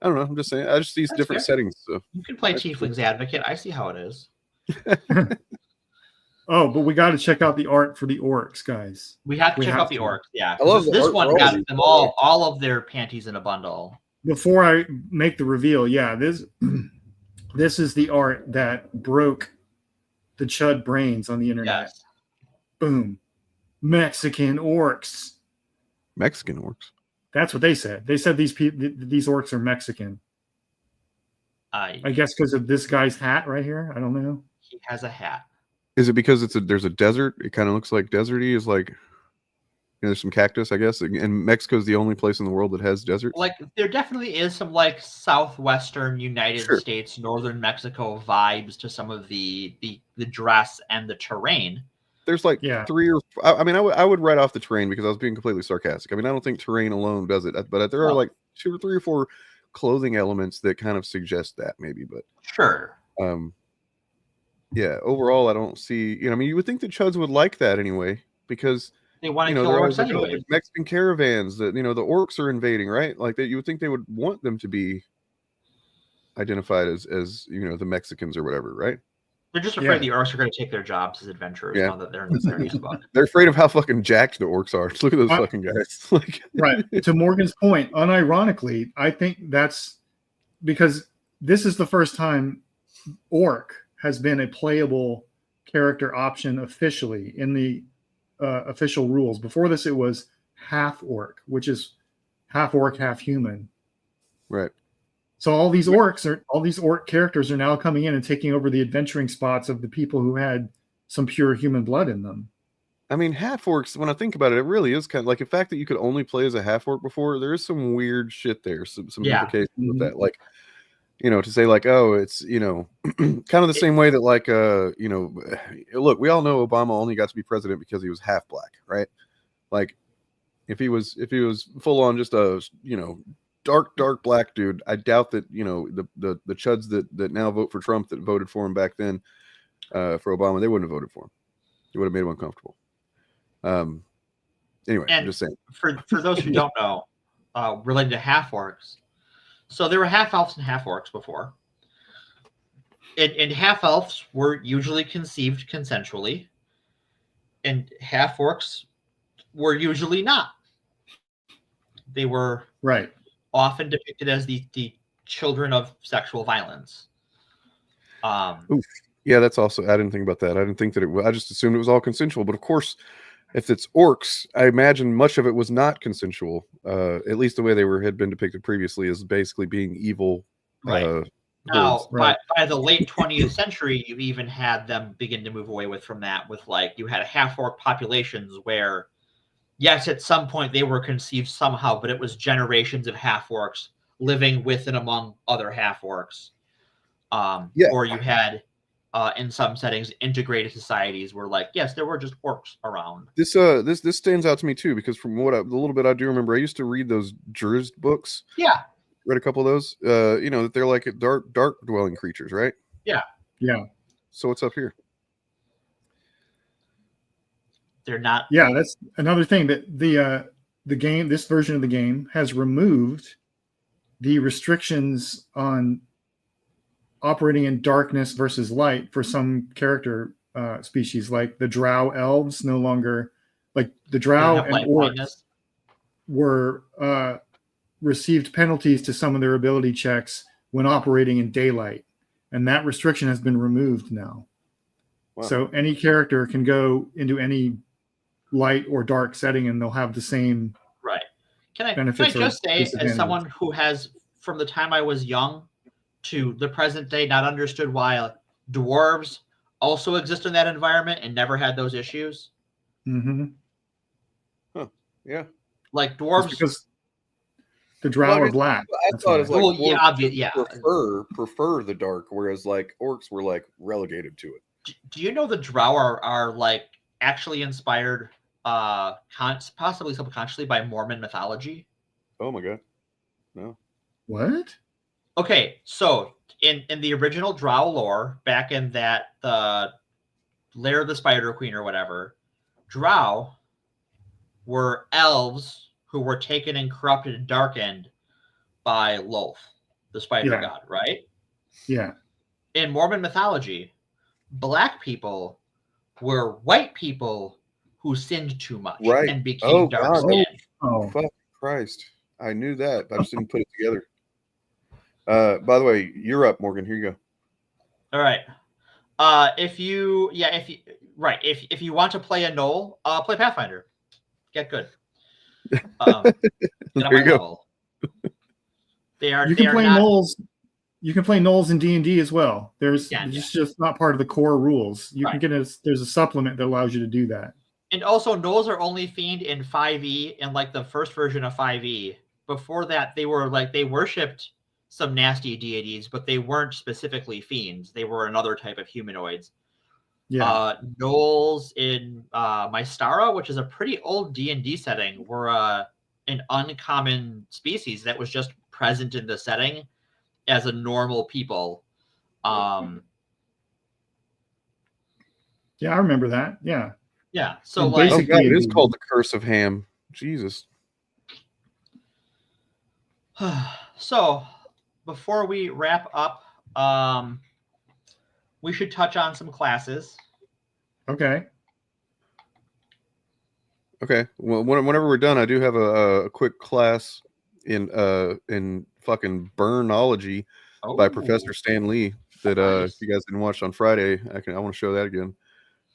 I don't know. I'm just saying. I just see different settings. So you can play Tiefling's Advocate. I see how it is. Oh, but we got to check out the art for the orcs, guys. We have to check out the orcs. Yeah, I love this one got them all of their panties in a bundle. Before I make the reveal, this is the art that broke the chud brains on the internet. Yes. Boom. Mexican orcs. Mexican orcs. That's what they said. They said these orcs are Mexican. I guess because of this guy's hat right here. I don't know. He has a hat. Is it because there's a desert? It kind of looks like deserty. Is like there's some cactus, I guess. And Mexico's the only place in the world that has deserts. Like there definitely is some southwestern United States, northern Mexico vibes to some of the dress and the terrain. There's three or I mean, I would write off the terrain because I was being completely sarcastic. I mean, I don't think terrain alone does it, but there are 2 or 3 or 4 clothing elements that kind of suggest that maybe. But sure. Yeah. Overall, I don't see. I mean, you would think the Chuds would like that anyway because they want to kill orcs anyway. Mexican caravans that the orcs are invading, right? Like that, you would think they would want them to be identified as the Mexicans or whatever, right? They're just afraid the orcs are going to take their jobs as adventurers now that they're in the 30s book. They're afraid of how fucking jacked the orcs are. Just look at those fucking guys. Right. To Morgan's point, unironically, I think that's because this is the first time orc has been a playable character option officially in the official rules. Before this, it was half orc, which is half orc, half human. Right. So all these orc characters are now coming in and taking over the adventuring spots of the people who had some pure human blood in them. I mean, half orcs, when I think about it, it really is kind of like the fact that you could only play as a half orc before. There is some weird shit there, some implications with that. Like, to say oh, it's, kind of the same way that look, we all know Obama only got to be president because he was half black, right? Like if he was full on just a, dark black dude, I doubt that, the Chuds that now vote for Trump that voted for him back then for Obama, they wouldn't have voted for him. It would have made him uncomfortable. Anyway, I'm just saying. For those who don't know, related to half orcs, so there were half elves and half orcs before. And half elves were usually conceived consensually, and half orcs were usually not. They were often depicted as the children of sexual violence. Oof. Yeah, that's also, I didn't think about that. I didn't think that I just assumed it was all consensual. But of course, if it's orcs, I imagine much of it was not consensual. At least the way they had been depicted previously as basically being evil. Right. Now, by the late 20th century, you even had them begin to move away from that with you had half orc populations where, yes, at some point they were conceived somehow, but it was generations of half orcs living with and among other half orcs. Or you had, in some settings, integrated societies where, yes, there were just orcs around. This stands out to me too, because from the little bit I do remember, I used to read those Drizzt books. Yeah. Read a couple of those. That they're like dark dwelling creatures, right? Yeah. Yeah. So what's up here? They're not. Yeah, that's another thing that the game, this version of the game, has removed the restrictions on operating in darkness versus light for some character species, like the Drow elves. No longer, like the Drow and orcs were received penalties to some of their ability checks when operating in daylight, and that restriction has been removed now. Wow. So any character can go into any light or dark setting and they'll have the same Can I just say, as someone who has, from the time I was young to the present day, not understood why dwarves also exist in that environment and never had those issues? Mm-hmm. Huh. Yeah. Like dwarves, The drow are black. I thought it was like Well, yeah, orcs obvious, yeah. prefer the dark, whereas like orcs were like relegated to it. Do you know the drow are like actually inspired, possibly subconsciously, by Mormon mythology? Oh my god, no. What? Okay, so in the original drow lore, back in that the Lair of the Spider Queen or whatever, drow were elves who were taken and corrupted and darkened by Lolth, the spider god, right? Yeah. In Mormon mythology, black people were white people who sinned too much and became dark-skinned. Oh, fuck Christ. I knew that. I just didn't put it together. By the way, you're up, Morgan. Here you go. All right. If you want to play a Knoll, play Pathfinder. Get good. Get on There my you go. level. You can play Knolls. You can play Knolls in D&D as well. It's just not part of the core rules. You can get there's a supplement that allows you to do that. And also, Knolls are only fiend in 5e and like the first version of 5e. Before that, they worshipped some nasty deities, but they weren't specifically fiends. They were another type of humanoids. Yeah. Knolls in Mystara, which is a pretty old D&D setting, were an uncommon species that was just present in the setting as a normal people. Yeah, I remember that. Yeah. Yeah. So And like, basically, it is called the Curse of Ham. Jesus. So before we wrap up, we should touch on some classes. Okay. Okay. Well, whenever we're done, I do have a quick class in fucking Burnology by Professor Stan Lee that if you guys didn't watch on Friday, I want to show that again.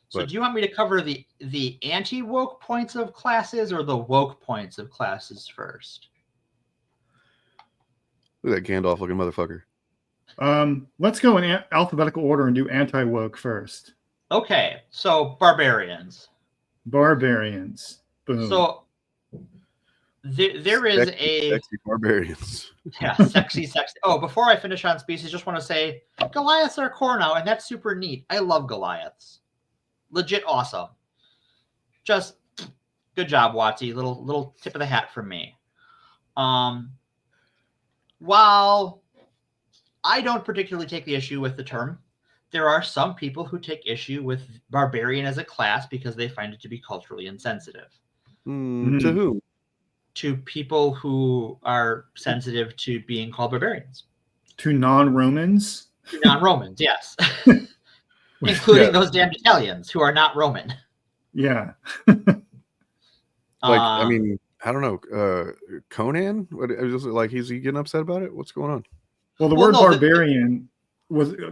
So do you want me to cover the anti-woke points of classes or the woke points of classes first? Look at that Gandalf looking motherfucker. Let's go in alphabetical order and do anti-woke first. Okay, so barbarians. Barbarians. Boom. So there is sexy barbarians. Yeah, sexy. Oh, before I finish on species, just want to say Goliaths are core now, and that's super neat. I love Goliaths. Legit awesome. Just good job, Watsy. Little tip of the hat from me. While I don't particularly take the issue with the term, there are some people who take issue with barbarian as a class because they find it to be culturally insensitive. To whom? To people who are sensitive to being called barbarians. To non-Romans? To non-Romans, yes. Including those damned Italians who are not Roman. Yeah. I mean, I don't know. Conan? Is he getting upset about it? What's going on? Well, the word barbarian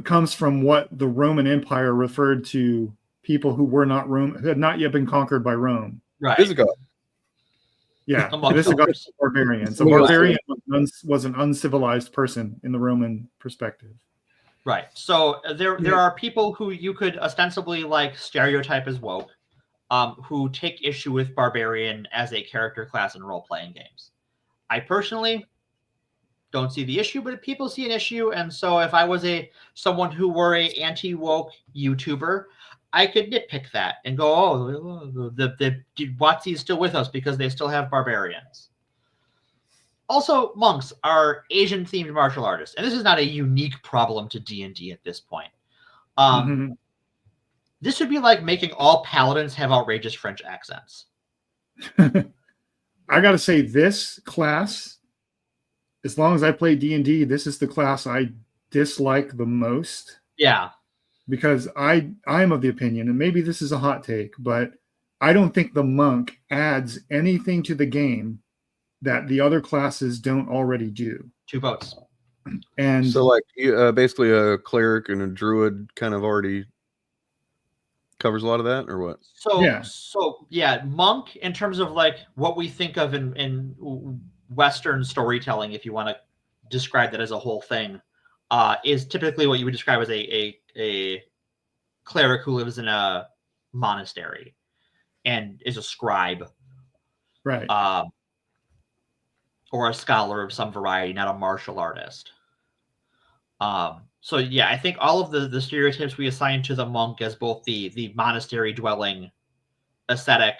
comes from what the Roman Empire referred to people who were not Rome, had not yet been conquered by Rome. Right. Visigoth. Yeah, Visigoths are barbarians. A barbarian was an uncivilized person in the Roman perspective. Right. So there are people who you could ostensibly like stereotype as woke, who take issue with barbarian as a character class in role-playing games. I personally don't see the issue, but people see an issue, and so if I was someone who were a anti-woke YouTuber, I could nitpick that and go, "Oh, the Watsy is still with us because they still have barbarians." Also, monks are Asian-themed martial artists, and this is not a unique problem to D&D at this point. This would be like making all paladins have outrageous French accents. I got to say, this class, as long as I play D&D, this is the class I dislike the most. Yeah. Because I'm of the opinion, and maybe this is a hot take, but I don't think the monk adds anything to the game that the other classes don't already do. 2 votes. And so, like, basically, a cleric and a druid kind of already covers a lot of that, or what? So monk, in terms of like what we think of in Western storytelling, if you want to describe that as a whole thing, is typically what you would describe as a cleric who lives in a monastery and is a scribe. Right. or a scholar of some variety, not a martial artist. So yeah, I think all of the stereotypes we assign to the monk as both the monastery dwelling ascetic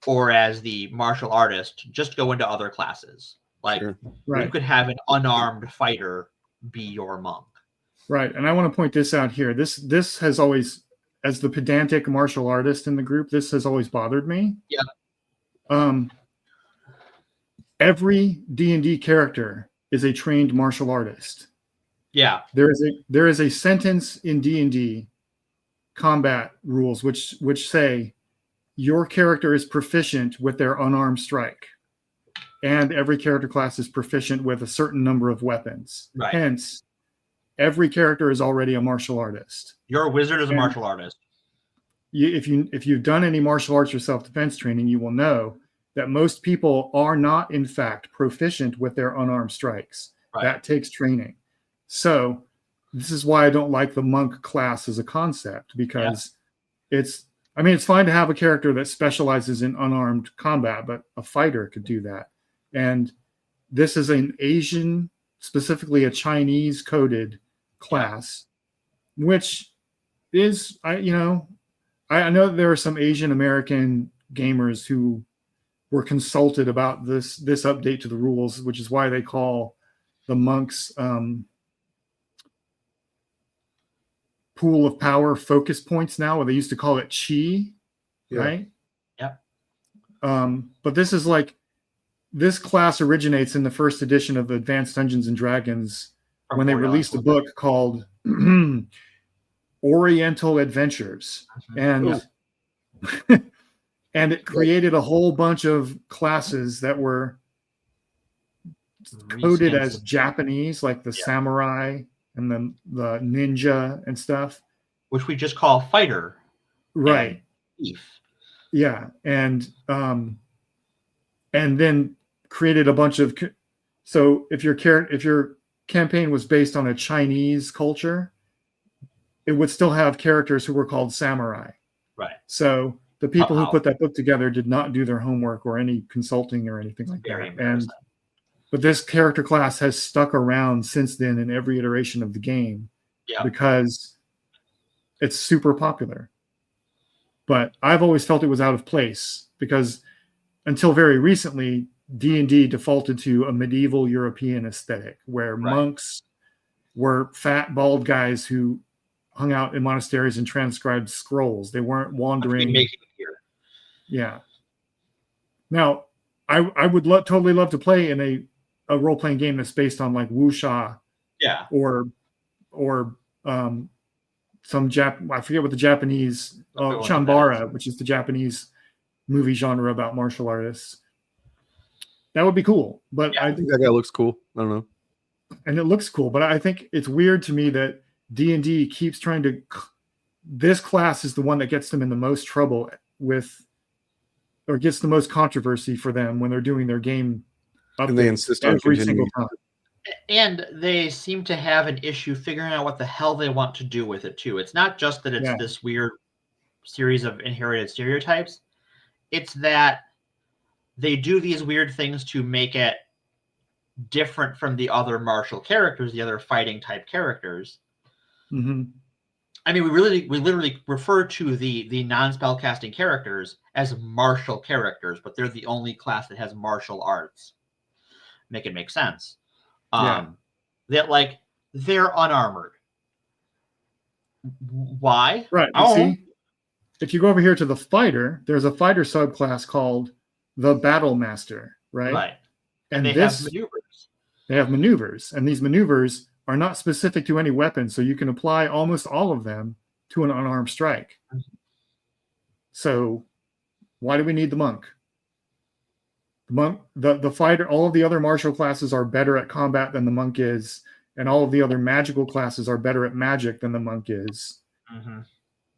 or as the martial artist just go into other classes. Like you could have an unarmed fighter be your monk. Right. And I want to point this out here. This has always, as the pedantic martial artist in the group, this has always bothered me. Yeah. Every D&D character is a trained martial artist. Yeah. There is a sentence in D&D combat rules which say your character is proficient with their unarmed strike. And every character class is proficient with a certain number of weapons. Right. Hence, every character is already a martial artist. Your wizard is a martial artist. If you've done any martial arts or self-defense training, you will know that most people are not, in fact, proficient with their unarmed strikes. Right. That takes training. So this is why I don't like the monk class as a concept, because it's fine to have a character that specializes in unarmed combat, but a fighter could do that. And this is an Asian, specifically a Chinese coded class, which is, I know there are some Asian American gamers who were consulted about this update to the rules, which is why they call the monks pool of power focus points now, where they used to call it chi, right? Yep. But this is like, this class originates in the first edition of Advanced Dungeons and Dragons when they released a book called Oriental Adventures. And and it created a whole bunch of classes that were coded as Japanese, like the samurai and the ninja and stuff, which we just call fighter, right? Thief. Yeah, and then created a bunch of. So if your campaign was based on a Chinese culture, it would still have characters who were called samurai. Right. So the people who put that book together did not do their homework or any consulting or anything like that. But this character class has stuck around since then in every iteration of the game because it's super popular. But I've always felt it was out of place because until very recently, D&D defaulted to a medieval European aesthetic where monks were fat, bald guys who hung out in monasteries and transcribed scrolls. They weren't wandering. Yeah. Now, I would totally love to play in a role-playing game that's based on like wuxia, or some I forget what the Japanese Chambara, which is the Japanese movie genre about martial artists. That would be cool, but I think that guy looks cool. I don't know, and it looks cool, but I think it's weird to me that D&D keeps trying to. This class is the one that gets them in the most trouble with, or gets the most controversy for them when they're doing their game. And they insist on every single time. And they seem to have an issue figuring out what the hell they want to do with it too. It's not just that it's this weird series of inherited stereotypes. It's that they do these weird things to make it different from the other martial characters, the other fighting type characters. Mm-hmm. I mean, we literally refer to the non-spell casting characters as martial characters, but they're the only class that has martial arts. Make it make sense. That like they're unarmored. Why? Right. See, if you go over here to the fighter, there's a fighter subclass called the Battle Master, right? Right. And they have maneuvers. They have maneuvers, and these maneuvers are not specific to any weapon, so you can apply almost all of them to an unarmed strike. So why do we need the monk? The monk, the fighter, all of the other martial classes are better at combat than the monk is, and all of the other magical classes are better at magic than the monk is. Mm-hmm.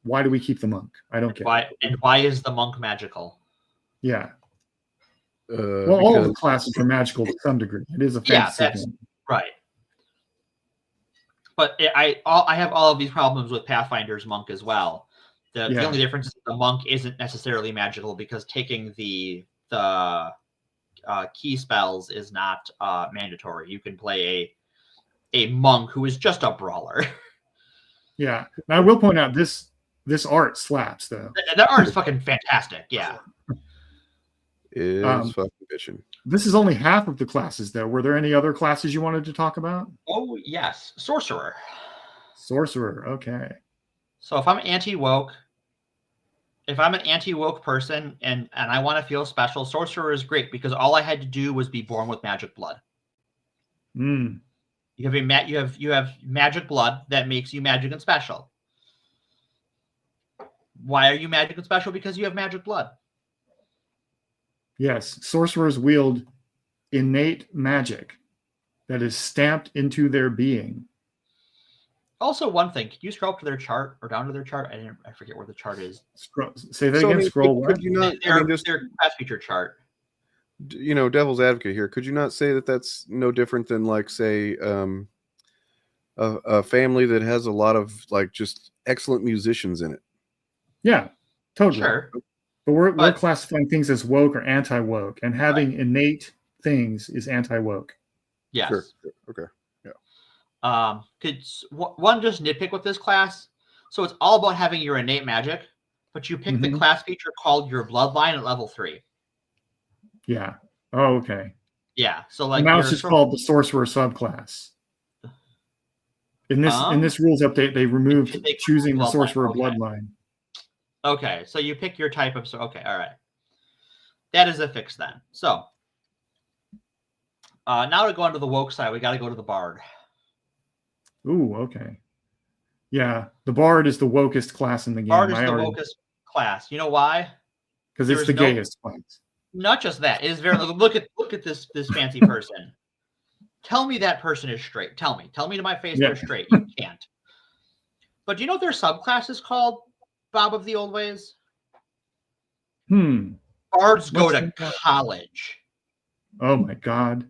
Why do we keep the monk? I don't get it. Why is the monk magical? Yeah. Well, all of the classes are magical to some degree. It is a fantasy game. Right. But I have all of these problems with Pathfinder's monk as well. The only difference is the monk isn't necessarily magical because taking the key spells is not mandatory. You can play a monk who is just a brawler. Yeah. Now, I will point out this art slaps, though. That art is fucking fantastic. Yeah. Is fucking bitching. This is only half of the classes, though. Were there any other classes you wanted to talk about? Oh, yes. Sorcerer. Sorcerer. Okay. So if I'm anti-woke, if I'm an anti-woke person and I want to feel special, Sorcerer is great because all I had to do was be born with magic blood. Mm. You have magic blood that makes you magic and special. Why are you magic and special? Because you have magic blood. Yes, sorcerers wield innate magic that is stamped into their being. Also, one thing, can you scroll up to their chart or down to their chart? I forget where the chart is. Say that again. Scroll what? Could you not? Their class feature chart. You know, devil's advocate here. Could you not say that that's no different than, like, say, a family that has a lot of, like, just excellent musicians in it? Yeah, totally. Sure. But we're classifying things as woke or anti-woke, and having innate things is anti-woke. Yes. Sure. Okay. Yeah. Could one just nitpick with this class? So it's all about having your innate magic, but you pick the class feature called your bloodline at level 3. Yeah. Oh, okay. Yeah. So like and now it's just called the sorcerer subclass. In this rules update, they removed choosing the sorcerer bloodline. Okay, so you pick your type of okay, all right. That is a fix then. So now to go onto the woke side, we got to go to the bard. Ooh, okay. Yeah, the bard is the wokest class in the game. Bard is the wokest class. You know why? Because it's the gayest class. Not just that. It is very look at this fancy person. Tell me that person is straight. Tell me to my face they're straight. You can't. But do you know what their subclass is called? Bob of the old ways. Bards go to college. Oh my god.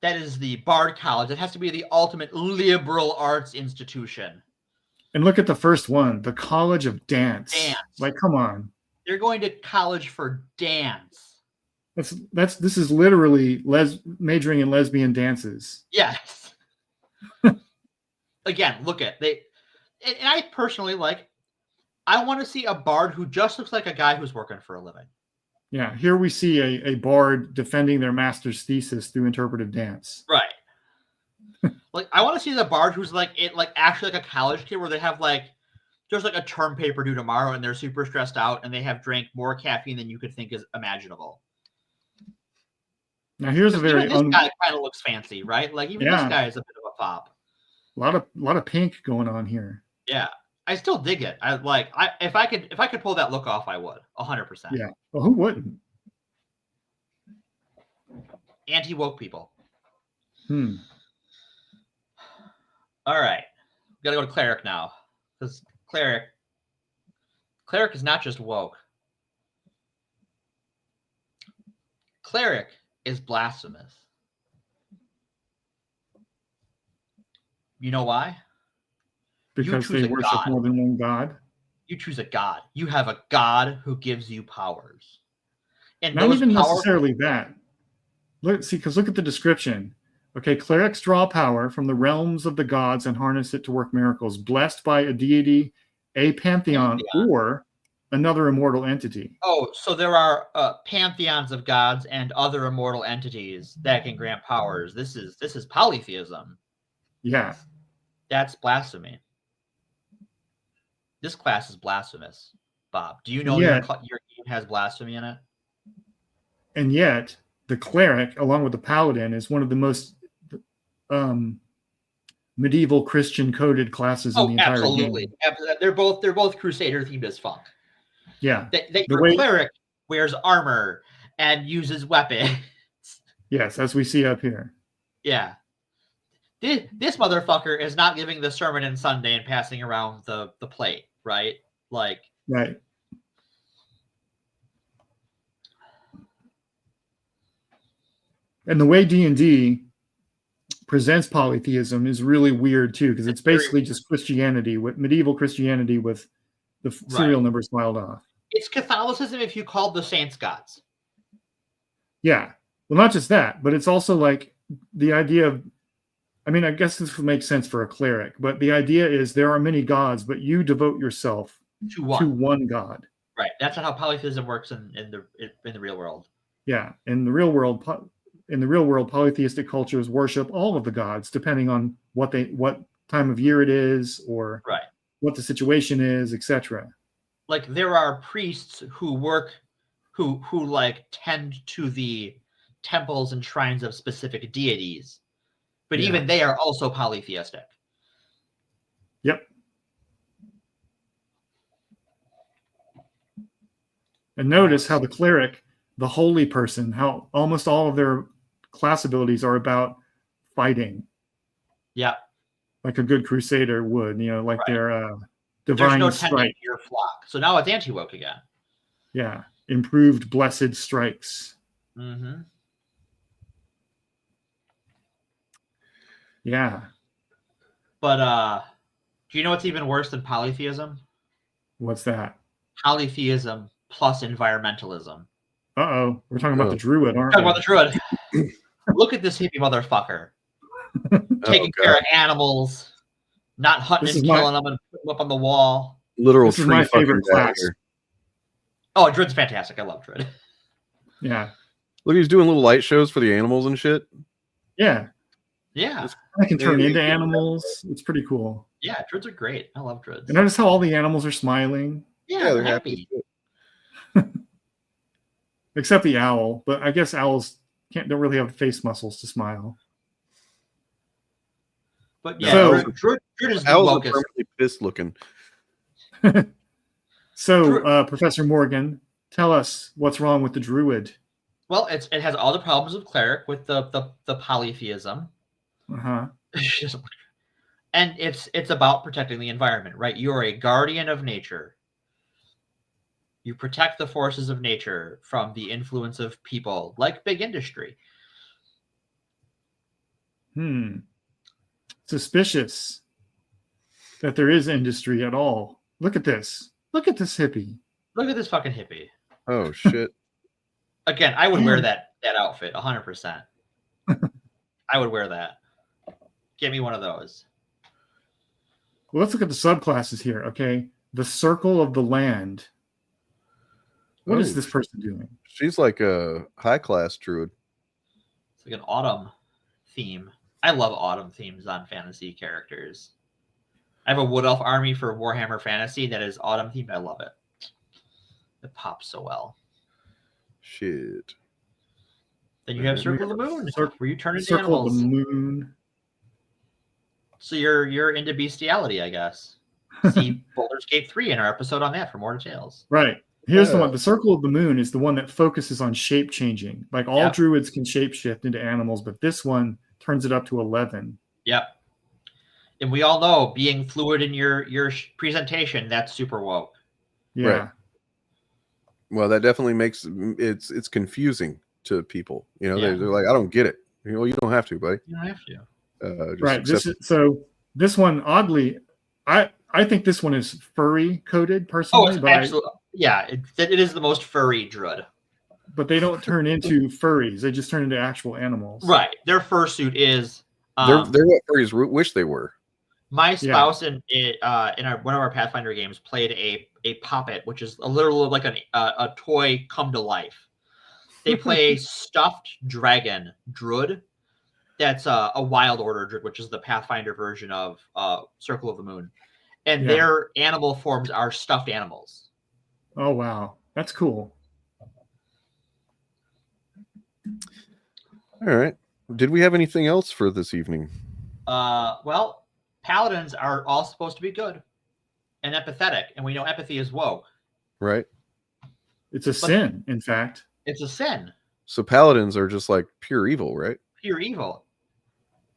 That is the Bard College. It has to be the ultimate liberal arts institution. And look at the first one, the College of Dance. Like, come on. They're going to college for dance. This is literally majoring in lesbian dances. Yes. Again, look at and I personally I want to see a bard who just looks like a guy who's working for a living. Yeah, here we see a bard defending their master's thesis through interpretive dance. Right. I want to see the bard who's actually like a college kid where they have there's a term paper due tomorrow and they're super stressed out and they have drank more caffeine than you could think is imaginable. Now here's a very this guy kind of looks fancy, right? This guy is a bit of a fop. A lot of pink going on here. Yeah, I still dig it. If I could pull that look off, I would 100%. Yeah, well, who wouldn't? Anti-woke people. All right, we gotta go to cleric now because cleric is not just woke. Cleric is blasphemous. You know why? Because they worship more than one god. You choose a god. You have a god who gives you powers. And not even necessarily that. Look at the description. Okay, clerics draw power from the realms of the gods and harness it to work miracles, blessed by a deity, a pantheon, or another immortal entity. Oh, so there are pantheons of gods and other immortal entities that can grant powers. This is polytheism. Yeah. That's blasphemy. This class is blasphemous, Bob. Do you know your game has blasphemy in it? And yet, the cleric, along with the paladin, is one of the most medieval Christian coded classes in the entire absolutely. game. They're both Crusader themed as fuck. Yeah. Your cleric wears armor and uses weapons. Yes, as we see up here. Yeah. This motherfucker is not giving the sermon on Sunday and passing around the plate, right? Right. And the way D&D presents polytheism is really weird too, because it's basically just Christianity, with medieval Christianity with the serial numbers filed off. It's Catholicism if you called the saints gods. Yeah. Well, not just that, but it's also like the idea of, I mean, I guess this would make sense for a cleric, but the idea is there are many gods, but you devote yourself to one god. Right. That's not how polytheism works in the real world. Yeah. In the real world, polytheistic cultures worship all of the gods, depending on what time of year it is, or what the situation is, etc. Like there are priests who work, who like tend to the temples and shrines of specific deities, but even they are also polytheistic. Yep. And notice how the cleric, the holy person, how almost all of their class abilities are about fighting. Yeah. Like a good crusader would, like their There's divine no strike. tending to your flock. So now it's anti-woke again. Yeah. Improved blessed strikes. Mm-hmm. Yeah. But do you know what's even worse than polytheism? What's that? Polytheism plus environmentalism. Uh-oh. We're talking about the druid, aren't Talking we? about the druid. Look at this hippie motherfucker. Taking care of animals, not hunting and killing them and putting them up on the wall. Literal This is my favorite class. Oh, Druid's fantastic. I love Druid. Yeah. Look, he's doing little light shows for the animals and shit. Yeah. Yeah. I can turn into animals. It's pretty cool. Yeah, Druids are great. I love Druids. And notice how all the animals are smiling. Yeah, they're happy. Except the owl, but I guess owls don't really have face muscles to smile. But yeah, Druid is the owls are wokest. permanently pissed looking. So, Professor Morgan, tell us what's wrong with the druid. Well, it has all the problems of cleric with the polytheism. Uh-huh. And it's about protecting the environment, right? You are a guardian of nature. You protect the forces of nature from the influence of people like big industry. Suspicious that there is industry at all. Look at this. Look at this hippie. Look at this fucking hippie. Oh, shit. Again, I would wear that outfit 100%. I would wear that. Give me one of those. Well, let's look at the subclasses here, okay? The Circle of the Land. What is this person doing? She's like a high-class druid. It's like an autumn theme. I love autumn themes on fantasy characters. I have a Wood Elf army for Warhammer Fantasy that is autumn themed. I love it. It pops so well. Shit. Then you have Circle of the Moon, where you turn into Circle animals. of the Moon. So you're into bestiality, I guess. See Baldur's Gate 3 in our episode on that for more details. Right. Here's the one. The Circle of the Moon is the one that focuses on shape changing. Like all druids can shapeshift into animals, but this one turns it up to 11. Yep. And we all know being fluid in your presentation, that's super woke. Yeah. Right. Well, that definitely makes it's confusing to people. They're like, I don't get it. You don't have to, buddy. You don't have to. Right. This one, oddly, I think this one is furry coded personally. Oh, absolutely. Yeah, it is the most furry druid. But they don't turn into furries; they just turn into actual animals. Right. Their fursuit is. They're what furries wish they were. My spouse in one of our Pathfinder games played a puppet, which is a literal like a toy come to life. They play a stuffed dragon druid. That's a Wild Order druid, which is the Pathfinder version of Circle of the Moon, and their animal forms are stuffed animals. Oh wow, that's cool. All right. Did we have anything else for this evening? Well, paladins are all supposed to be good and empathetic, and we know empathy is woke. Right. It's a sin, in fact. It's a sin. So paladins are just like pure evil, right? Pure evil.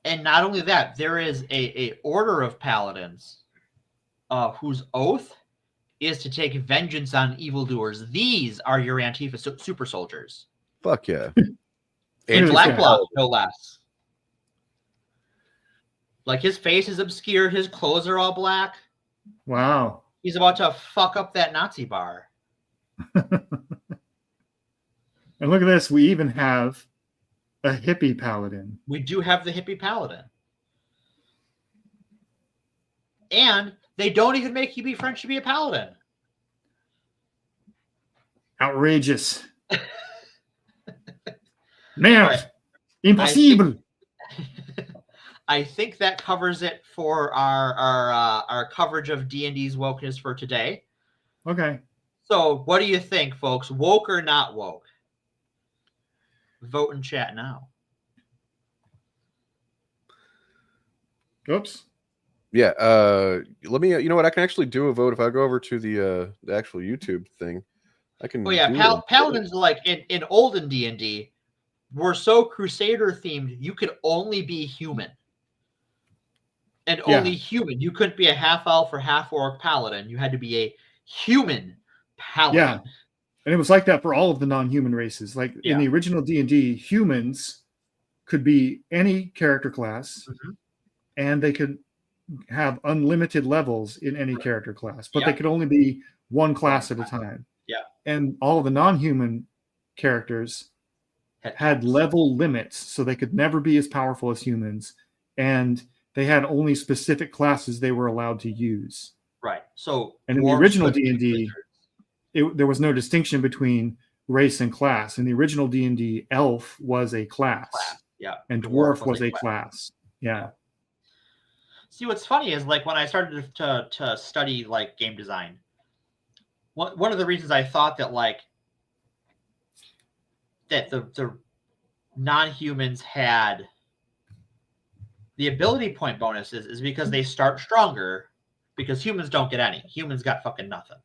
And not only that, there is a order of paladins whose oath is to take vengeance on evildoers. These are your Antifa super soldiers. Fuck yeah. And Black Bloc, no less. Like his face is obscured, his clothes are all black. Wow. He's about to fuck up that Nazi bar. And look at this. We even have a hippie paladin. We do have the hippie paladin. And they don't even make you be French to be a paladin. Outrageous. Merde. Impossible. I think that covers it for our coverage of D&D's wokeness for today. Okay. So what do you think, folks? Woke or not woke? Vote in chat now. Oops. Yeah. Let me. You know what? I can actually do a vote if I go over to the actual YouTube thing. I can. Oh yeah, paladins like in olden D&D were so Crusader themed. You could only be human, and only human. You couldn't be a half elf or half orc paladin. You had to be a human paladin. Yeah, and it was like that for all of the non-human races. Like in the original D&D, humans could be any character class, and they could have unlimited levels in any character class, but they could only be one class at a time. Yeah. And all of the non-human characters had level limits, so they could never be as powerful as humans, and they had only specific classes they were allowed to use. Right. So, and in the original D&D, there was no distinction between race and class. In the original D&D, elf was a class. Yeah. And dwarf was a class. Yeah. See, what's funny is like when I started to study like game design, one of the reasons I thought that like that the non-humans had the ability point bonuses is because they start stronger, because humans don't get any. Humans got fucking nothing.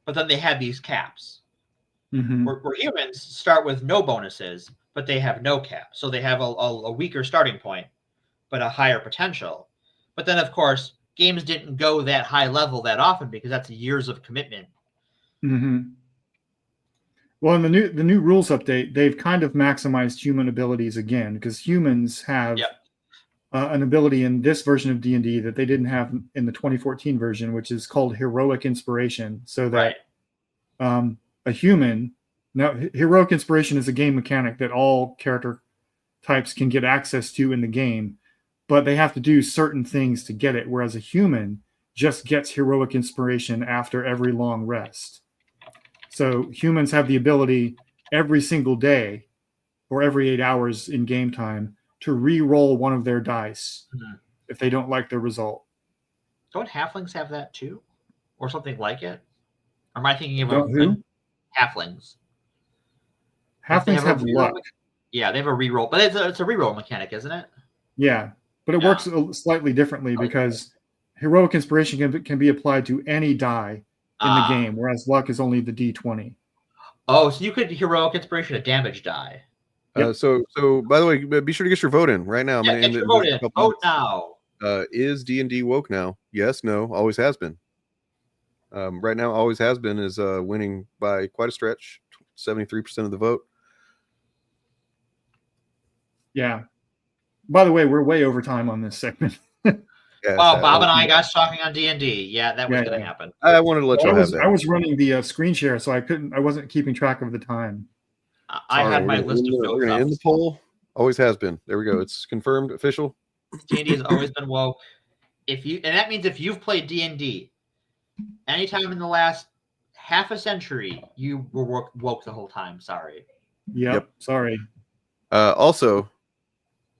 But then they had these caps. Where humans start with no bonuses, but they have no cap. So they have a weaker starting point, but a higher potential. But then, of course, games didn't go that high level that often because that's years of commitment. Well, in the new rules update, they've kind of maximized human abilities again, because humans have an ability in this version of D&D that they didn't have in the 2014 version, which is called heroic inspiration. So that a human, now heroic inspiration is a game mechanic that all character types can get access to in the game, but they have to do certain things to get it, whereas a human just gets heroic inspiration after every long rest. So humans have the ability every single day or every 8 hours in game time to re-roll one of their dice if they don't like the result. Don't halflings have that too? Or something like it? Or am I thinking of halflings? Halflings have luck. Yeah, they have a re-roll, but it's a re-roll mechanic, isn't it? Yeah, but it works slightly differently because heroic inspiration can be applied to any die in the game, whereas luck is only the D20. Oh, so you could heroic inspiration a damage die. So by the way, be sure to get your vote in right now. Yeah, get your vote in. Vote now. Is D&D woke now? Yes, no, always has been. Right now, always has been is winning by quite a stretch, 73% of the vote. Yeah. By the way, we're way over time on this segment. Wow, Bob and I got talking on D&D. Yeah, that was going to happen. I wanted to let you have that. I was running the screen share, so I wasn't keeping track of the time. I had my list of notes. We're going to end the poll. Always has been. There we go. It's confirmed, official. D&D has always been woke. And that means if you've played D&D anytime in the last half a century, you were woke the whole time. Sorry. Yep. Sorry. Also,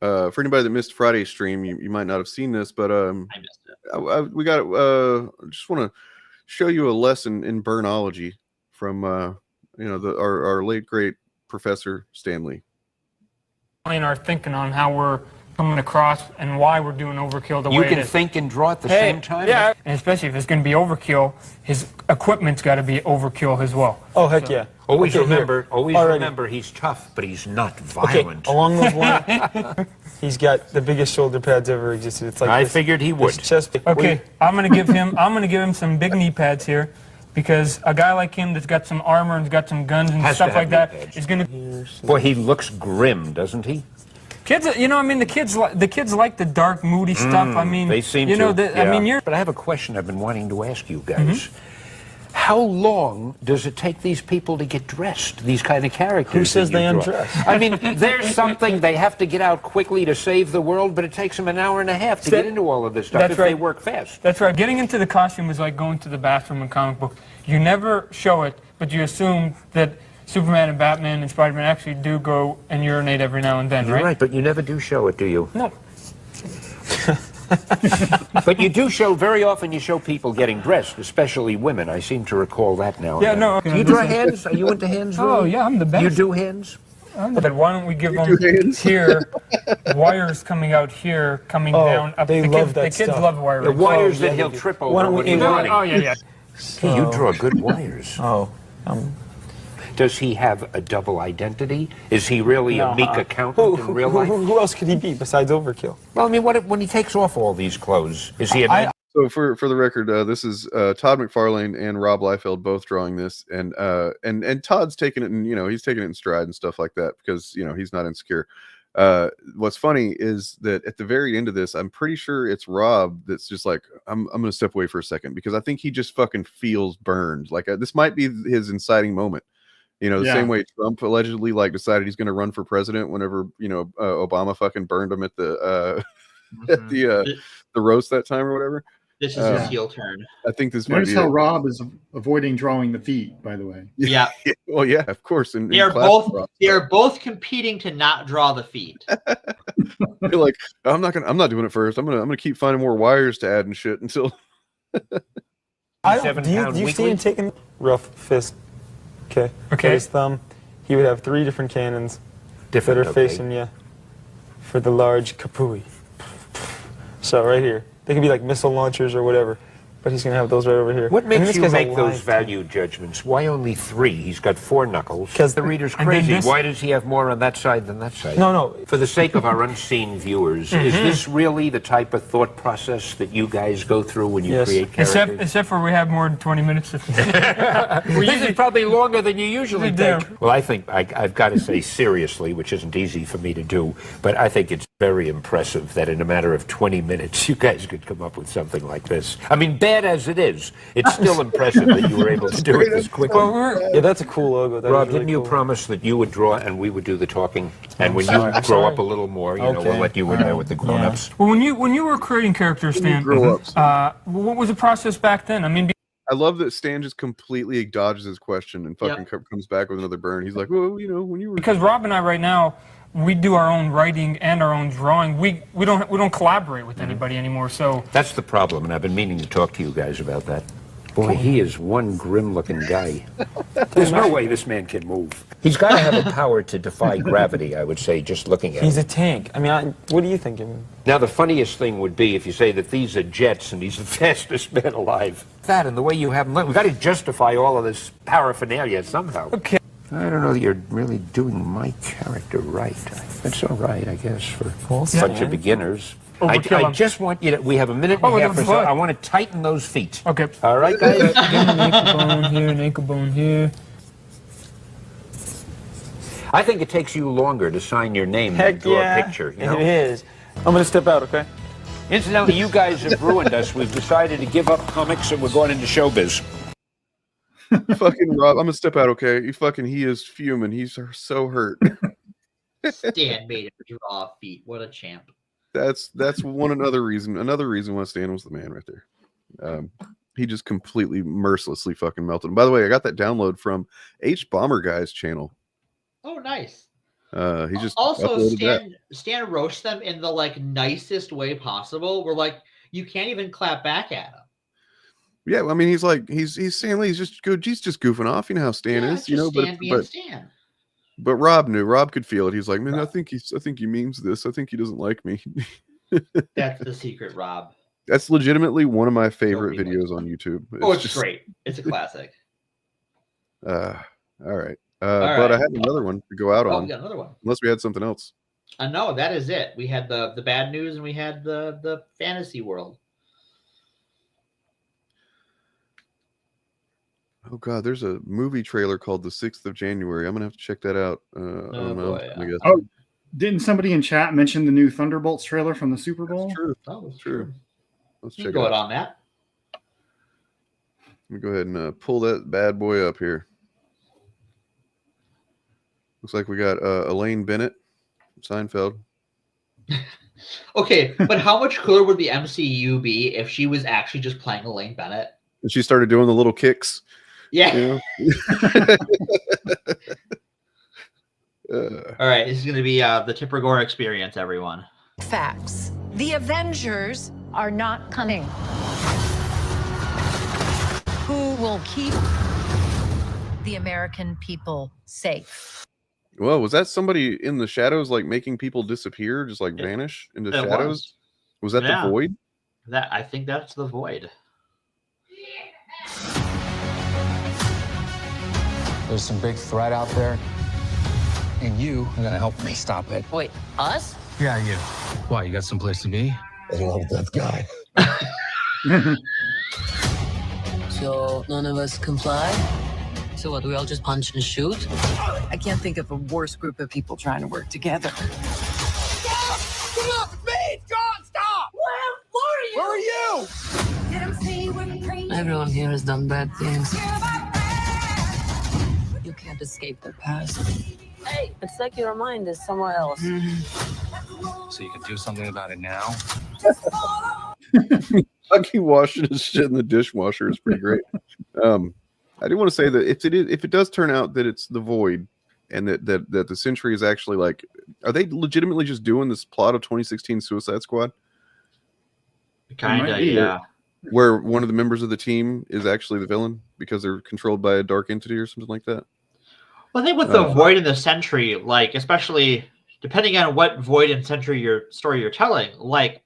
for anybody that missed Friday's stream, you might not have seen this, but I missed it. We got just want to show you a lesson in burnology from our late great Professor Stanley. And our thinking on how we're coming across and why we're doing overkill the way it is. You can think and draw at the same time? Yeah, and especially if it's going to be overkill, his equipment's got to be overkill as well. Oh, heck yeah. Always Okay, remember, he's tough, but he's not violent. Okay, along those lines, he's got the biggest shoulder pads ever existed. It's like I figured he would. Okay, I'm gonna give him some big knee pads here, because a guy like him that's got some armor and got some guns and stuff like that is gonna. Boy, he looks grim, doesn't he? Kids, the kids like the dark, moody stuff. I mean, they seem to. I mean, but I have a question I've been wanting to ask you guys. How long does it take these people to get dressed, these kind of characters? Who says that they you draw? undress? I mean, there's something they have to get out quickly to save the world, but it takes them an hour and a half to get into all of this stuff if they work fast. That's right. Getting into the costume is like going to the bathroom in comic book. You never show it, but you assume that Superman and Batman and Spider-Man actually do go and urinate every now and then, You're right, but you never do show it, do you? No. But you do show, very often you show people getting dressed, especially women. I seem to recall that now. Yeah, no. Do you draw hands? Are you into hands? Oh, really? yeah, I'm the best. You do hands? But why don't we give them here, wires coming out here, coming down. Up. They love that the kids stuff. love wires. The wires that he'll trip over. Why don't we Oh, yeah. Hey, you draw good wires. Oh. Does he have a double identity? Is he really a meek accountant in real life? Who else could he be besides Overkill? Well, I mean, when he takes off all these clothes, is he a So for the record, this is Todd McFarlane and Rob Liefeld both drawing this, and Todd's taking it, and he's taking it in stride and stuff like that because he's not insecure. What's funny is that at the very end of this, I'm pretty sure it's Rob that's just like, I'm gonna step away for a second because I think he just fucking feels burned. Like this might be his inciting moment. The same way Trump allegedly decided he's going to run for president whenever Obama fucking burned him at the at the roast that time or whatever. This is his heel turn. I think this Notice might be how Rob is avoiding drawing the feet, by the way. Yeah. Well, yeah, of course. They are both competing to not draw the feet. You're like, I'm not doing it first. I'm gonna keep finding more wires to add and shit until. Do you see him taking rough fist? Okay. His thumb. He would have 3 different cannons that are facing for the large kapui. So right here, they could be like missile launchers or whatever, but he's gonna have those right over here. What makes you make those value judgments? Why only 3? He's got 4 knuckles. Because the reader's crazy. Why does he have more on that side than that side? No. For the sake of our unseen viewers, is this really the type of thought process that you guys go through when you create characters? Except for we have more than 20 minutes. This is probably longer than you usually take. Well, I think I've got to say seriously, which isn't easy for me to do, but I think it's very impressive that in a matter of 20 minutes you guys could come up with something like this. I mean, bad as it is, it's still impressive that you were able to do it this quickly. Yeah, that's a cool logo. That Rob, didn't you promise that you would draw and we would do the talking? And when you grow up a little more, we'll let you in there with the grown-ups. Well, when you were creating characters, Stan, what was the process back then? I mean, I love that Stan just completely dodges his question and fucking comes back with another burn. He's like, well, when you were because Rob and I right now, we do our own writing and our own drawing. We don't collaborate with anybody anymore. So that's the problem, and I've been meaning to talk to you guys about that. Boy, he is one grim-looking guy. There's no way this man can move. He's got to have a power to defy gravity, I would say, just looking at him. He's a tank. I mean, what do you think? Now, the funniest thing would be if you say that these are jets and he's the fastest man alive. That and the way you have him, we've got to justify all of this paraphernalia somehow. Okay. I don't know that you're really doing my character right. That's all right, I guess, for a bunch of beginners. I just want you to, we have a minute and a half or so. I want to tighten those feet. Okay. All right, guys? An ankle bone here, an ankle bone here. I think it takes you longer to sign your name than to draw a picture. You know? It is. I'm going to step out, okay? Incidentally, you guys have ruined us. We've decided to give up comics and we're going into showbiz. Fucking Rob, I'm gonna step out, okay? He is fuming. He's so hurt. Stan made him draw feet. What a champ. That's another reason why Stan was the man right there. He just completely mercilessly fucking melted him. By the way, I got that download from H Bomber Guy's channel. Oh, nice. He just also Stan roasts them in the nicest way possible. Where you can't even clap back at him. Yeah, I mean, he's Stan Lee. He's just goofing off. You know how Stan is, Stan. But Rob knew. Rob could feel it. He's like, man, I think he means this. I think he doesn't like me. That's the secret, Rob. That's legitimately one of my favorite videos on YouTube. It's great. It's a classic. All right. But I had another one to go out on. We got another one. Unless we had something else. No, that is it. We had the bad news and we had the fantasy world. Oh God, there's a movie trailer called The 6th of January. I'm gonna have to check that out. I don't know. I guess. Oh, didn't somebody in chat mention the new Thunderbolts trailer from the Super Bowl? That's true. Let's check it out on that. Let me go ahead and pull that bad boy up here. Looks like we got Elaine Bennett from Seinfeld. Okay, but how much cooler would the MCU be if she was actually just playing Elaine Bennett? And she started doing the little kicks. Yeah. You know? All right, this is going to be the Tipper Gore experience, everyone. Facts. The Avengers are not coming. Who will keep the American people safe? Well, was that somebody in the shadows, like making people disappear, just like vanish into shadows? Was that the Void? I think that's the Void. There's some big threat out there, and you are gonna help me stop it. Wait, us? Yeah, you. Why, you got someplace to be? I love that guy. So none of us comply? So what, do we all just punch and shoot? I can't think of a worse group of people trying to work together. Stop! Get off the page! John, stop! Where are you? Everyone here has done bad things. You can't escape their past. Hey, it's like your mind is somewhere else. So you can do something about it now? Bucky washing his shit in the dishwasher is pretty great. I do want to say that if it does turn out that it's the Void, and that the Sentry is actually like, are they legitimately just doing this plot of 2016 Suicide Squad? Kinda, yeah. Where one of the members of the team is actually the villain because they're controlled by a dark entity or something like that. Well, I think with the Void and the Sentry, like, especially depending on what Void and Sentry story you're telling, like,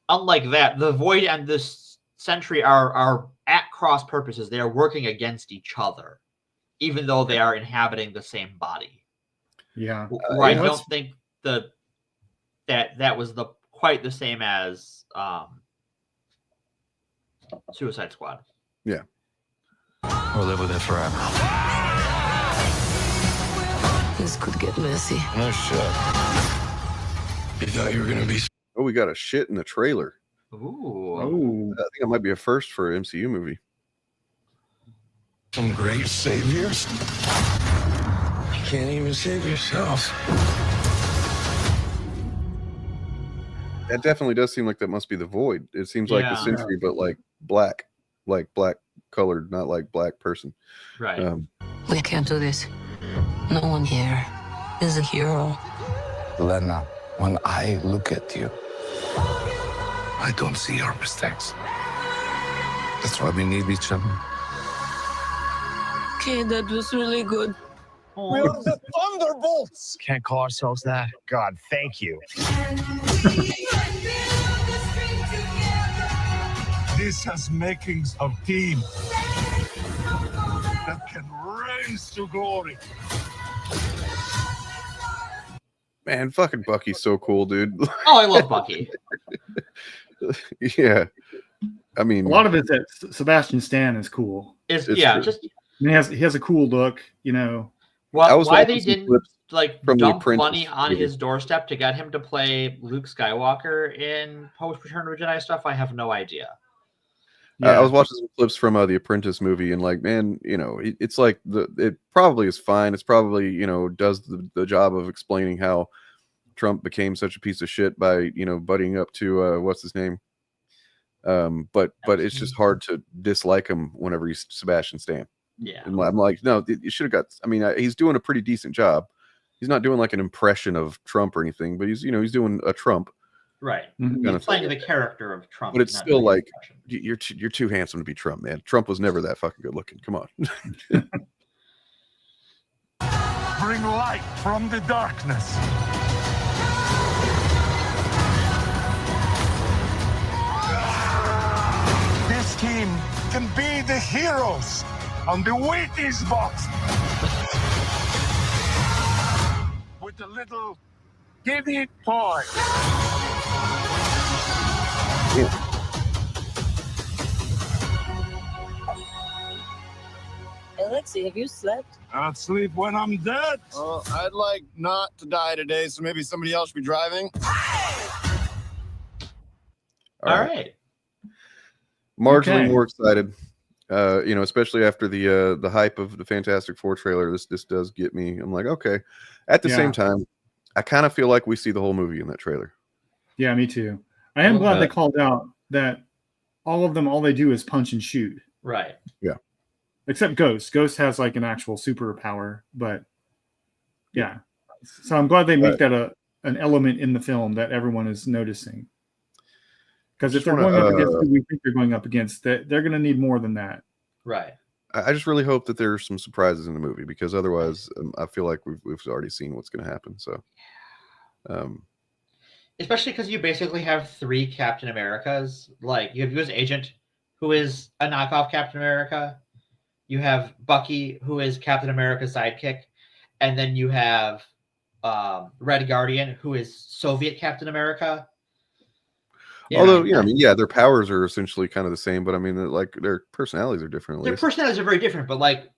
unlike that, the Void and this Sentry are at cross purposes. They are working against each other, even though they are inhabiting the same body. Yeah. I don't think that was quite the same as Suicide Squad. Yeah. We'll live with it forever. This could get messy. No shit. You thought you were gonna be... Oh, we got a shit in the trailer. Ooh. Oh, I think it might be a first for an MCU movie. Some great saviors. You can't even save yourself. That definitely does seem like that must be the Void. It seems like the Sentry, but like black colored, not like black person. Right. We can't do this. No one here is a hero. Lena, when I look at you, I don't see your mistakes. That's why we need each other. Okay, that was really good. We are the Thunderbolts! Can't call ourselves that. God, thank you. This has makings of team that can raise to glory. Man, fucking Bucky's so cool, dude. Oh, I love Bucky. Yeah. I mean, a lot of it that Sebastian Stan is cool. It's true. just he has a cool look, you know. Why they didn't like from dump money on his doorstep to get him to play Luke Skywalker in post Return of the Jedi stuff, I have no idea. I was watching some clips from the Apprentice movie, and like, man, you know, it's like it probably is fine. It's probably, you know, does the job of explaining how Trump became such a piece of shit by, you know, buddying up to what's his name. But it's just hard to dislike him whenever he's Sebastian Stan. Yeah, and I'm like, no, you should have got. I mean, he's doing a pretty decent job. He's not doing like an impression of Trump or anything, but he's doing a Trump. Right. Kind He's of playing thing. the character of Trump. But it's still like you're too handsome to be Trump, man. Trump was never that fucking good looking. Come on. Bring light from the darkness. This team can be the heroes on the Wheaties box. With a little giddy toy. Alexi, have you slept? I'll sleep when I'm dead. Well, I'd like not to die today, so maybe somebody else should be driving. All right. Marginally Okay. more excited. Especially after the hype of the Fantastic Four trailer, this does get me. I'm like, okay. At the same time, I kind of feel like we see the whole movie in that trailer. Yeah, me too. I am glad they called out that all of them, all they do is punch and shoot. Right. Yeah. Except Ghost. Ghost has like an actual superpower, but yeah. So I'm glad they make that an element in the film that everyone is noticing. Because if they're going up against who we think they're going up against, they're going to need more than that. Right. I just really hope that there's some surprises in the movie, because otherwise I feel like we've already seen what's going to happen. So, especially because you basically have 3 Captain Americas. Like, you have U.S. Agent, who is a knockoff Captain America. You have Bucky, who is Captain America's sidekick. And then you have Red Guardian, who is Soviet Captain America. Yeah. Although, their powers are essentially kind of the same, but I mean, like, their personalities are different. Their personalities are very different, but like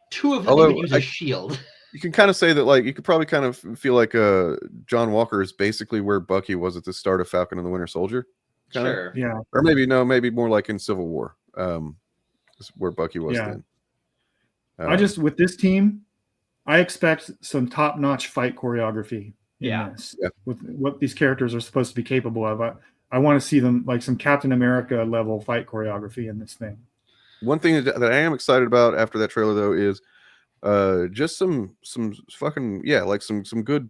2 of them even use a shield. You can kind of say that, like, you could probably kind of feel like John Walker is basically where Bucky was at the start of Falcon and the Winter Soldier. Sure. Yeah. Or maybe more like in Civil War, where Bucky was then. With this team, I expect some top-notch fight choreography in this. Yeah. With what these characters are supposed to be capable of. I want to see them like some Captain America level fight choreography in this thing. One thing that I am excited about after that trailer, though, is just some fucking like some good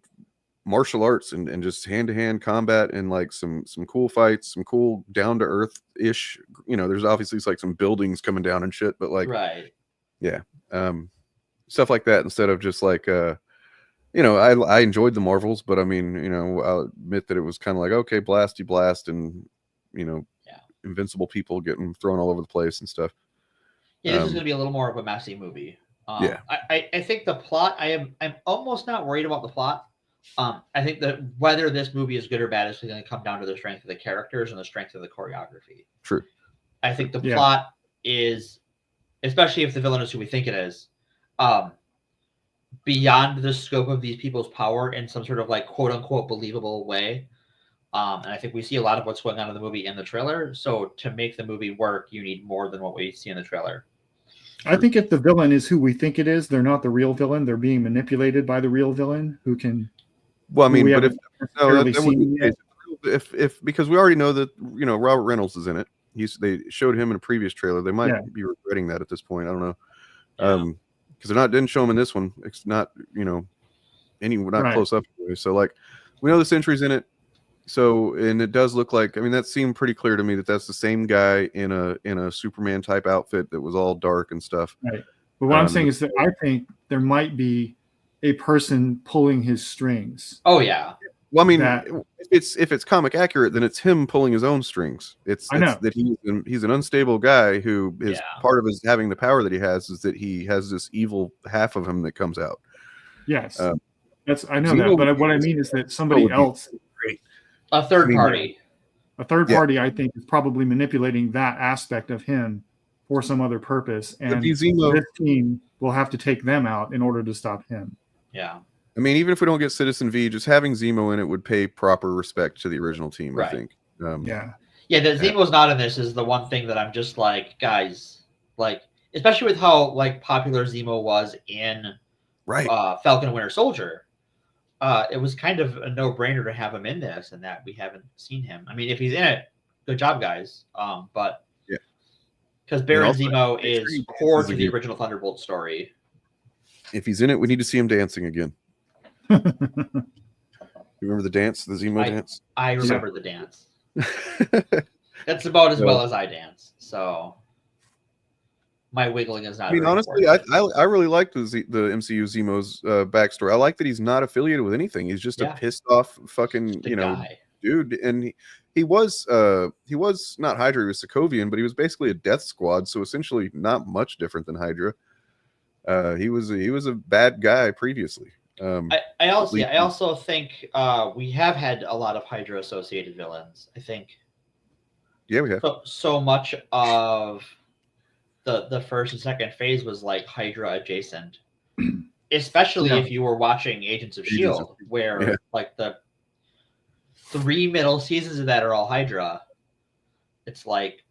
martial arts and just hand-to-hand combat, and like some cool fights, some cool down-to-earth ish. There's obviously like some buildings coming down and shit, but like stuff like that, instead of just like I enjoyed the Marvels, but I mean, I'll admit that it was kind of like, okay, blasty blast, and invincible people getting thrown all over the place and stuff. Yeah, this is going to be a little more of a messy movie. I think the plot, I'm almost not worried about the plot. I think that whether this movie is good or bad is going to come down to the strength of the characters and the strength of the choreography. True. I think the plot is, especially if the villain is who we think it is, beyond the scope of these people's power in some sort of like quote unquote believable way. And I think we see a lot of what's going on in the movie in the trailer. So to make the movie work, you need more than what we see in the trailer. I think if the villain is who we think it is, they're not the real villain. They're being manipulated by the real villain who can. Well, I mean, but if because we already know that Robert Reynolds is in it. They showed him in a previous trailer. They might be regretting that at this point. I don't know. Because didn't show him in this one. It's not close up. So like, we know the Sentry's in it. So, and it does look like, I mean, that seemed pretty clear to me that that's the same guy in a Superman type outfit that was all dark and stuff. Right. But what I'm saying is that I think there might be a person pulling his strings. Oh yeah. Well, I mean, if it's comic accurate, then it's him pulling his own strings. It's that he's an unstable guy who is part of his having the power that he has is that he has this evil half of him that comes out. Yes, I know that, but what I mean is that somebody else, a third party, I think, is probably manipulating that aspect of him for some other purpose, and this team will have to take them out in order to stop him. Yeah. I mean, even if we don't get Citizen V, just having Zemo in it would pay proper respect to the original team, right. I think. That Zemo's not in this is the one thing that I'm just like, guys, like, especially with how like popular Zemo was in Falcon and Winter Soldier, it was kind of a no-brainer to have him in this, and that we haven't seen him. I mean, if he's in it, good job, guys. But because Baron Zemo is core to the original Thunderbolt story. If he's in it, we need to see him dancing again. You remember the dance, the Zemo dance? I remember the dance. That's about as well as I dance. So my wiggling is not. I mean, honestly, I really like the MCU Zemo's backstory. I like that he's not affiliated with anything. He's just a pissed off fucking guy. Dude, and he was not Hydra. He was Sokovian, but he was basically a death squad. So essentially, not much different than Hydra. He was a bad guy previously. I also think we have had a lot of Hydra associated villains. I think. Yeah, we have. So much of the first and second phase was like Hydra adjacent, especially if you were watching Agents of S.H.I.E.L.D., where like the 3 middle seasons of that are all Hydra. It's like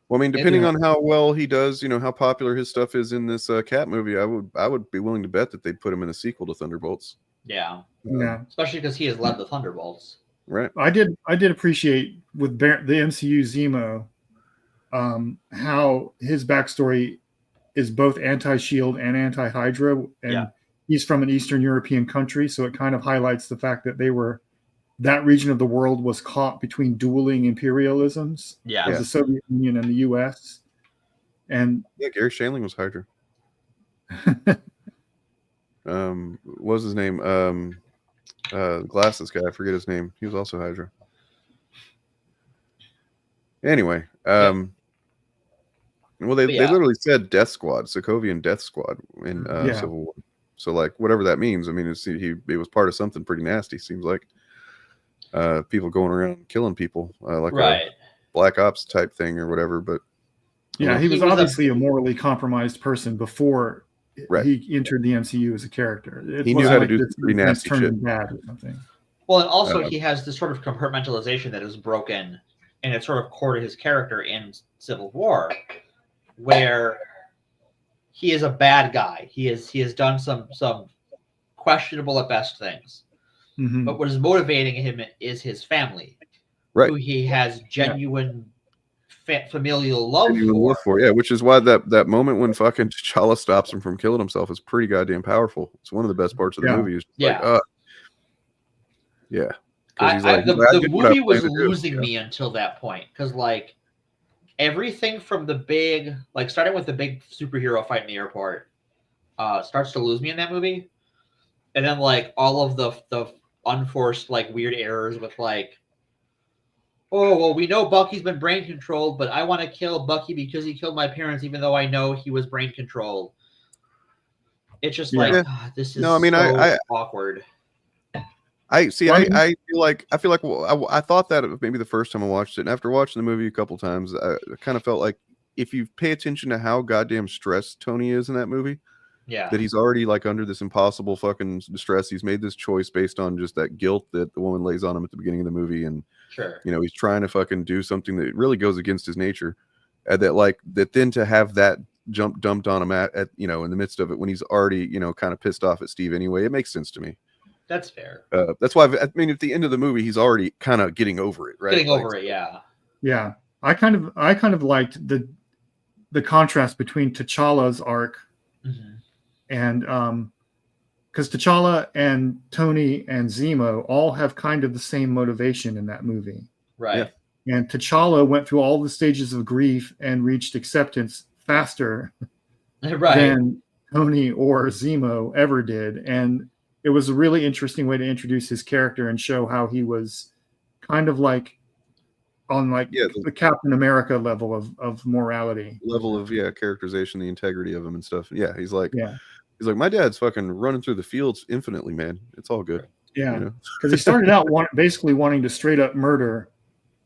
Well, I mean, depending on how well he does, how popular his stuff is in this Cat movie, I would be willing to bet that they'd put him in a sequel to Thunderbolts. Yeah. Yeah. Especially because he has led the Thunderbolts. Right. I did appreciate with the MCU Zemo, how his backstory is both anti-Shield and anti-Hydra, and he's from an Eastern European country, so it kind of highlights the fact that that region of the world was caught between dueling imperialisms of the Soviet Union and the U.S. And Gary Shandling was Hydra. What was his name? Glasses guy, I forget his name. He was also Hydra. Anyway, well, they literally said Death Squad, Sokovian Death Squad in Civil War. So, like, whatever that means. I mean, he was part of something pretty nasty. Seems like people going around killing people, like a Black Ops type thing or whatever. But yeah, he was obviously a morally compromised person before he entered the MCU as a character. He knew how to do pretty nasty shit. Bad or something. Well, and also he has this sort of compartmentalization that is broken, and it's sort of core to his character in Civil War, where he is a bad guy. He has done some questionable at best things. Mm-hmm. But what is motivating him is his family, who he has genuine familial love for. Yeah, which is why that moment when fucking T'Challa stops him from killing himself is pretty goddamn powerful. It's one of the best parts of the movie. The movie was losing me until that point, because like everything from the big, like starting with the big superhero fight in the airport, starts to lose me in that movie, and then like all of the unforced like weird errors with like, oh well, we know Bucky's been brain controlled, but I want to kill Bucky because he killed my parents, even though I know he was brain controlled. It's just like this is I awkward. I feel like I thought that maybe the first time I watched it, and after watching the movie a couple times, I kind of felt like if you pay attention to how goddamn stressed Tony is in that movie, that he's already like under this impossible fucking distress. He's made this choice based on just that guilt that the woman lays on him at the beginning of the movie, and he's trying to fucking do something that really goes against his nature, and that then to have that dumped on him at in the midst of it when he's already kind of pissed off at Steve anyway, it makes sense to me. That's fair. That's why I mean, at the end of the movie, he's already kind of getting over it, right? Getting over it, yeah. Yeah, I kind of liked the contrast between T'Challa's arc, and because T'Challa and Tony and Zemo all have kind of the same motivation in that movie, right? Yeah. And T'Challa went through all the stages of grief and reached acceptance faster than Tony or Zemo ever did, and it was a really interesting way to introduce his character and show how he was kind of like on the Captain America level of morality. Level of characterization, the integrity of him and stuff. Yeah, he's like my dad's fucking running through the fields infinitely, man. It's all good. Yeah, because he started out basically wanting to straight up murder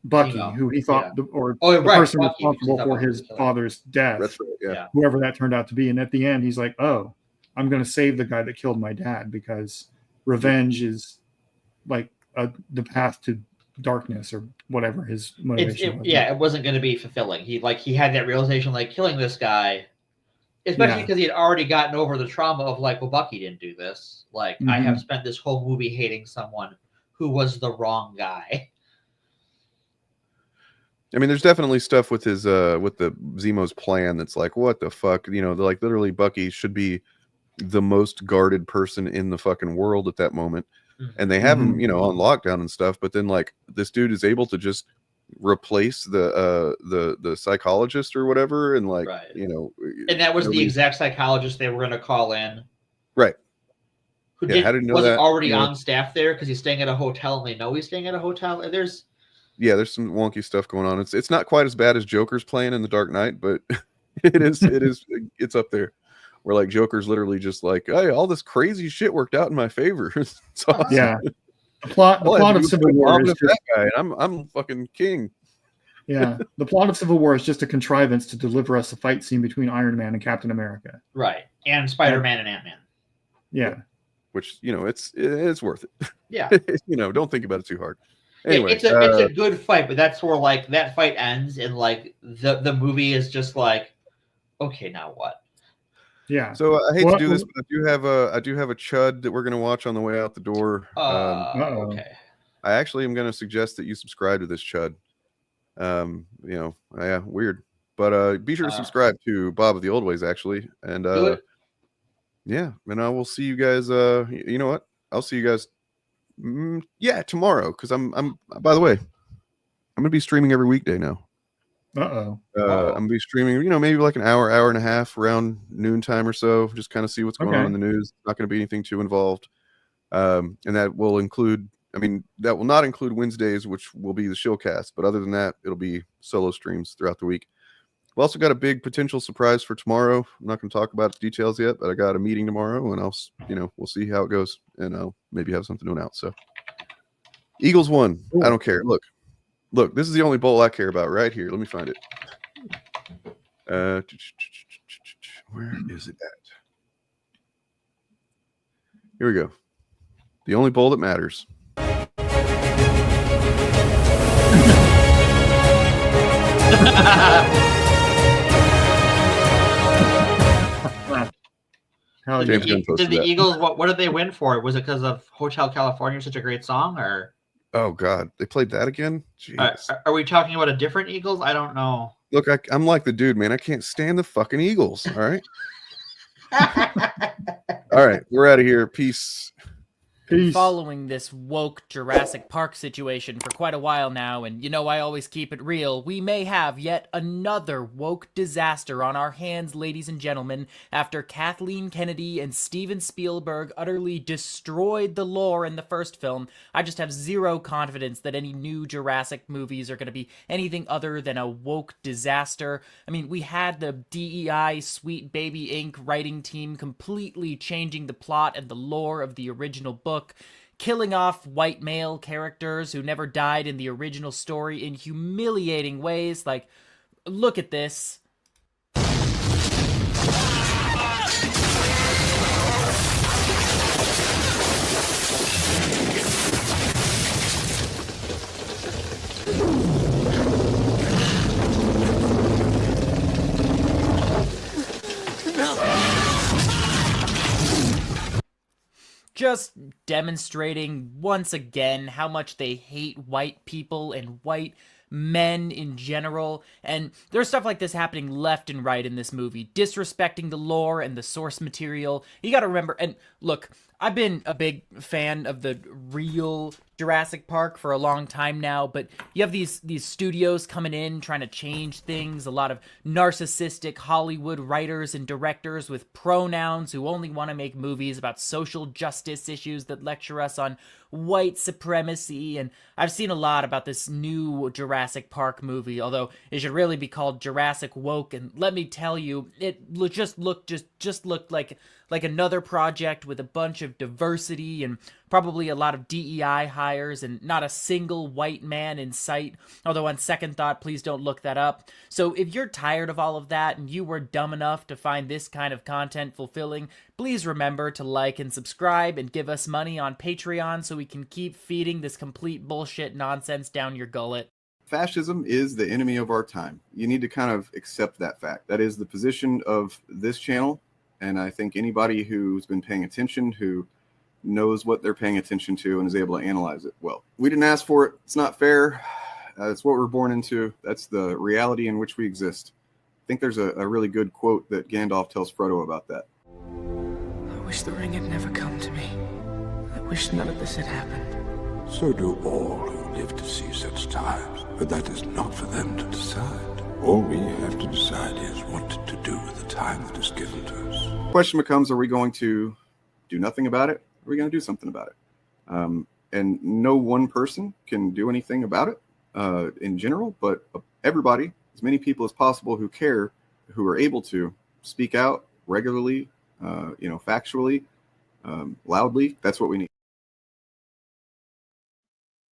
Bucky, who he thought the person responsible for his father's death. That's right. Whoever that turned out to be, and at the end, he's like, "Oh, I'm going to save the guy that killed my dad because revenge is like the path to darkness," or whatever his motivation was. Yeah, it wasn't going to be fulfilling. He had that realization, like killing this guy, especially because he had already gotten over the trauma of like, well, Bucky didn't do this. Like, I have spent this whole movie hating someone who was the wrong guy. I mean, there's definitely stuff with his with the Zemo's plan that's like, what the fuck? Like literally Bucky should be the most guarded person in the fucking world at that moment, and they have him on lockdown and stuff, but then like this dude is able to just replace the psychologist or whatever, and like and that was the exact psychologist they were going to call in, right? Who wasn't already on staff there because he's staying at a hotel, and they know he's staying at a hotel, and there's some wonky stuff going on. It's not quite as bad as Joker's playing in The Dark Knight, but it's up there. Where like Joker's literally just like, hey, all this crazy shit worked out in my favor. It's awesome. Yeah, the plot of Civil War is just, that guy, and I'm fucking king. Yeah, the plot of Civil War is just a contrivance to deliver us a fight scene between Iron Man and Captain America, right? And Spider-Man and Ant-Man. Yeah, which it's worth it. Yeah, don't think about it too hard. Anyway, it's a good fight, but that's where like that fight ends, and like the movie is just like, okay, now what? Yeah. So I hate to do this, but I do have a chud that we're going to watch on the way out the door. Okay. I actually am going to suggest that you subscribe to this chud. Yeah, weird, but be sure to subscribe to Bob of the Old Ways, actually, and yeah, and I will see you guys. You know what? I'll see you guys. Tomorrow, because I'm. By the way, I'm gonna be streaming every weekday now. I'm gonna be streaming, maybe like an hour and a half around noontime or so, just kind of see what's going on in the news. Not going to be anything too involved, and that will include. That will not include Wednesdays, which will be the Shillcast. But other than that, it'll be solo streams throughout the week. We've also got a big potential surprise for tomorrow. I'm not going to talk about the details yet, but I got a meeting tomorrow, and we'll see how it goes, and I'll maybe have something to announce. So, Eagles won. Ooh. I don't care. Look, this is the only bowl I care about right here. Let me find it. Where is it at? Here we go. The only bowl that matters. Did the Eagles? What did they win for? Was it because of Hotel California, such a great song, or? Oh God, they played that again. Are we talking about a different Eagles? I don't know. Look, I'm like the dude, man. I can't stand the fucking Eagles. All right. All right, we're out of here. Peace. Following this woke Jurassic Park situation for quite a while now, and I always keep it real, we may have yet another woke disaster on our hands, ladies and gentlemen, after Kathleen Kennedy and Steven Spielberg utterly destroyed the lore in the first film. I just have zero confidence that any new Jurassic movies are going to be anything other than a woke disaster. We had the DEI Sweet Baby Inc. writing team completely changing the plot and the lore of the original book, killing off white male characters who never died in the original story in humiliating ways. Like, look at this. Just demonstrating once again how much they hate white people and white men in general. And there's stuff like this happening left and right in this movie, disrespecting the lore and the source material. You gotta remember, and look, I've been a big fan of the real Jurassic Park for a long time now, but you have these studios coming in trying to change things, a lot of narcissistic Hollywood writers and directors with pronouns who only want to make movies about social justice issues that lecture us on white supremacy. And I've seen a lot about this new Jurassic Park movie, although it should really be called Jurassic Woke, and let me tell you, it just looked like another project with a bunch of diversity and probably a lot of DEI hires and not a single white man in sight. Although on second thought, please don't look that up. So if you're tired of all of that and you were dumb enough to find this kind of content fulfilling, please remember to like and subscribe and give us money on Patreon so we can keep feeding this complete bullshit nonsense down your gullet. Fascism is the enemy of our time. You need to kind of accept that fact. That is the position of this channel. And I think anybody who's been paying attention, who knows what they're paying attention to and is able to analyze it well. We didn't ask for it. It's not fair. It's what we're born into. That's the reality in which we exist. I think there's a really good quote that Gandalf tells Frodo about that. I wish the ring had never come to me. I wish none of this had happened. So do all who live to see such times. But that is not for them to decide. All we have to decide is what to do with the time that is given to us. The question becomes, are we going to do nothing about it? Or are we going to do something about it? And no one person can do anything about it in general, but everybody, as many people as possible who care, who are able to speak out regularly, factually, loudly, that's what we need.